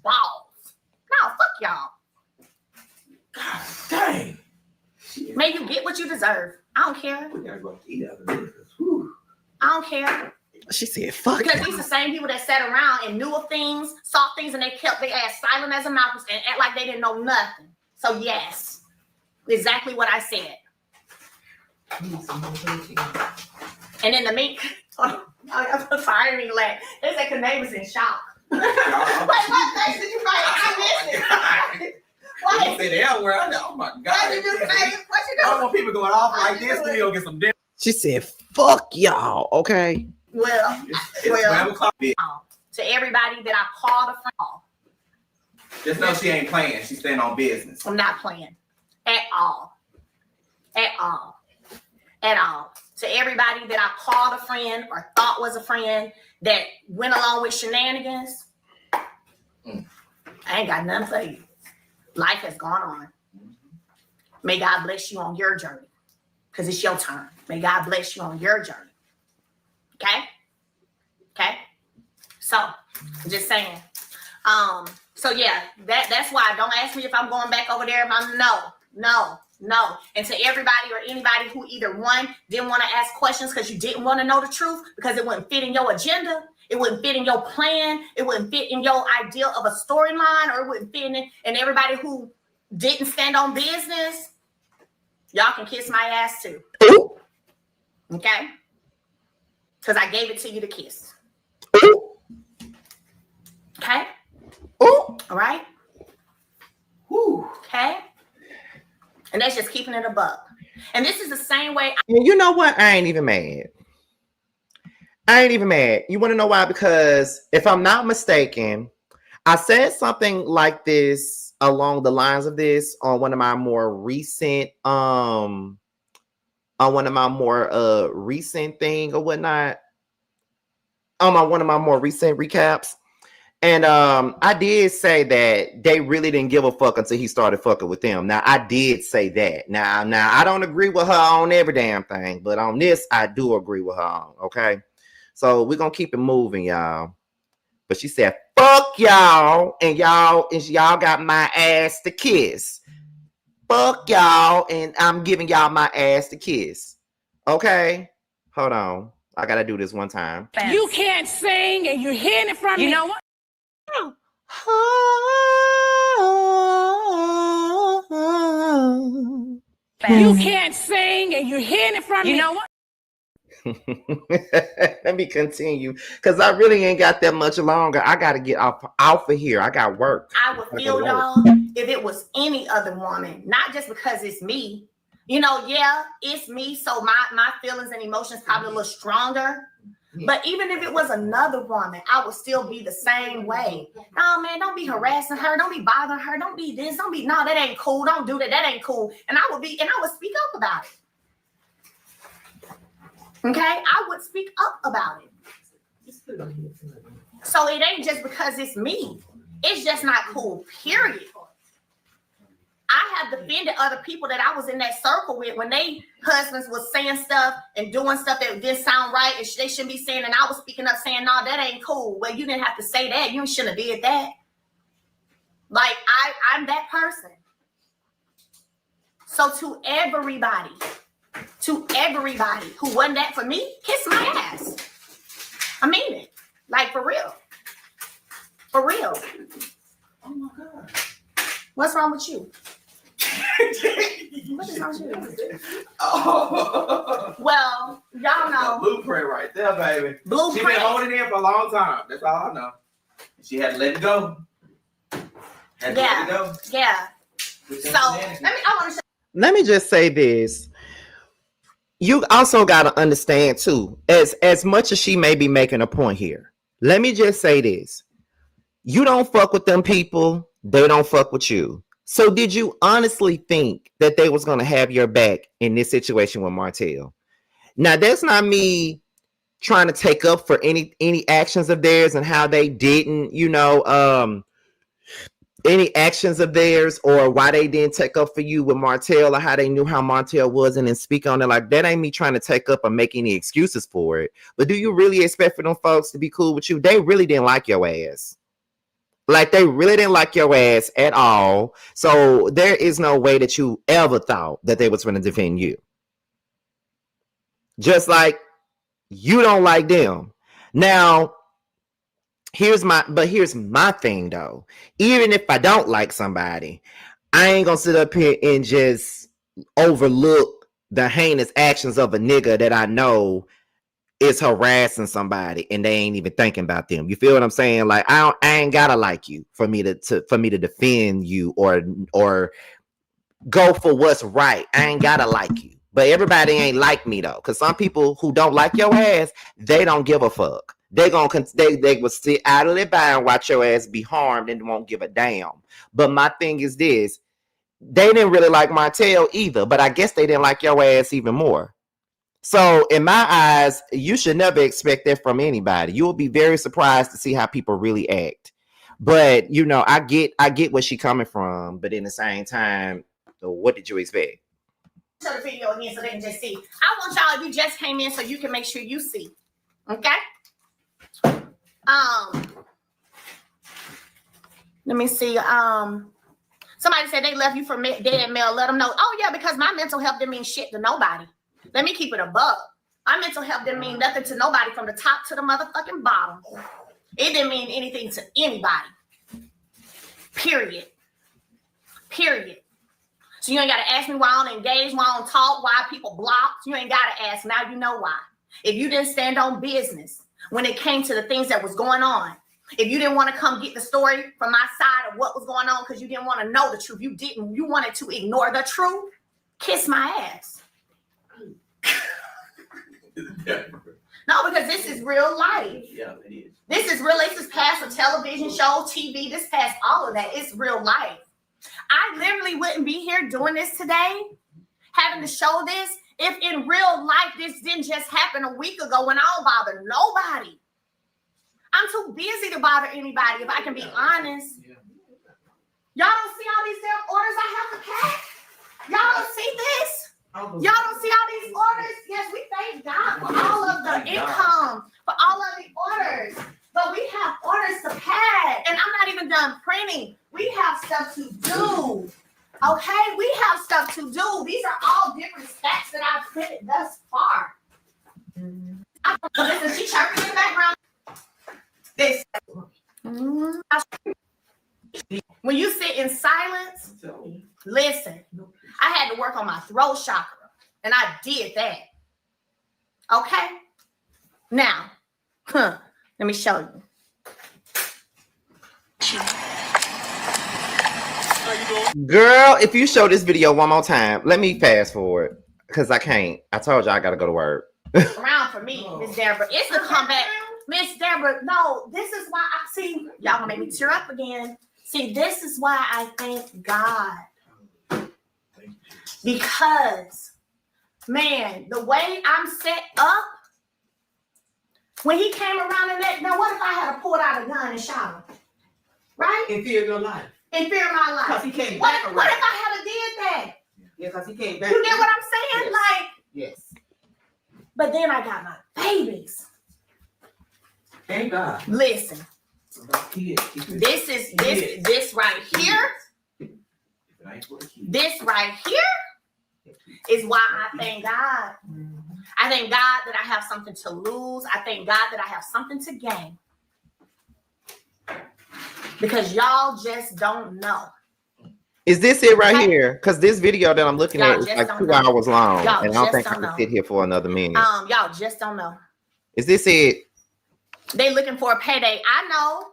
Speaker 2: balls. No, fuck y'all.
Speaker 3: God dang.
Speaker 2: May you get what you deserve. I don't care.
Speaker 3: We gotta go eat after this. Whew.
Speaker 2: I don't care.
Speaker 1: She said, fuck.
Speaker 2: Because these are the same people that sat around and knew of things, saw things, and they kept their ass silent as a mouse and act like they didn't know nothing. So yes, exactly what I said. And in the meat, I'm sorry, I didn't even laugh. They said the neighbors in shock. Wait, what face did you make? I missed it.
Speaker 3: You say the L word. I know. Oh my God.
Speaker 2: What did you say? What you
Speaker 3: I don't
Speaker 2: doing?
Speaker 3: want people going off like this. We gonna get some dinner.
Speaker 1: She said, fuck y'all. Okay.
Speaker 2: Well,
Speaker 3: It's 12 o'clock.
Speaker 2: to everybody that I called a friend,
Speaker 3: Just know she ain't playing. She's staying on business.
Speaker 2: I'm not playing at all. At all. At all. To everybody that I called a friend or thought was a friend that went along with shenanigans, I ain't got nothing for you. Life has gone on. May God bless you on your journey, because it's your turn. May God bless you on your journey. Okay? Okay? So, I'm just saying. So yeah, that's why. Don't ask me if I'm going back over there. No. And to everybody or anybody who either one didn't want to ask questions because you didn't want to know the truth, because it wouldn't fit in your agenda, it wouldn't fit in your plan, it wouldn't fit in your idea of a storyline, or it wouldn't fit in. And everybody who didn't stand on business, y'all can kiss my ass too. Okay? Because I gave it to you to kiss. Okay? All right? Okay? And that's just keeping it a buck. And this is the same way.
Speaker 1: You know what? I ain't even mad. You want to know why? Because if I'm not mistaken, I said something like this along the lines of this on one of my more recent thing or whatnot. On one of my more recent recaps. And I did say that they really didn't give a fuck until he started fucking with them. Now, I did say that. Now I don't agree with her on every damn thing, but on this, I do agree with her on, okay? So we're going to keep it moving, y'all. But she said, fuck y'all, and y'all got my ass to kiss. Fuck y'all, and I'm giving y'all my ass to kiss. Okay? Hold on. I got to do this one time.
Speaker 5: You can't sing and you're hearing it from me. You know what? You can't sing and you're hearing it from me. You know what?
Speaker 1: Let me continue, because I really ain't got that much longer. I got to get off of here. I got work.
Speaker 2: I would feel, y'all, if it was any other woman, not just because it's me. You know, yeah, it's me, so my feelings and emotions probably a little stronger. But even if it was another woman, I would still be the same way. No, man, don't be harassing her. Don't be bothering her. Don't be this. Don't be, no, that ain't cool. Don't do that. That ain't cool. And I would speak up about it. Okay? I would speak up about it. So it ain't just because it's me. It's just not cool, period. I have defended other people that I was in that circle with when they husbands was saying stuff and doing stuff that didn't sound right and they shouldn't be saying, and I was speaking up saying, no, that ain't cool. Well, you didn't have to say that. You shouldn't have did that. Like, I'm that person. So to everybody who wasn't that for me, kiss my ass. I mean it. Like, for real. For real.
Speaker 3: Oh my God.
Speaker 2: What's wrong with you? What is wrong with you?
Speaker 3: Oh.
Speaker 2: Well, y'all know.
Speaker 3: Blueprint right there, baby.
Speaker 2: Blueprint.
Speaker 3: She been holding it in for a long time. That's all I know. She had to let it go. Let it go.
Speaker 2: Yeah. So
Speaker 1: let me just say this. You also got to understand too, as much as she may be making a point here, let me just say this. You don't fuck with them people. They don't fuck with you. So did you honestly think that they was going to have your back in this situation with Martell? Now, that's not me trying to take up for any actions of theirs and how they didn't, any actions of theirs or why they didn't take up for you with Martell or how they knew how Martell was and then speak on it. Like, that ain't me trying to take up or make any excuses for it. But do you really expect for them folks to be cool with you? They really didn't like your ass. Like, they really didn't like your ass at all. So there is no way that you ever thought that they was going to defend you. Just like you don't like them. Now, here's my thing though. Even if I don't like somebody, I ain't going to sit up here and just overlook the heinous actions of a nigga that I know is harassing somebody and they ain't even thinking about them. You feel what I'm saying? Like, I ain't gotta like you for me to defend you or go for what's right. I ain't gotta like you. But everybody ain't like me though, because some people who don't like your ass, they don't give a fuck. They will sit idly by and watch your ass be harmed and won't give a damn. But my thing is this: they didn't really like Martell either, but I guess they didn't like your ass even more. So in my eyes, you should never expect that from anybody. You will be very surprised to see how people really act. But you know, I get where she coming from, but in the same time, what did you expect?
Speaker 2: Show the video again so they can just see. I want y'all, if you just came in, so you can make sure you see. Okay? Let me see. Somebody said they left you for dead mail. Let them know. Oh yeah, because my mental health didn't mean shit to nobody. Let me keep it above. My mental health didn't mean nothing to nobody from the top to the motherfucking bottom. It didn't mean anything to anybody. Period. Period. So you ain't got to ask me why I don't engage, why I don't talk, why people blocked. You ain't got to ask. Now you know why. If you didn't stand on business when it came to the things that was going on, if you didn't want to come get the story from my side of what was going on because you didn't want to know the truth, you wanted to ignore the truth, kiss my ass. No, because this is real life.
Speaker 3: Yeah, it is.
Speaker 2: This is real. This is past a television show, TV. This past all of that. It's real life. I literally wouldn't be here doing this today, having to show this, if in real life this didn't just happen a week ago when I don't bother nobody. I'm too busy to bother anybody, if I can be honest. Y'all don't see all these damn orders I have to pack? Y'all don't see this? Y'all don't see all these orders? Yes, we thank God for all of the income, for all of the orders. But we have orders to pack. And I'm not even done printing. We have stuff to do. Okay? We have stuff to do. These are all different stacks that I've printed thus far. Listen, she chirping in the background. This. When you sit in silence, listen. I had to work on my throat chakra, and I did that. Okay? Now, let me show you.
Speaker 1: Girl, if you show this video one more time, let me fast forward because I can't. I told you I got to go to work.
Speaker 2: Around for me, Miss Deborah. It's the comeback. Miss Deborah, no, this is why I see. Y'all gonna make me tear up again. See, this is why I thank God. Because, man, the way I'm set up, when he came around in that, now what if I had pulled out a gun and shot him? Right?
Speaker 4: In fear of your life.
Speaker 2: In fear of my life.
Speaker 4: Because he came
Speaker 2: What
Speaker 4: back
Speaker 2: if
Speaker 4: around.
Speaker 2: I had did that?
Speaker 4: Yeah, because he came back.
Speaker 2: You get what I'm saying?
Speaker 4: Yes.
Speaker 2: Like,
Speaker 4: Yes.
Speaker 2: but then I got my babies.
Speaker 4: Thank God.
Speaker 2: Listen, this is this right here. This right here is why I thank God. I thank God that I have something to lose. I thank God that I have something to gain. Because y'all just don't know.
Speaker 1: Is this it right here? Because this video that I'm looking
Speaker 2: Y'all
Speaker 1: at is
Speaker 2: just
Speaker 1: like
Speaker 2: don't
Speaker 1: 2
Speaker 2: know.
Speaker 1: hours long,
Speaker 2: Y'all
Speaker 1: and I don't
Speaker 2: just
Speaker 1: think I
Speaker 2: don't
Speaker 1: can
Speaker 2: know.
Speaker 1: sit here for another minute.
Speaker 2: Y'all just don't know.
Speaker 1: Is this it?
Speaker 2: They looking for a payday. I know.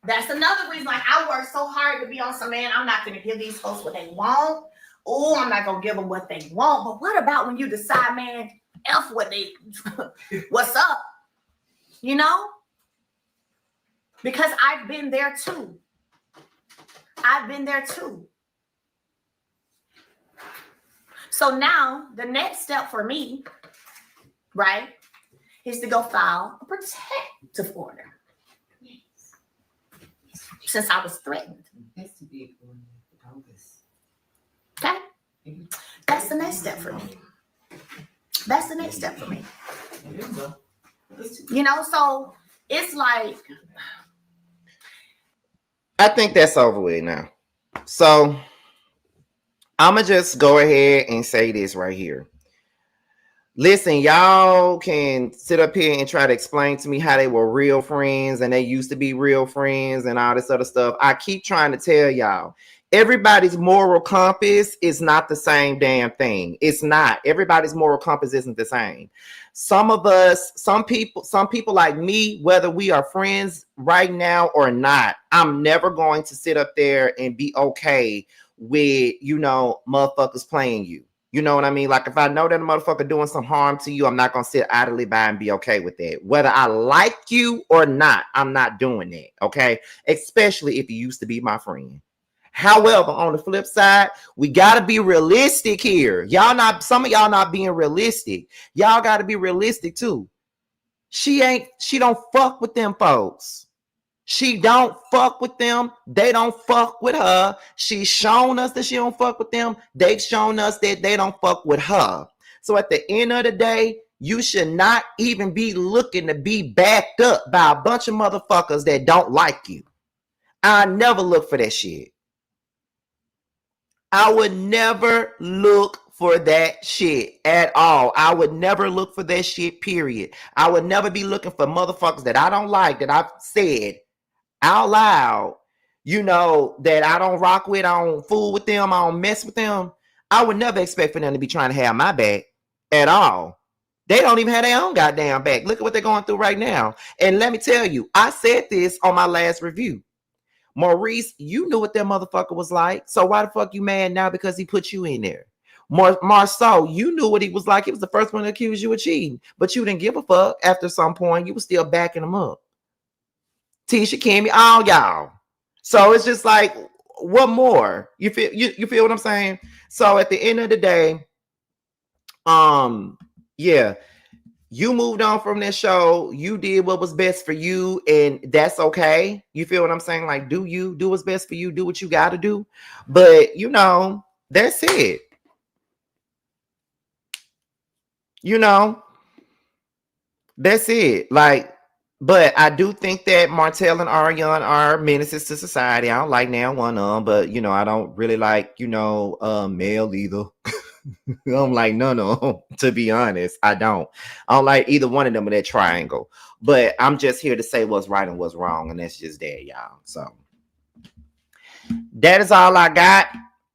Speaker 2: That's another reason. Like, I work so hard to be on some, man, I'm not going to give these folks what they want. Oh, I'm not going to give them what they want. But what about when you decide, man, F what they, what's up? You know? Because I've been there too. So now the next step for me, right, is to go file a protective order. Since I was threatened. Okay? That's the next step for me. You know, so it's like,
Speaker 1: I think that's over with now. So I'ma just go ahead and say this right here. Listen, y'all can sit up here and try to explain to me how they were real friends and they used to be real friends and all this other stuff. I keep trying to tell y'all, everybody's moral compass is not the same damn thing. It's not. Everybody's moral compass isn't the same. Some of us, some people like me, whether we are friends right now or not, I'm never going to sit up there and be okay with, you know, motherfuckers playing you. You know what I mean? Like if I know that a motherfucker doing some harm to you, I'm not gonna sit idly by and be okay with that. Whether I like you or not, I'm not doing that. Okay, especially if you used to be my friend. However, on the flip side, we gotta be realistic here. Some of y'all not being realistic. Y'all gotta be realistic too. She don't fuck with them folks. She don't fuck with them. They don't fuck with her. She's shown us that she don't fuck with them. They've shown us that they don't fuck with her. So at the end of the day, you should not even be looking to be backed up by a bunch of motherfuckers that don't like you. I never look for that shit. I would never look for that shit at all. I would never look for that shit, period. I would never be looking for motherfuckers that I don't like, that I've said out loud, you know, that I don't rock with, I don't fool with them, I don't mess with them. I would never expect for them to be trying to have my back at all. They don't even have their own goddamn back. Look at what they're going through right now. And let me tell you, I said this on my last review. Maurice, you knew what that motherfucker was like. So why the fuck you mad now because he put you in there? Marceau, you knew what he was like. He was the first one to accuse you of cheating, but you didn't give a fuck. After some point, you were still backing him up. Tisha, Kimmy, all y'all. So it's just like, what more? You feel what I'm saying? So at the end of the day, yeah, you moved on from this show. You did what was best for you, and that's okay. You feel what I'm saying? Like, do what's best for you, do what you got to do. But you know, that's it. You know, that's it. Like, but I do think that Martell and Arionne are menaces to society. I don't like now one of them, but you know, I don't really like, you know, Mel either. I'm like, no, to be honest, I don't like either one of them in that triangle. But I'm just here to say what's right and what's wrong, and that's just that, y'all. So that is all I got.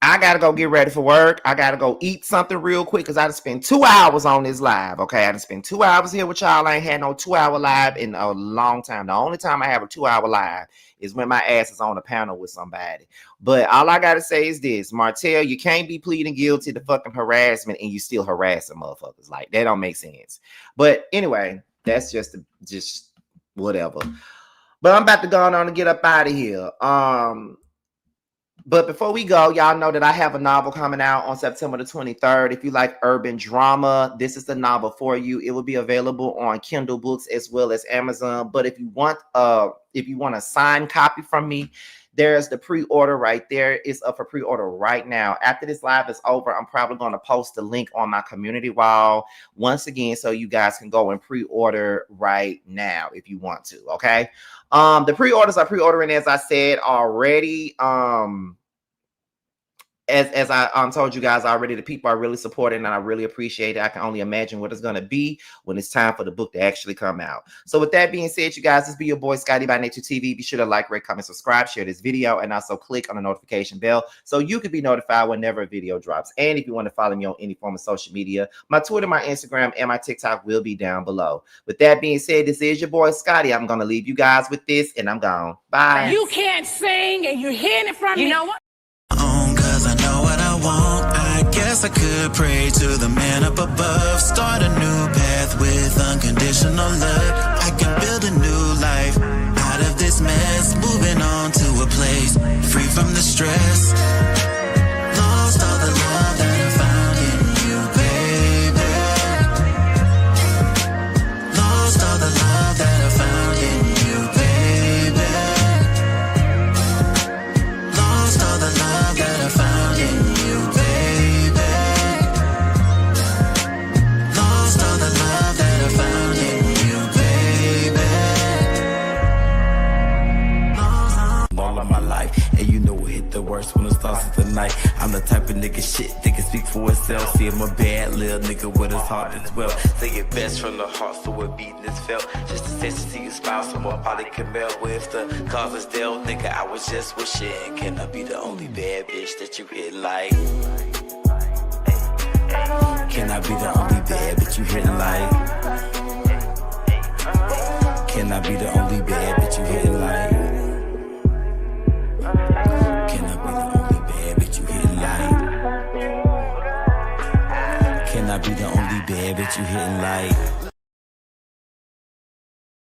Speaker 1: I gotta go get ready for work. I gotta go eat something real quick because I just spent 2 hours on this live. Okay, I just spent 2 hours here with y'all. I ain't had no 2-hour live in a long time. The only time I have a 2-hour live is when my ass is on a panel with somebody. But all I gotta say is this, Martell, you can't be pleading guilty to fucking harassment and you still harassing motherfuckers. Like, that don't make sense. But anyway, that's just whatever. But I'm about to go on and get up out of here. But before we go, y'all know that I have a novel coming out on September the 23rd. If you like urban drama, this is the novel for you. It will be available on Kindle books as well as Amazon. But if you want a signed copy from me, there's the pre-order right there. It's up for pre-order right now. After this live is over, I'm probably going to post the link on my community wall once again, so you guys can go and pre-order right now if you want to. Okay. The pre-orders are pre-ordering, as I said already. As I told you guys already, the people are really supporting and I really appreciate it. I can only imagine what it's going to be when it's time for the book to actually come out. So with that being said, you guys, this be your boy Scotty by Nature TV. Be sure to like, rate, comment, subscribe, share this video, and also click on the notification bell so you can be notified whenever a video drops. And if you want to follow me on any form of social media, my Twitter, my Instagram, and my TikTok will be down below. With that being said, this is your boy Scotty. I'm going to leave you guys with this and I'm gone. Bye.
Speaker 5: You can't sing and you're hearing it from me. You know what?
Speaker 7: I guess I could pray to the man up above. Start a new path with unconditional love. I can build a new life out of this mess. Moving on to a place free from the stress. Lost all the love that I found in you, baby. Lost all the love that I found in you, baby. Lost all the love that I found in you. The worst when it starts with the night. I'm the type of nigga shit that can speak for itself. See, I'm a bad little nigga with his heart as well. Say it best from the heart, so it beating is felt. Just a sense to see you smile, so more probably can melt. With the cause is dealt, nigga, I was just wishing. Can I be the only bad bitch that you hit like? Can I be the only bad bitch you hit like? Can I be the only bad bitch you hit like? Can I be the only bad bitch you hit like? Bad bitch, you hitting like